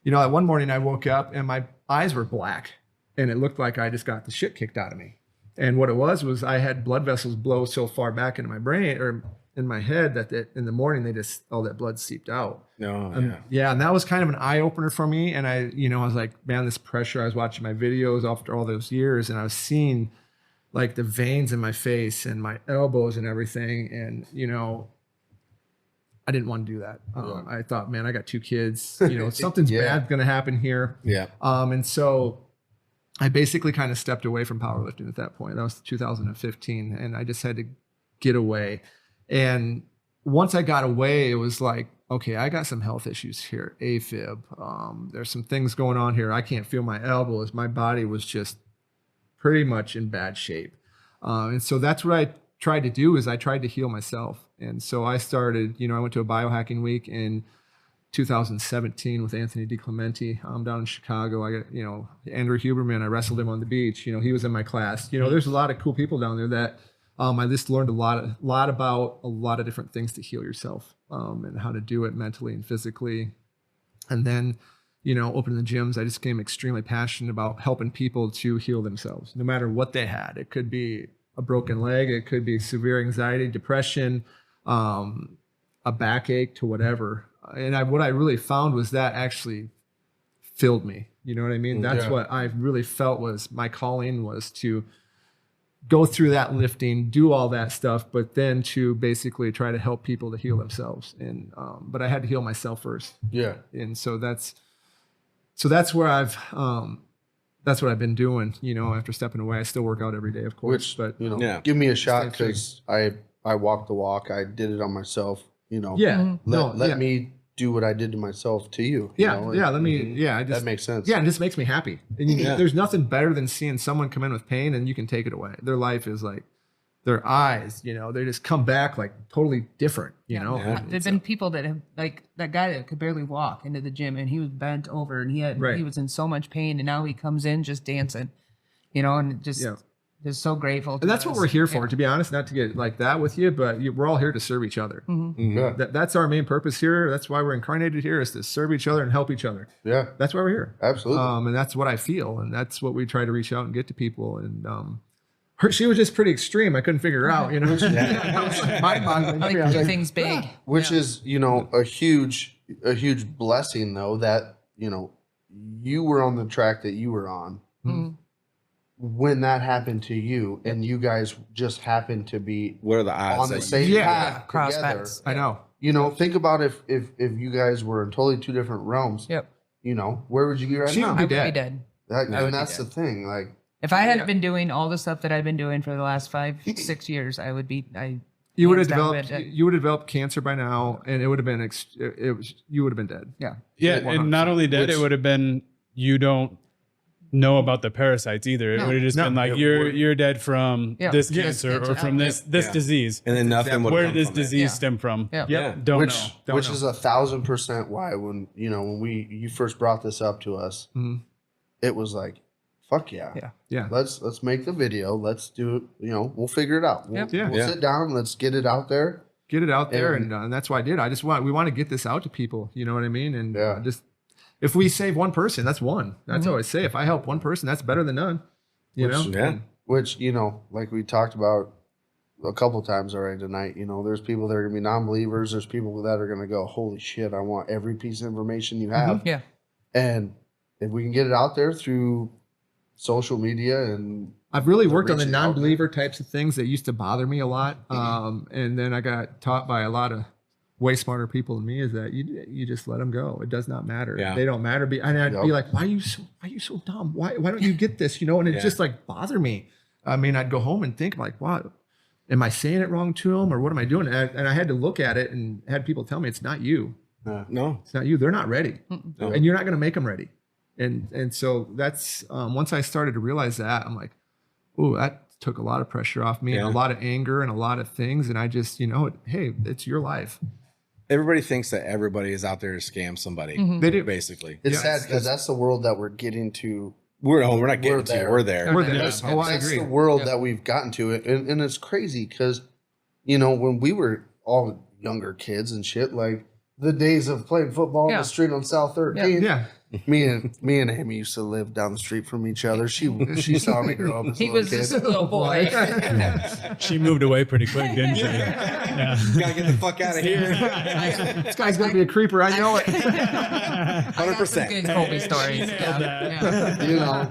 Speaker 1: one morning I woke up and my eyes were black, and it looked like I just got the shit kicked out of me. And what it was I had blood vessels blow so far back into my brain or in my head that in the morning all that blood seeped out. And that was kind of an eye opener for me. And I was like, man, this pressure. I was watching my videos after all those years, and I was seeing like the veins in my face and my elbows and everything. And, I didn't want to do that. I thought, man, I got 2 kids, something's bad going to happen here.
Speaker 3: Yeah.
Speaker 1: And so I basically kind of stepped away from powerlifting at that point. That was 2015. And I just had to get away. And once I got away, it was like, okay, I got some health issues here. AFib. There's some things going on here. I can't feel my elbows. My body was just pretty much in bad shape. And so that's what I tried to do, is I tried to heal myself. And so I started, I went to a biohacking week in 2017 with Anthony DiClemente. I'm down in Chicago. I got, Andrew Huberman. I wrestled him on the beach. He was in my class. There's a lot of cool people down there that I just learned a lot about a lot of different things to heal yourself and how to do it mentally and physically. And then, opening the gyms, I just became extremely passionate about helping people to heal themselves, no matter what they had. It could be a broken leg. It could be severe anxiety, depression, a backache, to whatever. And what I really found was that actually filled me. You know what I mean? That's what I really felt was my calling, was to go through that lifting, do all that stuff, but then to basically try to help people to heal themselves. And but I had to heal myself first. Yeah. And so that's where that's what I've been doing. After stepping away, I still work out every day, of course. But
Speaker 2: give me a shot, because I walked the walk. I did it on myself. Let me do what I did to myself to you.
Speaker 1: That
Speaker 2: makes sense.
Speaker 1: Yeah, it just makes me happy. And there's nothing better than seeing someone come in with pain and you can take it away. Their life is like, their eyes, they just come back like totally different,
Speaker 4: There's been people that have, like that guy that could barely walk into the gym, and he was bent over, and he was in so much pain, and now he comes in just dancing, and just so grateful.
Speaker 1: And that's what we're here for, to be honest, not to get like that with you, but we're all here to serve each other. That's our main purpose here. That's why we're incarnated here, is to serve each other and help each other. Yeah. That's why we're here.
Speaker 2: Absolutely.
Speaker 1: And that's what I feel. And that's what we try to reach out and get to people. And, she was just pretty extreme. I couldn't figure her out,
Speaker 4: mind-boggling. I like keep things big.
Speaker 2: Which is, a huge blessing, though, that, you were on the track that you were on. When that happened to you, and you guys just happened to be
Speaker 3: what are the odds
Speaker 2: on the same path together.
Speaker 1: I know.
Speaker 2: Think about if you guys were in totally two different realms.
Speaker 4: Yep.
Speaker 2: Where would you be right now?
Speaker 4: I would be dead.
Speaker 2: That's the thing. Like,
Speaker 4: if I hadn't been doing all the stuff that I've been doing for the last 5-6 years, I would be.
Speaker 1: You would have developed cancer by now, and it would have been you would have been dead.
Speaker 4: Yeah.
Speaker 5: Yeah, 100%. And not only dead, it would have been you don't know about the parasites either. It would have just been like you're dead from this cancer or from this disease,
Speaker 3: and then nothing.
Speaker 5: Where did this disease stem from?
Speaker 1: Don't
Speaker 2: know.
Speaker 1: Which
Speaker 2: is 1,000% why when you first brought this up to us, it was like, fuck yeah. Let's make the video. Let's do it. We'll figure it out. We'll sit down. Let's get it out there.
Speaker 1: And that's why I did. We want to get this out to people. You know what I mean? And just. If we save one person, that's one. That's how I say. If I help one person, that's better than none.
Speaker 2: Which, like we talked about a couple times already tonight, there's people that are going to be non-believers. There's people that are going to go, holy shit, I want every piece of information you have.
Speaker 4: Yeah.
Speaker 2: And if we can get it out there through social media, and
Speaker 1: I've really worked on the non-believer types of things that used to bother me a lot. And then I got taught by a lot of way smarter people than me, is that you just let them go. It does not matter. They don't matter. And I'd be like, why are you so dumb? Why don't you get this? And it just like bother me. I mean, I'd go home and think like, wow, am I saying it wrong to them, or what am I doing? And I had to look at it and had people tell me, it's not you.
Speaker 3: No,
Speaker 1: it's not you. They're not ready. No. And you're not going to make them ready. And so that's, once I started to realize that, I'm like, oh, that took a lot of pressure off me and a lot of anger and a lot of things. And I just, hey, it's your life.
Speaker 3: Everybody thinks that everybody is out there to scam somebody.
Speaker 1: They do.
Speaker 3: Basically.
Speaker 2: It's sad because that's the world that we're getting to.
Speaker 3: We're not getting to. We're there.
Speaker 1: We're there.
Speaker 2: That's the world that we've gotten to. And it's crazy because, when we were all younger kids and shit, like the days of playing football on the street on South 13th.
Speaker 1: Yeah.
Speaker 2: Me and Amy used to live down the street from each other. She saw me grow up as a little kid.
Speaker 4: He was just a little boy.
Speaker 5: She moved away pretty quick, didn't she? Yeah.
Speaker 3: Gotta get the fuck out of here.
Speaker 1: This guy's gonna be a creeper. I know it.
Speaker 3: 100%.
Speaker 4: Good Colby stories.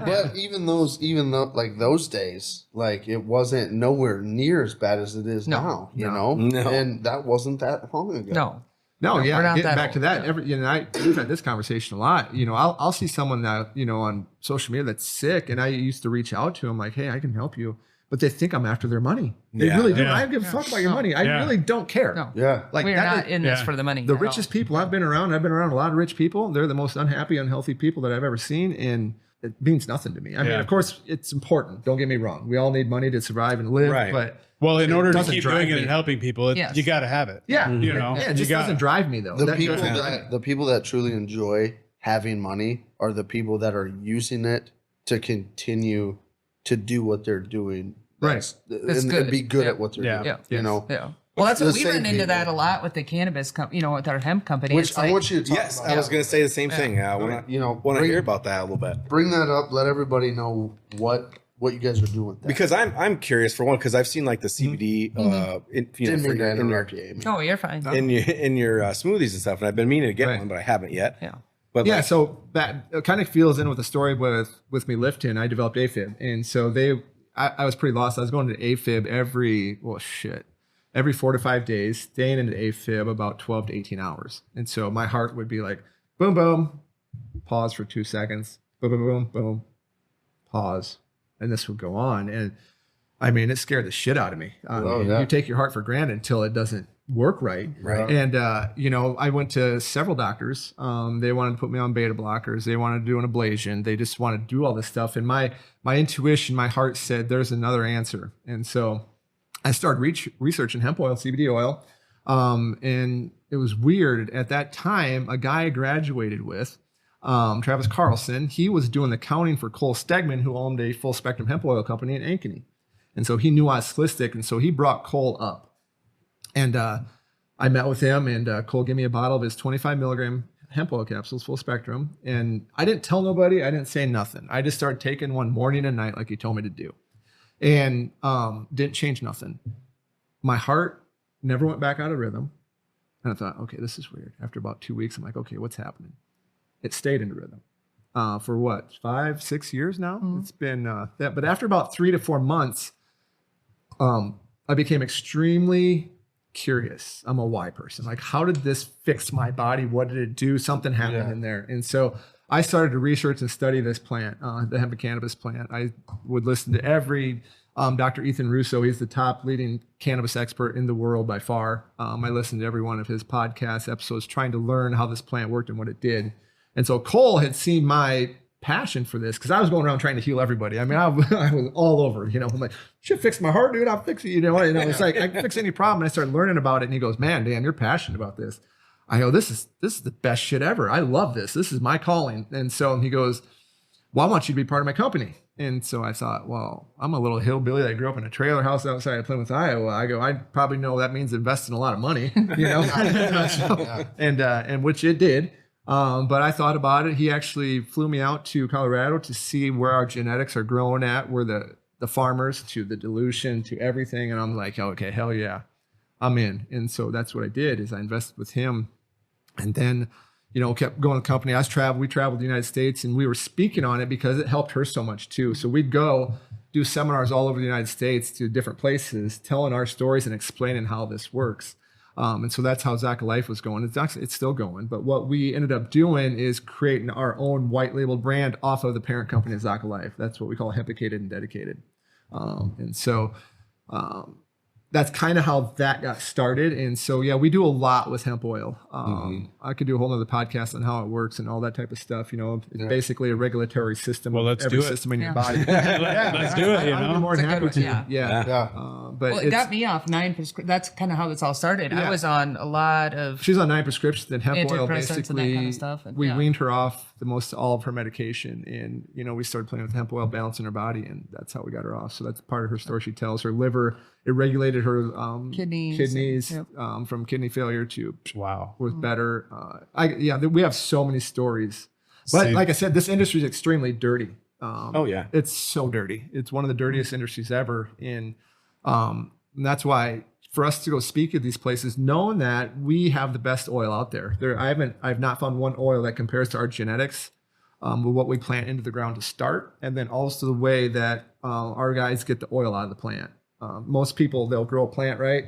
Speaker 2: But even those days, like it wasn't nowhere near as bad as it is now.
Speaker 3: No.
Speaker 2: And that wasn't that long ago.
Speaker 1: No, getting back to that, we've had this conversation a lot. I'll see someone that, on social media that's sick, and I used to reach out to them like, hey, I can help you. but they think I'm after their money. They
Speaker 3: Yeah.
Speaker 1: really do.
Speaker 5: Yeah.
Speaker 1: I don't give a fuck about your
Speaker 4: No.
Speaker 1: money. I
Speaker 5: Yeah.
Speaker 1: really don't care.
Speaker 4: No.
Speaker 2: Yeah.
Speaker 1: Like
Speaker 4: We're
Speaker 1: that
Speaker 4: not in this
Speaker 5: yeah.
Speaker 4: for the money.
Speaker 1: the
Speaker 4: at all.
Speaker 1: richest people I've been around a lot of rich people. They're the most unhappy, unhealthy people that I've ever seen. And it means nothing to me. I mean,
Speaker 5: Yeah.
Speaker 1: of course, it's important. Don't get me wrong. We all need money to survive and live.
Speaker 3: Right.
Speaker 1: But
Speaker 5: Well, in order to
Speaker 1: doesn't
Speaker 5: keep
Speaker 1: drive
Speaker 5: doing it
Speaker 1: me.
Speaker 5: and helping people,
Speaker 4: Yes.
Speaker 5: you got to have it.
Speaker 1: yeah,
Speaker 5: You know,
Speaker 1: yeah, it
Speaker 5: you
Speaker 1: just
Speaker 5: got
Speaker 1: doesn't
Speaker 5: it.
Speaker 1: drive me though.
Speaker 2: The people
Speaker 1: doesn't drive
Speaker 2: that
Speaker 1: me.
Speaker 2: the people that truly enjoy having money are the people that are using it to continue to do what they're doing.
Speaker 1: Right.
Speaker 4: That's
Speaker 2: and
Speaker 4: good.
Speaker 2: be good
Speaker 4: Yeah.
Speaker 2: at what they're
Speaker 5: Yeah.
Speaker 2: doing.
Speaker 4: Yeah.
Speaker 2: You know.
Speaker 4: Yeah. Well, that's what
Speaker 2: The
Speaker 4: we
Speaker 2: same
Speaker 4: run into that a
Speaker 2: people.
Speaker 4: lot with the cannabis, with our hemp company.
Speaker 2: Which
Speaker 4: It's
Speaker 2: I
Speaker 4: like,
Speaker 2: want you to talk
Speaker 3: Yes,
Speaker 2: about.
Speaker 3: I was going to say the same thing. I want
Speaker 2: You know,
Speaker 3: to
Speaker 2: bring-
Speaker 3: hear about that a little bit.
Speaker 2: Bring that up. Let everybody know what you guys are doing with that.
Speaker 3: Because I'm curious for one, because I've seen like the CBD,
Speaker 2: Didn't mean to
Speaker 3: in your
Speaker 2: interrupt you, Amy.
Speaker 4: oh, you're fine.
Speaker 3: in your smoothies and stuff, and I've been meaning to get
Speaker 1: Right.
Speaker 3: one, but I haven't yet.
Speaker 4: Yeah.
Speaker 3: But
Speaker 1: Yeah,
Speaker 3: like,
Speaker 1: so that kind of feels in with the story with me lifting. I developed AFib, and so I was pretty lost. I was going to AFib every 4 to 5 days, staying into AFib about 12 to 18 hours. And so my heart would be like, boom, boom, pause for 2 seconds, boom, boom, boom, boom, pause. And this would go on. And I mean, it scared the shit out of me.
Speaker 2: yeah.
Speaker 1: You take your heart for granted until it doesn't work right.
Speaker 3: Right.
Speaker 1: And, I went to several doctors. They wanted to put me on beta blockers. They wanted to do an ablation. They just wanted to do all this stuff. And my intuition, my heart said, there's another answer. And so I started researching hemp oil, CBD oil. And it was weird. At that time, a guy I graduated with, Travis Carlson, he was doing the accounting for Cole Stegman, who owned a full spectrum hemp oil company in Ankeny. And so he knew I was holistic. And so he brought Cole up. And I met with him, and Cole gave me a bottle of his 25 milligram hemp oil capsules, full spectrum. And I didn't tell nobody. I didn't say nothing. I just started taking one morning and night like he told me to do. And didn't change nothing. My heart never went back out of rhythm. And I thought, okay, this is weird. After about 2 weeks, I'm like, okay, what's happening? It stayed in rhythm for what, 5-6 years now?
Speaker 4: Mm-hmm.
Speaker 1: It's been that. But after about 3 to 4 months, I became extremely curious. I'm a why person. Like, how did this fix my body? What did it do? Something happened in there. And so I started to research and study this plant, the hemp and cannabis plant. I would listen to every Dr. Ethan Russo. He's the top leading cannabis expert in the world by far. I listened to every one of his podcast episodes trying to learn how this plant worked and what it did. And so Cole had seen my passion for this because I was going around trying to heal everybody. I mean, I was all over, I'm like, should fix my heart, dude. I'll fix it. And I was like, I can fix any problem. And I started learning about it. And he goes, man, Dan, you're passionate about this. I go, this is the best shit ever. I love this. This is my calling. And so he goes, well, I want you to be part of my company. And so I thought, well, I'm a little hillbilly that grew up in a trailer house outside of Plymouth, Iowa. I go, I probably know that means investing a lot of money, and which it did. But I thought about it. He actually flew me out to Colorado to see where our genetics are growing at, where the farmers to the dilution to everything. And I'm like, okay, hell yeah, I'm in. And so that's what I did is I invested with him, and then, kept going to the company. We traveled the United States, and we were speaking on it because it helped her so much too. So we'd go do seminars all over the United States to different places, telling our stories and explaining how this works. And so that's how Zaka Life was going. It's still going. But what we ended up doing is creating our own white labeled brand off of the parent company of Zaka Life. That's what we call Hepicated and Dedicated. And so that's kind of how that got started. And so, yeah, we do a lot with hemp oil. I could do a whole nother podcast on how it works and all that type of stuff. It's basically a regulatory system
Speaker 5: Well,
Speaker 1: of
Speaker 5: let's
Speaker 1: every
Speaker 5: do it.
Speaker 1: system in your
Speaker 4: Yeah.
Speaker 1: body.
Speaker 5: Let's do it.
Speaker 1: I'd be more than
Speaker 4: It's a
Speaker 1: happy
Speaker 4: good
Speaker 1: to.
Speaker 4: one,
Speaker 1: Yeah. But
Speaker 4: Well, it got me off 9 prescriptions. That's kind of how this all started.
Speaker 1: Yeah.
Speaker 4: I was on a lot of
Speaker 1: she's on 9 prescriptions, and hemp oil
Speaker 4: Antidepressants and that
Speaker 1: basically,
Speaker 4: kind of stuff, and
Speaker 1: we
Speaker 4: yeah.
Speaker 1: weaned her off all of her medication, and we started playing with hemp oil, balancing her body, and that's how we got her off. So that's part of her story. She tells her liver, it regulated her kidneys
Speaker 4: Yep.
Speaker 1: from kidney failure to
Speaker 5: Wow.
Speaker 1: was better. We have so many stories, but
Speaker 5: See-
Speaker 1: like I said, this industry is extremely dirty.
Speaker 3: oh yeah,
Speaker 1: It's so dirty. It's one of the dirtiest industries ever. And that's why for us to go speak at these places, knowing that we have the best oil out there. I've not found one oil that compares to our genetics, with what we plant into the ground to start. And then also the way that our guys get the oil out of the plant. Most people, they'll grow a plant, right?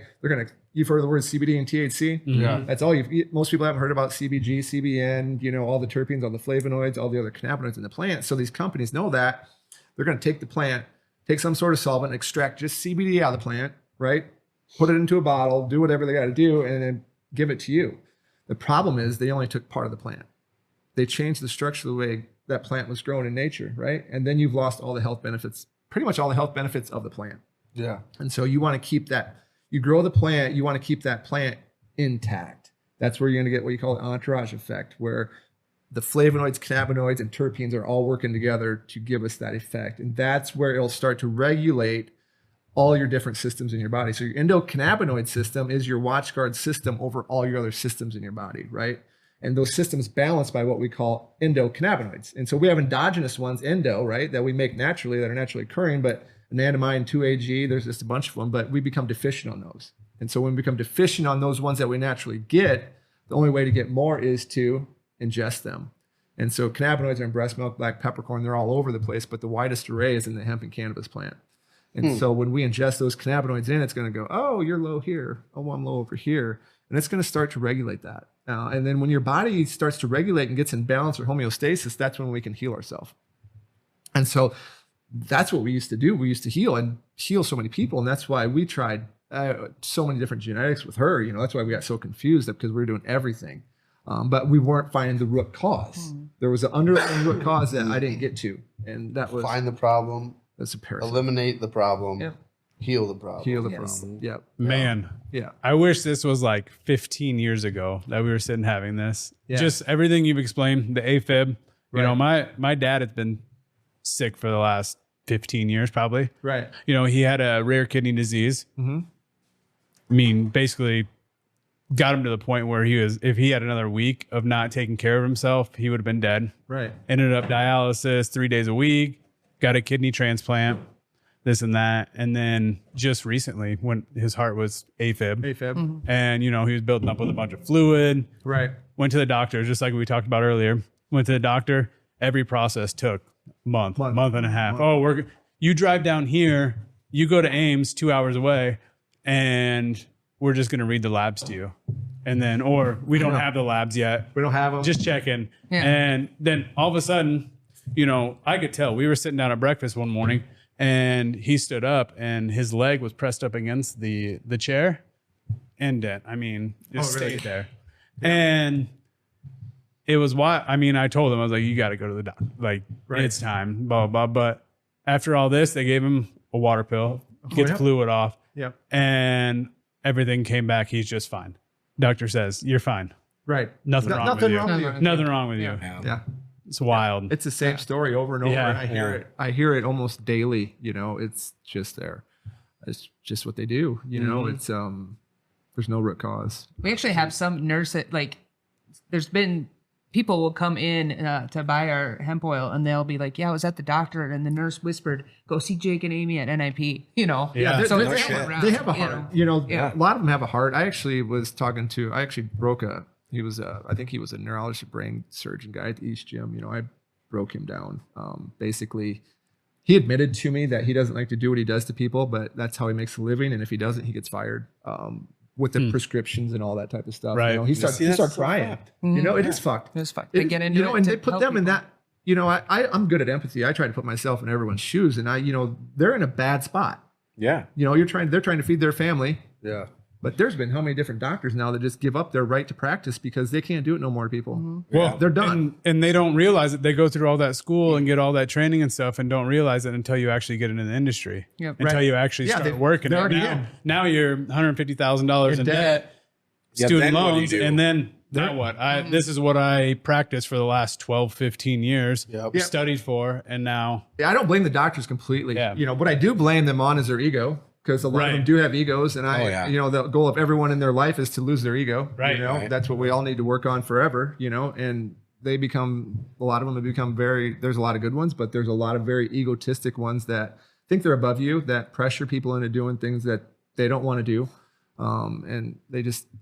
Speaker 1: You've heard of the words CBD and THC.
Speaker 2: Yeah.
Speaker 1: That's all most people haven't heard about CBG, CBN, all the terpenes, all the flavonoids, all the other cannabinoids in the plant. So these companies know that they're going to take the plant, take some sort of solvent, extract just CBD out of the plant, right? Put it into a bottle, do whatever they got to do, and then give it to you. The problem is they only took part of the plant. They changed the structure of the way that plant was grown in nature, right? And then you've lost all the health benefits, pretty much all the health benefits of the plant.
Speaker 2: Yeah.
Speaker 1: And so you want to keep that, you grow the plant, you want to keep that plant intact. That's where you're going to get what you call the entourage effect, where the flavonoids, cannabinoids, and terpenes are all working together to give us that effect. And that's where it'll start to regulate all your different systems in your body. So your endocannabinoid system is your watchguard system over all your other systems in your body, right? And those systems balanced by what we call endocannabinoids. And so we have endogenous ones, endo, right, that we make naturally, that are naturally occurring, but anandamide, 2-AG, there's just a bunch of them, but we become deficient on those. And so when we become deficient on those ones that we naturally get, the only way to get more is to ingest them. And so cannabinoids are in breast milk, black peppercorn, they're all over the place, but the widest array is in the hemp and cannabis plant. And so when we ingest those cannabinoids in, it's going to go, oh, you're low here. Oh, I'm low over here. And it's going to start to regulate that. And then when your body starts to regulate and gets in balance or homeostasis, that's when we can heal ourselves. And so that's what we used to do. We used to heal so many people. And that's why we tried so many different genetics with her. You know, that's why we got so confused, because we were doing everything. But we weren't finding the root cause. There was an underlying root cause that I didn't get to. And that was
Speaker 2: Find the problem.
Speaker 1: That's a parasite.
Speaker 2: Eliminate the problem.
Speaker 4: Yep.
Speaker 2: Heal the problem.
Speaker 1: Heal the problem. Yep.
Speaker 5: Man,
Speaker 1: Yeah.
Speaker 5: I wish this was like 15 years ago that we were sitting having this.
Speaker 1: Yeah.
Speaker 5: Just everything you've explained, the AFib.
Speaker 1: Right.
Speaker 5: You know, my dad has been sick for the last 15 years probably.
Speaker 1: Right.
Speaker 5: You know, he had a rare kidney disease.
Speaker 1: Mm-hmm.
Speaker 5: I mean, basically got him to the point where if he had another week of not taking care of himself, he would have been dead.
Speaker 1: Right.
Speaker 5: Ended up dialysis 3 days a week, got a kidney transplant, this and that. And then just recently when his heart was AFib, and, you know, he was building up with a bunch of fluid.
Speaker 1: Right.
Speaker 5: Went to the doctor, just like we talked about earlier. Went to the doctor. Every process took a month and a half. Oh, you drive down here, you go to Ames 2 hours away, and we're just going to read the labs to you. And then, or we don't have the labs yet.
Speaker 1: We don't have them.
Speaker 5: Just checking.
Speaker 4: Yeah.
Speaker 5: And then all of a sudden, you know, I could tell. We were sitting down at breakfast one morning, and he stood up, and his leg was pressed up against the chair. Indent. I mean, just
Speaker 1: really?
Speaker 5: stayed there. Yeah. And it was why, I mean, I told him, I was like, you got to go to the doctor. Like, it's time, blah, blah, blah. But after all this, they gave him a water pill, get the fluid off.
Speaker 1: Yep.
Speaker 5: And everything came back. He's just fine. Doctor says, you're fine.
Speaker 1: Right.
Speaker 5: Nothing wrong with you. Nothing wrong with you.
Speaker 1: Yeah.
Speaker 5: It's wild.
Speaker 1: It's the same story over and over.
Speaker 5: Yeah.
Speaker 1: And I hear it almost daily. You know, it's just there. It's just what they do. You know, it's there's no root cause.
Speaker 4: We actually have some nurse like there's been people will come in to buy our hemp oil, and they'll be like, yeah, I was at the doctor, and the nurse whispered, go see Jake and Amy at NIP, you know?
Speaker 5: Yeah.
Speaker 4: So
Speaker 1: they,
Speaker 4: it's
Speaker 1: have,
Speaker 4: all around,
Speaker 1: they have a heart. You know,
Speaker 4: Yeah.
Speaker 1: a lot of them have a heart. I actually broke he was I think he was a neurologist, brain surgeon guy at the East Gym. You know, I broke him down. Basically, he admitted to me that he doesn't like to do what he does to people, but that's how he makes a living. And if he doesn't, he gets fired. With the prescriptions and all that type of stuff.
Speaker 5: Right.
Speaker 1: You know, he started crying. You know, it is fucked.
Speaker 4: It's fucked. They get into
Speaker 1: you know,
Speaker 4: it
Speaker 1: and
Speaker 4: to
Speaker 1: they put
Speaker 4: help
Speaker 1: them in
Speaker 4: people.
Speaker 1: that. You know, I'm good at empathy. I try to put myself in everyone's shoes, and you know, they're in a bad spot.
Speaker 3: Yeah.
Speaker 1: You know, they're trying to feed their family.
Speaker 2: Yeah.
Speaker 1: But there's been how many different doctors now that just give up their right to practice because they can't do it no more to people.
Speaker 5: Well,
Speaker 1: They're done.
Speaker 5: And they don't realize it. They go through all that school and get all that training and stuff and don't realize it until you actually get into the industry.
Speaker 4: Yep.
Speaker 5: Until
Speaker 1: Right.
Speaker 5: you actually
Speaker 1: Yeah,
Speaker 5: start working.
Speaker 1: they're
Speaker 5: And
Speaker 1: already in.
Speaker 5: now you're $150,000 in debt,
Speaker 3: Yeah,
Speaker 5: student
Speaker 3: then what do you
Speaker 5: loans,
Speaker 3: do?
Speaker 5: and then now what? This is what I practiced for the last 12, 15 years,
Speaker 2: Yep.
Speaker 5: studied for, and now.
Speaker 1: Yeah, I don't blame the doctors completely.
Speaker 5: Yeah.
Speaker 1: You know, what I do blame them on is their ego, because a lot of
Speaker 5: Right.
Speaker 1: them do have egos, and
Speaker 3: yeah.
Speaker 1: you know, the goal of everyone in their life is to lose their ego.
Speaker 5: Right.
Speaker 1: You know,
Speaker 3: Right.
Speaker 1: that's what we all need to work on forever. You know, and a lot of them have become there's a lot of good ones, but there's a lot of very egotistic ones that think they're above you, that pressure people into doing things that they don't want to do, and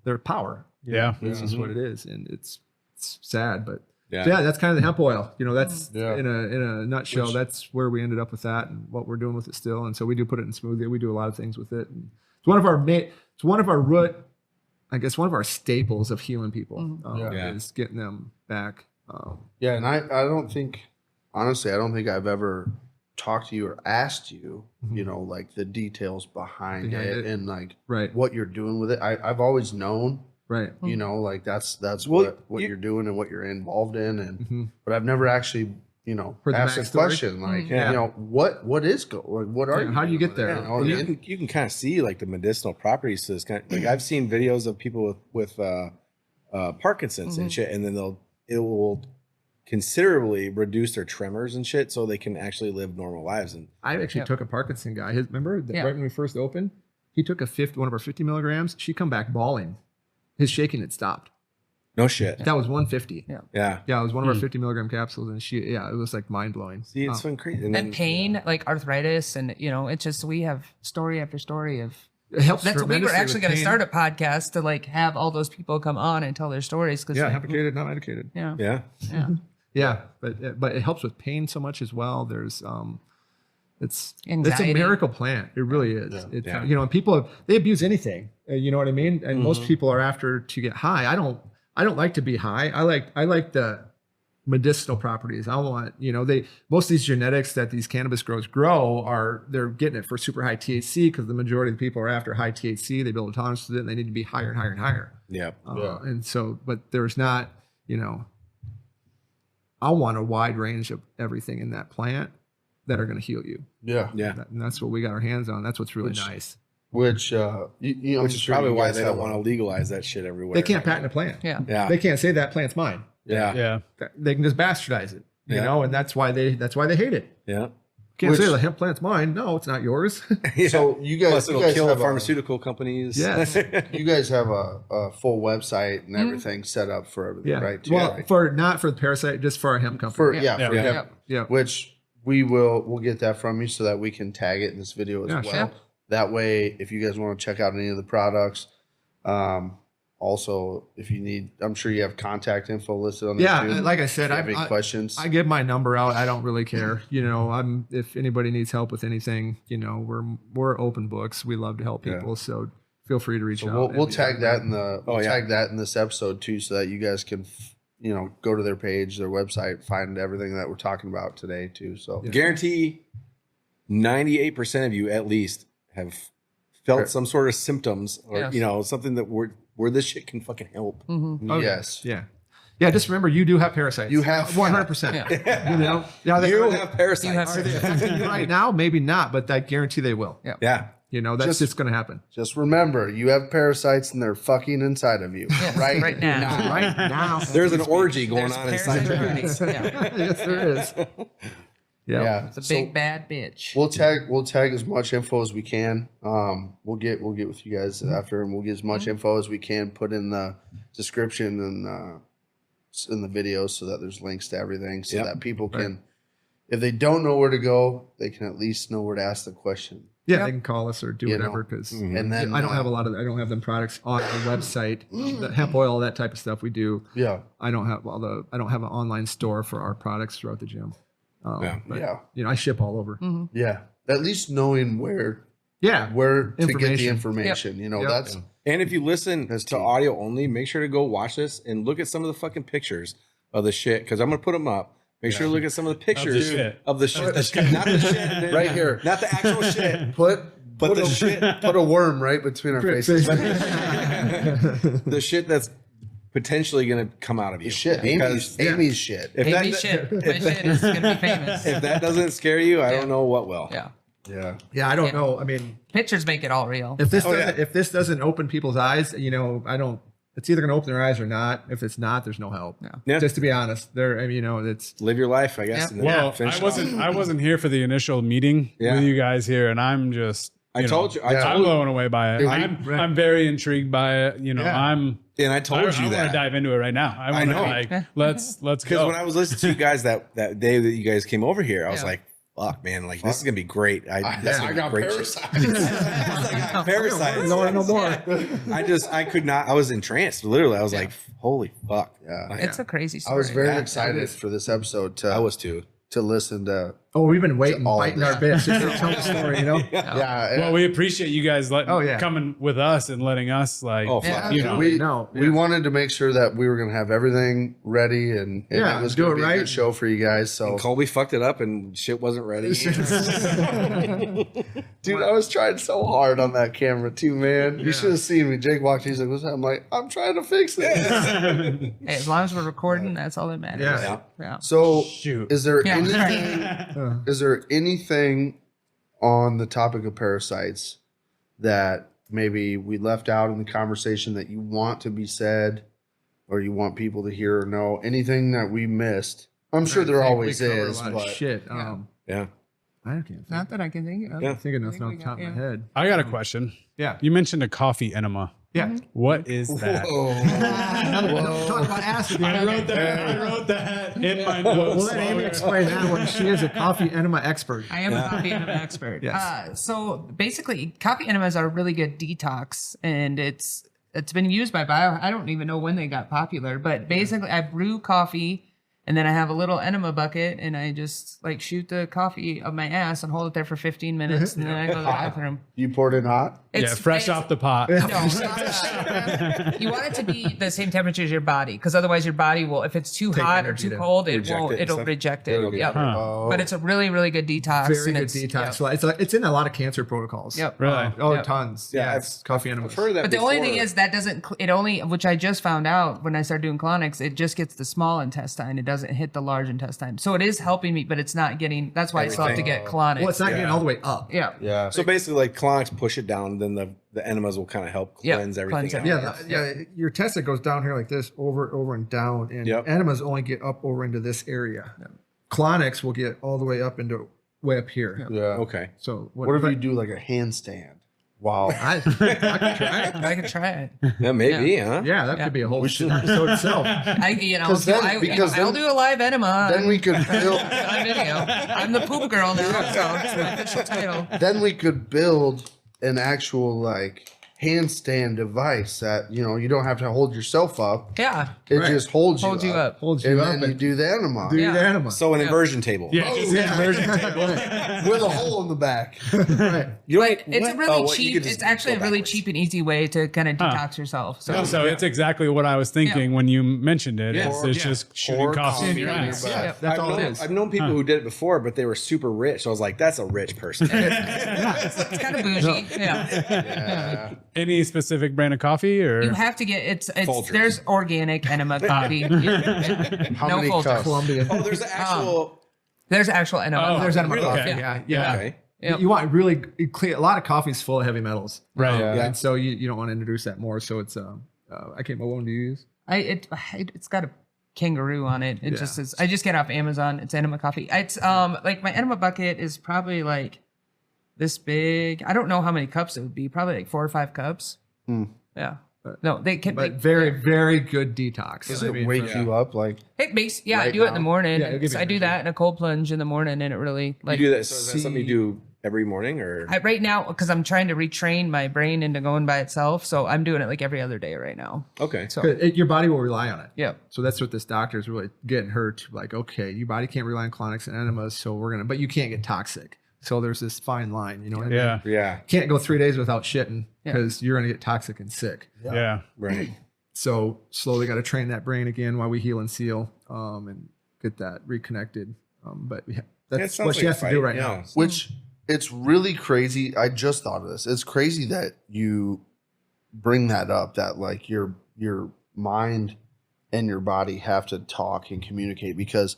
Speaker 1: they're power. You
Speaker 5: Yeah.
Speaker 1: know, it's just what it is, and it's sad, but.
Speaker 3: Yeah.
Speaker 1: So yeah, that's kind of the hemp oil. You know, that's
Speaker 2: Yeah.
Speaker 1: in a nutshell. That's where we ended up with that, and what we're doing with it still. And so we do put it in smoothie. We do a lot of things with it. And it's one of our root, I guess, one of our staples of healing people. Is getting them back.
Speaker 2: Yeah, and I don't think, honestly, I don't think I've ever talked to you or asked you, you know, like the details behind it and like what you're doing with it. I've always known, you know, like that's what you're doing and what you're involved in, and but I've never actually, you know, asked a question like, you know, what are you?
Speaker 1: How do you get there?
Speaker 2: You know,
Speaker 3: you can kind of see like the medicinal properties to this kind of, like I've seen videos of people with Parkinson's and shit, and then it will considerably reduce their tremors and shit so they can actually live normal lives. And
Speaker 1: I actually took a Parkinson guy. Remember right when we first opened, he took one of our 50 milligrams. She come back bawling. His shaking had stopped.
Speaker 3: No shit.
Speaker 1: That was 150.
Speaker 3: Yeah.
Speaker 1: It was one of our 50 milligram capsules, and it was like mind blowing.
Speaker 3: See, it's been crazy.
Speaker 4: And pain, like arthritis, and you know, it's just we have story after story of.
Speaker 1: It helps.
Speaker 4: We were actually going to start a podcast to like have all those people come on and tell their stories. Cause
Speaker 1: medicated, not medicated.
Speaker 4: Yeah.
Speaker 1: But it helps with pain so much as well. There's it's
Speaker 4: anxiety.
Speaker 1: A miracle plant. It really is. You know, and people they abuse anything. You know what I mean? And most people are after to get high. I don't like to be high. I like the medicinal properties. I want, you know, most of these genetics that these cannabis growers grow they're getting it for super high THC because the majority of the people are after high THC. They build a tolerance to it and they need to be higher and higher and higher. And so, but there's not, you know, I want a wide range of everything in that plant that are going to heal you. And that's what we got our hands on. That's what's really nice.
Speaker 2: Which is
Speaker 3: probably why they don't want to legalize that shit everywhere.
Speaker 1: They can't patent a plant. They can't say that plant's mine. They can just bastardize it, you know, and that's why they hate it. Can't say the hemp plant's mine. No, it's not yours.
Speaker 2: So you guys,
Speaker 3: plus it'll kill pharmaceutical companies.
Speaker 2: You guys have a full website and everything set up for everything, right?
Speaker 1: Well, not for the Parasite, just for our hemp company.
Speaker 2: For hemp. Which we'll get that from you so that we can tag it in this video as well.
Speaker 1: Sure.
Speaker 2: That way, if you guys want to check out any of the products, also if you need, I'm sure you have contact info listed on there too.
Speaker 1: Like I said,
Speaker 2: I have any questions.
Speaker 1: I give my number out. I don't really care. You know, if anybody needs help with anything, you know, we're open books. We love to help people. So feel free to reach out.
Speaker 2: We'll tag that in tag that in this episode too, so that you guys can, you know, go to their page, their website, find everything that we're talking about today too. So
Speaker 3: guarantee 98% of you at least have felt some sort of symptoms or you know, something that where this shit can fucking help.
Speaker 2: Yes.
Speaker 1: Yeah, just remember you do have parasites.
Speaker 2: You have
Speaker 1: 100%. You know,
Speaker 3: you have parasites.
Speaker 1: Are they affecting you right now? Maybe not, but I guarantee they will. You know, that's just going to happen.
Speaker 2: Just remember, you have parasites and they're fucking inside of you.
Speaker 4: Right now.
Speaker 1: Right now.
Speaker 3: There's an orgy going on inside your
Speaker 1: Yes, there is.
Speaker 4: It's a big bad bitch.
Speaker 2: We'll tag as much info as we can. We'll get with you guys after, and we'll get as much info as we can put in the description and in the video, so that there's links to everything, so that people can, if they don't know where to go, they can at least know where to ask the question.
Speaker 1: They can call us or do whatever, because
Speaker 2: and then
Speaker 1: I don't have I don't have them products on the website. The hemp oil, that type of stuff we do. I don't have I don't have an online store for our products throughout the gym. But, you know, I ship all over.
Speaker 2: At least knowing where to get the information. You know, that's.
Speaker 3: And if you listen to audio only, make sure to go watch this and look at some of the fucking pictures of the shit, because I'm gonna put them up. Make sure to look at some of the pictures of the shit. Not the shit
Speaker 2: right here.
Speaker 3: Not the actual shit.
Speaker 2: Put the shit. Put a worm right between our faces.
Speaker 3: The shit that's potentially going to come out of you.
Speaker 2: Amy's shit.
Speaker 4: My shit is going to be famous.
Speaker 3: If that doesn't scare you, I don't know what will.
Speaker 1: I don't know. I mean,
Speaker 4: pictures make it all real.
Speaker 1: If this doesn't open people's eyes, you know, it's either going to open their eyes or not. If it's not, there's no help. Just to be honest, you know, it's
Speaker 3: live your life, I guess.
Speaker 5: Well, I wasn't here for the initial meeting with you guys here, and I'm just. I'm blown away by it. I'm very intrigued by it. You know,
Speaker 3: and I told you that.
Speaker 5: I want to dive into it right now. I know. Let's go.
Speaker 3: Because when I was listening to you guys that day that you guys came over here, I was like, fuck, man, like this is gonna be great. I got parasites. Parasites.
Speaker 1: No more.
Speaker 3: I could not. I was entranced. Literally, I was like, holy fuck.
Speaker 4: It's a crazy story.
Speaker 2: I was very excited for this episode. I was too. To listen to
Speaker 1: Oh, we've been waiting,
Speaker 2: all
Speaker 1: biting
Speaker 2: of
Speaker 1: our
Speaker 2: that.
Speaker 1: bits just to tell the story, you know?
Speaker 2: Yeah.
Speaker 5: Well, we appreciate you guys coming with us and letting us
Speaker 2: we wanted to make sure that we were going to have everything ready and it was going to be a good show for you guys. So
Speaker 3: and Colby fucked it up and shit wasn't ready.
Speaker 2: Dude, I was trying so hard on that camera too, man. You should have seen me. Jake walked in, he's like, what's that? I'm like, I'm trying to fix this.
Speaker 4: Hey, as long as we're recording, that's all that matters.
Speaker 2: Yeah. So is there anything on the topic of parasites that maybe we left out in the conversation that you want to be said or you want people to hear or know? Anything that we missed? I'm sure there always is.
Speaker 1: A lot of shit. I can't.
Speaker 4: Not that I can think of.
Speaker 1: I'm thinking nothing off the top of my head.
Speaker 5: I got a question.
Speaker 1: Yeah.
Speaker 5: You mentioned a coffee enema.
Speaker 1: Yeah.
Speaker 5: What is that?
Speaker 1: Don't talk about acid.
Speaker 5: I wrote that in my notes.
Speaker 1: We'll let Amy explain that one. She is a coffee enema expert.
Speaker 4: I am a coffee enema expert.
Speaker 1: Yes.
Speaker 4: So basically, coffee enemas are a really good detox, and it's been used by bio. I don't even know when they got popular, but basically, I brew coffee. And then I have a little enema bucket, and I just like shoot the coffee up my ass and hold it there for 15 minutes, and then I go to the bathroom.
Speaker 2: You poured it hot?
Speaker 5: Fresh off the pot.
Speaker 4: No, you want it to be the same temperature as your body, because otherwise your body will, if it's too hot or too cold, it'll reject it. Yep. But it's a really, really good detox.
Speaker 1: Very good detox. Yep. It's in a lot of cancer protocols.
Speaker 4: Yep.
Speaker 5: Really?
Speaker 1: Tons. Yeah, it's coffee enemas.
Speaker 3: I've heard that
Speaker 4: But the only thing is that doesn't, which I just found out when I started doing colonics, it just gets the small intestine. It doesn't hit the large intestine. So it is helping me, but it's not getting, that's why I still have to get colonics.
Speaker 1: Well, it's not getting all the way up.
Speaker 4: Yeah.
Speaker 3: So basically, like colonics push it down, then the enemas will kind of help cleanse everything out.
Speaker 1: Yeah. Your intestine goes down here like this, over and down, and enemas only get up over into this area. Colonics will get all the way up here.
Speaker 2: Yeah.
Speaker 3: Okay.
Speaker 1: So
Speaker 2: what if you do like a handstand? Wow.
Speaker 1: I could try it.
Speaker 4: I could try it.
Speaker 3: Yeah, maybe, huh?
Speaker 1: Yeah, that could be a whole episode itself.
Speaker 4: I'll do a live enema.
Speaker 2: Then we could build
Speaker 4: on video. I'm the poop girl now, so it's my official title.
Speaker 2: Then we could build an actual like handstand device that you don't have to hold yourself up.
Speaker 4: Yeah.
Speaker 2: It just holds you
Speaker 4: up.
Speaker 1: Holds you
Speaker 2: and
Speaker 1: up.
Speaker 2: then you do the enema.
Speaker 1: Do the enema.
Speaker 3: So an inversion table.
Speaker 5: Yeah, just an inversion table.
Speaker 2: With a hole in the back.
Speaker 1: Right.
Speaker 4: It's a really cheap. It's actually a really cheap and easy way to kind of detox yourself.
Speaker 5: So it's exactly what I was thinking when you mentioned it. It's just shooting coffee in your ass.
Speaker 1: That's all it is.
Speaker 3: I've known people who did it before, but they were super rich. So I was like, that's a rich person.
Speaker 4: It's kind of bougie. Yeah.
Speaker 5: Any specific brand of coffee, or
Speaker 4: you have to get it's
Speaker 3: Folgers.
Speaker 4: There's organic enema coffee.
Speaker 2: How many
Speaker 4: Folgers.
Speaker 2: cups?
Speaker 1: Columbia.
Speaker 3: Oh, there's actual.
Speaker 4: There's actual enema.
Speaker 1: There's enema
Speaker 5: really?
Speaker 1: coffee.
Speaker 5: Okay.
Speaker 1: Yeah.
Speaker 3: Okay.
Speaker 4: Yep.
Speaker 1: You want really clear. A lot of coffee is full of heavy metals,
Speaker 5: right?
Speaker 1: And so you don't want to introduce that more. So it's I can't. What one do you use?
Speaker 4: It's got a kangaroo on it. It just is. I just get off Amazon. It's enema coffee. It's like my enema bucket is probably like this big. I don't know how many cups it would be. Probably like 4 or 5 cups. Yeah. No, they can.
Speaker 1: But very, very good detox.
Speaker 2: Does it wake you up like?
Speaker 4: It makes I
Speaker 2: Right
Speaker 4: do it in
Speaker 2: now?
Speaker 4: the morning.
Speaker 1: Yeah, it'll give you
Speaker 4: I do that in a cold plunge in the morning, and it really like
Speaker 3: You do that. So is that something you do every morning, or?
Speaker 4: right now because I'm trying to retrain my brain into going by itself. So I'm doing it like every other day right now.
Speaker 3: Okay.
Speaker 4: So
Speaker 1: Your body will rely on it.
Speaker 4: yeah.
Speaker 1: So that's what this doctor is really getting her to like. Okay, your body can't rely on colonics and enemas, so but you can't get toxic. So there's this fine line, you know what I mean?
Speaker 3: Yeah.
Speaker 1: Can't go 3 days without shitting because you're going to get toxic and sick.
Speaker 5: Yeah.
Speaker 3: Right.
Speaker 1: So slowly got to train that brain again while we heal and seal and get that reconnected. But that's what she has to do right now.
Speaker 2: Which it's really crazy. I just thought of this. It's crazy that you bring that up. That like your mind and your body have to talk and communicate, because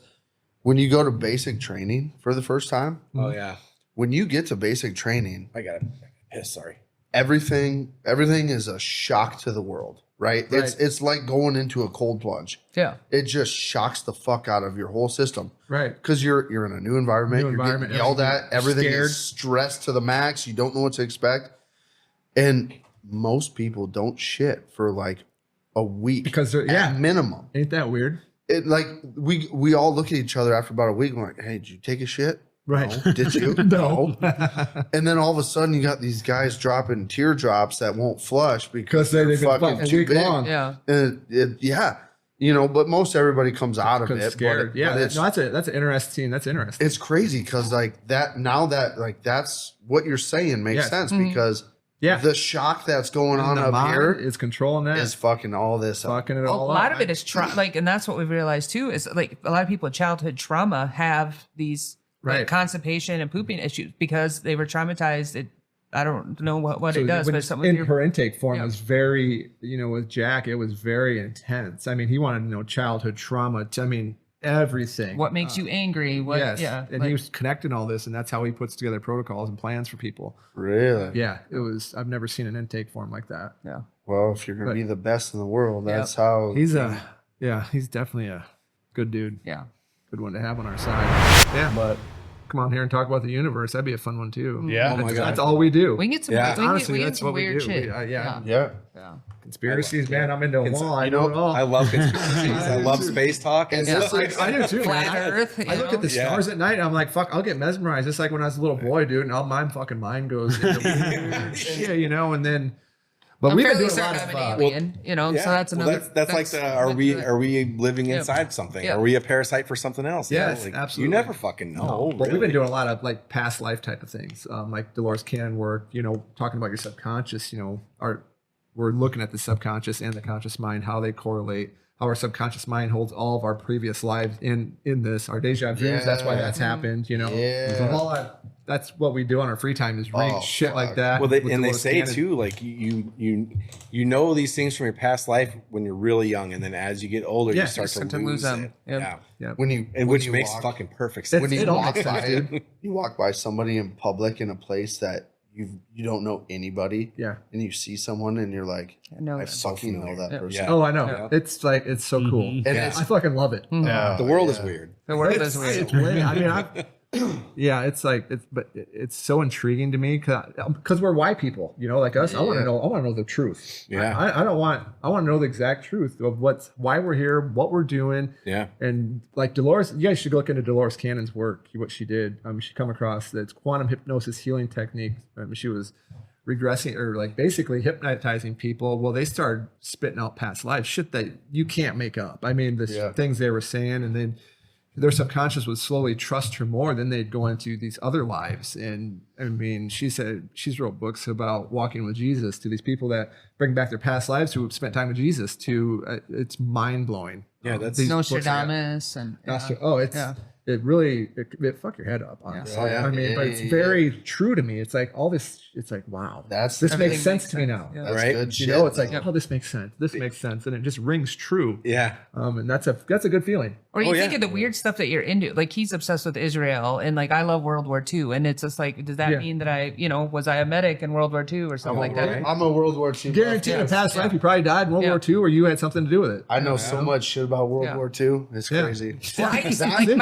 Speaker 2: when you go to basic training for the first time,
Speaker 3: Oh yeah.
Speaker 2: when you get to basic training,
Speaker 3: I got to piss. Sorry.
Speaker 2: everything is a shock to the world, right? It's like going into a cold plunge.
Speaker 4: Yeah.
Speaker 2: It just shocks the fuck out of your whole system.
Speaker 1: Right.
Speaker 2: Because you're in a new environment.
Speaker 1: New
Speaker 2: You're
Speaker 1: environment,
Speaker 2: getting yelled at. Everything
Speaker 1: scared.
Speaker 2: is stressed to the max. You don't know what to expect. And most people don't shit for like a week.
Speaker 1: Because they're-
Speaker 2: at minimum.
Speaker 1: Ain't that weird?
Speaker 2: It like we all look at each other after about a week and we're like, hey, did you take a shit?
Speaker 1: Right.
Speaker 2: No. Did you?
Speaker 1: No.
Speaker 2: And then all of a sudden you got these guys dropping teardrops that won't flush because
Speaker 1: They've
Speaker 2: they're
Speaker 1: been
Speaker 2: fucking
Speaker 1: fucking
Speaker 2: too
Speaker 1: week
Speaker 2: big.
Speaker 1: long.
Speaker 4: Yeah.
Speaker 2: And yeah. you know, but most everybody comes out of it.
Speaker 1: Scared.
Speaker 2: But,
Speaker 1: Yeah,
Speaker 2: but
Speaker 1: that's interesting. That's interesting.
Speaker 2: It's crazy because like that now that like that's what you're saying makes sense because the shock that's going on up here
Speaker 1: is controlling that.
Speaker 2: Is fucking all this up.
Speaker 1: Fucking it all
Speaker 4: a lot
Speaker 1: up.
Speaker 4: of it is and that's what we've realized too is like a lot of people with childhood trauma have these like constipation and pooping issues because they were traumatized. I don't know what it does, but something
Speaker 1: her intake form was very, you know, with Jack, it was very intense. I mean, he wanted to know childhood trauma. Everything.
Speaker 4: What makes you angry? What?
Speaker 1: Yes.
Speaker 4: Yeah.
Speaker 1: And he was connecting all this, and that's how he puts together protocols and plans for people.
Speaker 2: Really?
Speaker 1: Yeah. It was. I've never seen an intake form like that.
Speaker 4: Yeah.
Speaker 2: Well, if you're gonna be the best in the world, that's how
Speaker 1: he's he's definitely a good dude.
Speaker 4: Yeah.
Speaker 1: Good one to have on our side. Yeah. But come on here and talk about the universe. That'd be a fun one too.
Speaker 5: Yeah.
Speaker 3: Oh my God.
Speaker 1: That's all we do.
Speaker 4: We can get some.
Speaker 1: Honestly,
Speaker 4: we get
Speaker 1: that's
Speaker 4: some
Speaker 1: what we
Speaker 4: weird
Speaker 1: do.
Speaker 4: shit.
Speaker 2: Yeah.
Speaker 1: Conspiracies, man. I'm into them all. I know it all.
Speaker 3: I love conspiracies. I love space talk. And
Speaker 1: It's like, I do too,
Speaker 4: Flat
Speaker 1: man.
Speaker 4: Earth.
Speaker 1: I look at the stars at night and I'm like, fuck, I'll get mesmerized. It's like when I was a little boy, dude, and all my fucking mind goes into weird shit, you know, and then. But we've been doing a lot of
Speaker 4: alien, you know, so that's another.
Speaker 3: That's like are we living inside something?
Speaker 4: Yeah.
Speaker 3: Are we a parasite for something else?
Speaker 1: Yes,
Speaker 3: like,
Speaker 1: absolutely.
Speaker 3: You never fucking know.
Speaker 1: But we've been doing a lot of like past life type of things, like Dolores Cannon work, you know, talking about your subconscious, you know, we're looking at the subconscious and the conscious mind, how they correlate, how our subconscious mind holds all of our previous lives in this, our deja vus. That's why that's happened, you know. So that's what we do on our free time is read shit like that.
Speaker 3: Well, they say too, like you know these things from your past life when you're really young, and then as you get older, you start to lose them.
Speaker 4: Yeah.
Speaker 3: Which makes fucking perfect sense.
Speaker 2: When you walk by somebody in public in a place that you don't know anybody, and you see someone and you're like, I fucking know that person.
Speaker 1: Oh, I know. Yeah. It's like it's so cool, and I fucking love it.
Speaker 3: The world is weird.
Speaker 4: The world is weird.
Speaker 1: It's weird. I mean, it's like it's so intriguing to me because we're white people, you know, like us. I want to know the truth. I want to know the exact truth of why we're here, what we're doing. And like Dolores, you guys should look into Dolores Cannon's work, what she did. She come across that's quantum hypnosis healing technique. She was regressing or like basically hypnotizing people. Well, they started spitting out past lives, shit that you can't make up. I mean, the things they were saying, and then their subconscious would slowly trust her more. Then they'd go into these other lives. And I mean, she said she's wrote books about walking with Jesus to these people that bring back their past lives who have spent time with Jesus it's mind blowing.
Speaker 3: Yeah. That's
Speaker 4: Nostradamus and
Speaker 1: it really fuck your head up, honestly. I mean, but it's very true to me. It's like all this. It's like, wow, this makes sense to me now.
Speaker 2: That's good shit.
Speaker 1: You know, it's like, oh, this makes sense. This makes sense, and it just rings true.
Speaker 3: Yeah.
Speaker 1: And that's a good feeling.
Speaker 4: Or you think of the weird stuff that you're into. Like he's obsessed with Israel, and like I love World War II, and it's just like, does that mean that was I a medic in World War II or something like that?
Speaker 2: I'm a World War II.
Speaker 1: Guaranteed in a past life, you probably died in World War II, or you had something to do with it.
Speaker 2: I know so much shit about World War II. It's crazy.
Speaker 4: Well, I used to, like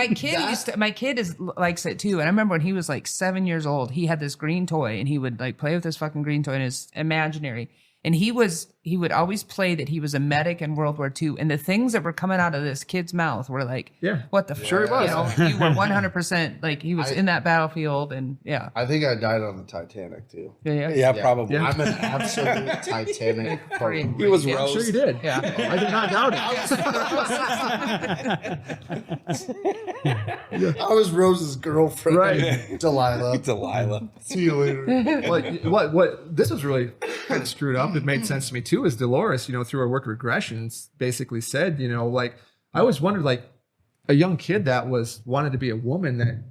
Speaker 4: my kid likes it too, and I remember when he was like 7 years old, he had this green toy, and he would like play with this fucking green toy, and it's imaginary. And he would always play that he was a medic in World War II, and the things that were coming out of this kid's mouth were like, what the
Speaker 1: sure it was.
Speaker 4: You were 100% like he was in that battlefield, and
Speaker 2: I think I died on the Titanic too.
Speaker 3: Yeah, probably.
Speaker 2: I'm an absolute Titanic.
Speaker 3: He was
Speaker 1: I'm sure you did.
Speaker 4: Yeah,
Speaker 1: I did not doubt
Speaker 2: it. I was Rose's girlfriend,
Speaker 1: right?
Speaker 3: Delilah.
Speaker 2: See you later.
Speaker 1: What this was really kind of screwed up. It made sense to me too. Is Dolores, through her work regressions, basically said, like I always wondered, like a young kid that wanted to be a woman that,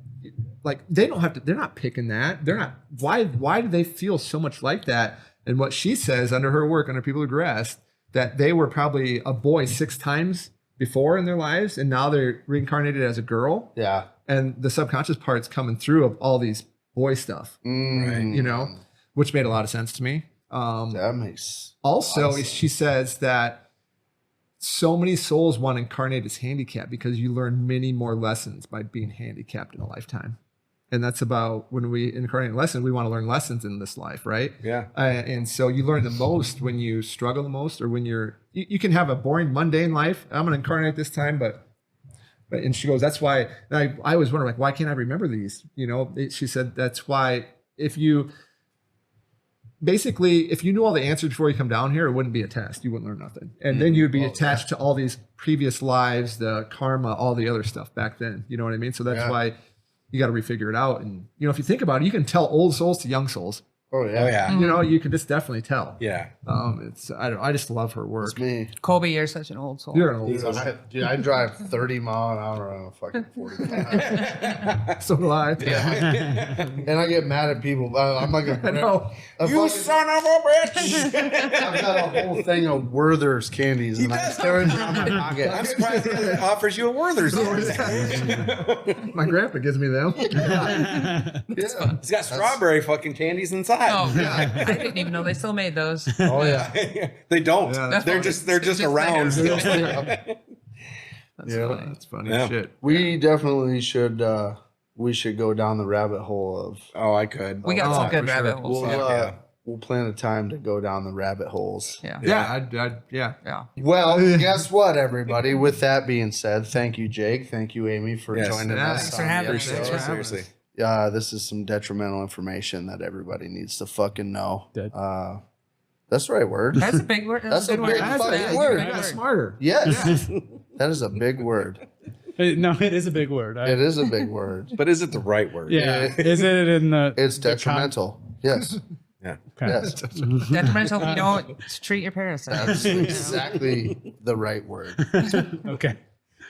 Speaker 1: like they don't have to. They're not picking that. They're not. Why do they feel so much like that? And what she says under her work, under People Regressed, that they were probably a boy 6 times before in their lives, and now they're reincarnated as a girl.
Speaker 2: Yeah.
Speaker 1: And the subconscious part's coming through of all these boy stuff, right? Which made a lot of sense to me.
Speaker 2: That makes
Speaker 1: also she says that so many souls want to incarnate as handicapped because you learn many more lessons by being handicapped in a lifetime. And that's about when we incarnate a lesson, we want to learn lessons in this life, right?
Speaker 3: Yeah.
Speaker 1: And so you learn the most when you struggle the most, or when you can have a boring, mundane life. I'm going to incarnate this time, but and she goes, that's why. And I always wonder, like, why can't I remember these? She said that's why if you basically, if you knew all the answers before you come down here, it wouldn't be a test. You wouldn't learn nothing. And then you'd be attached to all these previous lives, the karma, all the other stuff back then. You know what I mean? So that's why you got to refigure it out. And, you know, if you think about it, you can tell old souls to young souls.
Speaker 2: Oh yeah.
Speaker 1: You know, you can just definitely tell.
Speaker 3: Yeah.
Speaker 1: I just love her work.
Speaker 2: It's me.
Speaker 4: Colby, you're such an old soul.
Speaker 1: You're an old soul.
Speaker 2: Dude, I drive 30 mile an hour on a fucking 45.
Speaker 1: So do I.
Speaker 2: And I get mad at people. I'm like
Speaker 1: I know.
Speaker 3: You son of a bitch!
Speaker 2: I've got a whole thing of Werther's candies, and I'm staring down my pocket.
Speaker 3: I'm surprised he offers you a Werther's.
Speaker 1: My grandpa gives me them.
Speaker 3: He's got strawberry fucking candies inside.
Speaker 4: Oh, God. I didn't even know they still made those.
Speaker 2: Oh yeah.
Speaker 3: They don't.
Speaker 1: Yeah,
Speaker 3: they're just around.
Speaker 4: That's
Speaker 2: Yeah.
Speaker 4: funny.
Speaker 1: That's funny
Speaker 3: Yeah.
Speaker 1: shit.
Speaker 2: We definitely should. We should go down the rabbit hole of.
Speaker 3: Oh, I could.
Speaker 4: We got some good
Speaker 1: for sure.
Speaker 4: rabbit holes.
Speaker 2: We'll plan a time to go down the rabbit holes.
Speaker 4: Yeah.
Speaker 1: Yeah.
Speaker 2: Well, guess what, everybody? With that being said, thank you, Jake. Thank you, Amy, for joining us.
Speaker 4: Thanks for having us.
Speaker 3: Appreciate it. Seriously.
Speaker 2: This is some detrimental information that everybody needs to fucking know.
Speaker 5: Dead.
Speaker 2: That's the right word.
Speaker 4: That's a big word.
Speaker 2: That's a
Speaker 4: good
Speaker 2: big
Speaker 4: word.
Speaker 2: fucking
Speaker 1: You
Speaker 2: word.
Speaker 1: got smarter.
Speaker 2: Yes. That is a big word.
Speaker 5: No, it is a big word.
Speaker 2: It is a big word.
Speaker 3: But is it the right word?
Speaker 5: Yeah. Is it in the?
Speaker 2: It's detrimental. Yes.
Speaker 3: Yeah.
Speaker 5: Okay.
Speaker 2: Yes.
Speaker 4: Detrimental if you don't treat your parasites.
Speaker 2: That's exactly the right word.
Speaker 5: Okay.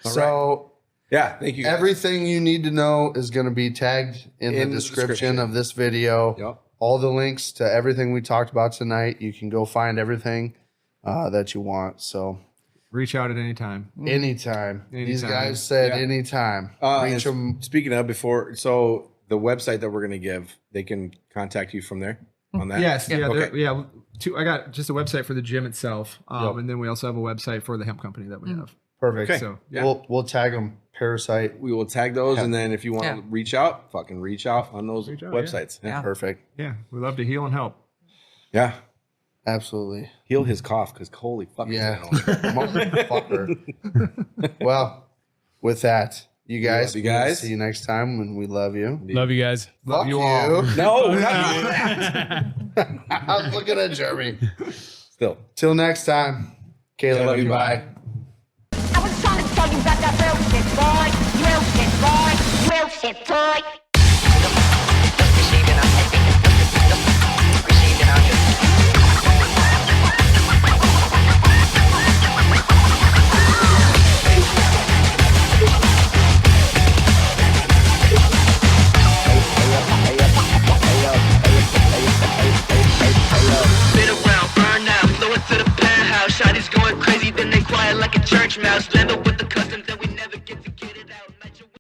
Speaker 2: So
Speaker 3: Yeah. Thank you, guys.
Speaker 2: everything you need to know is going to be tagged in the description of this video.
Speaker 3: Yep.
Speaker 2: All the links to everything we talked about tonight. You can go find everything that you want. So
Speaker 1: Reach out at any time.
Speaker 2: anytime. These
Speaker 1: Anytime.
Speaker 2: guys said
Speaker 3: Yeah.
Speaker 2: anytime. Reach them.
Speaker 3: Speaking of before, so the website that we're going to give, they can contact you from there on that?
Speaker 1: Yes. Yeah.
Speaker 3: Okay.
Speaker 1: I got just a website for the gym itself. And then we also have a website for the hemp company that we have.
Speaker 2: Perfect.
Speaker 3: Okay.
Speaker 1: So
Speaker 3: Yeah.
Speaker 2: We'll tag them. Parasite.
Speaker 3: We will tag those, and then if you want to reach out, fucking reach out on those
Speaker 1: out,
Speaker 3: websites.
Speaker 4: Yeah.
Speaker 2: Perfect.
Speaker 1: yeah, we love to heal and help.
Speaker 3: Yeah.
Speaker 2: Absolutely.
Speaker 3: Heal his cough, because holy fuck.
Speaker 2: Yeah. Motherfucker. Well, with that, you guys.
Speaker 3: love you guys.
Speaker 2: See you next time, and we love you.
Speaker 5: Love you guys.
Speaker 2: Fuck
Speaker 1: you all.
Speaker 3: No, not you.
Speaker 2: I was looking at Jeremy.
Speaker 3: Still.
Speaker 2: Till next time. KLYB,
Speaker 3: love you,
Speaker 2: bye.
Speaker 6: I was trying to tell you about that real shit, boy. Real shit, boy.
Speaker 7: Been around, burn out, flowing to the penthouse. Shotties going crazy, then they quiet like a church mouse. Blend up with the customs, then we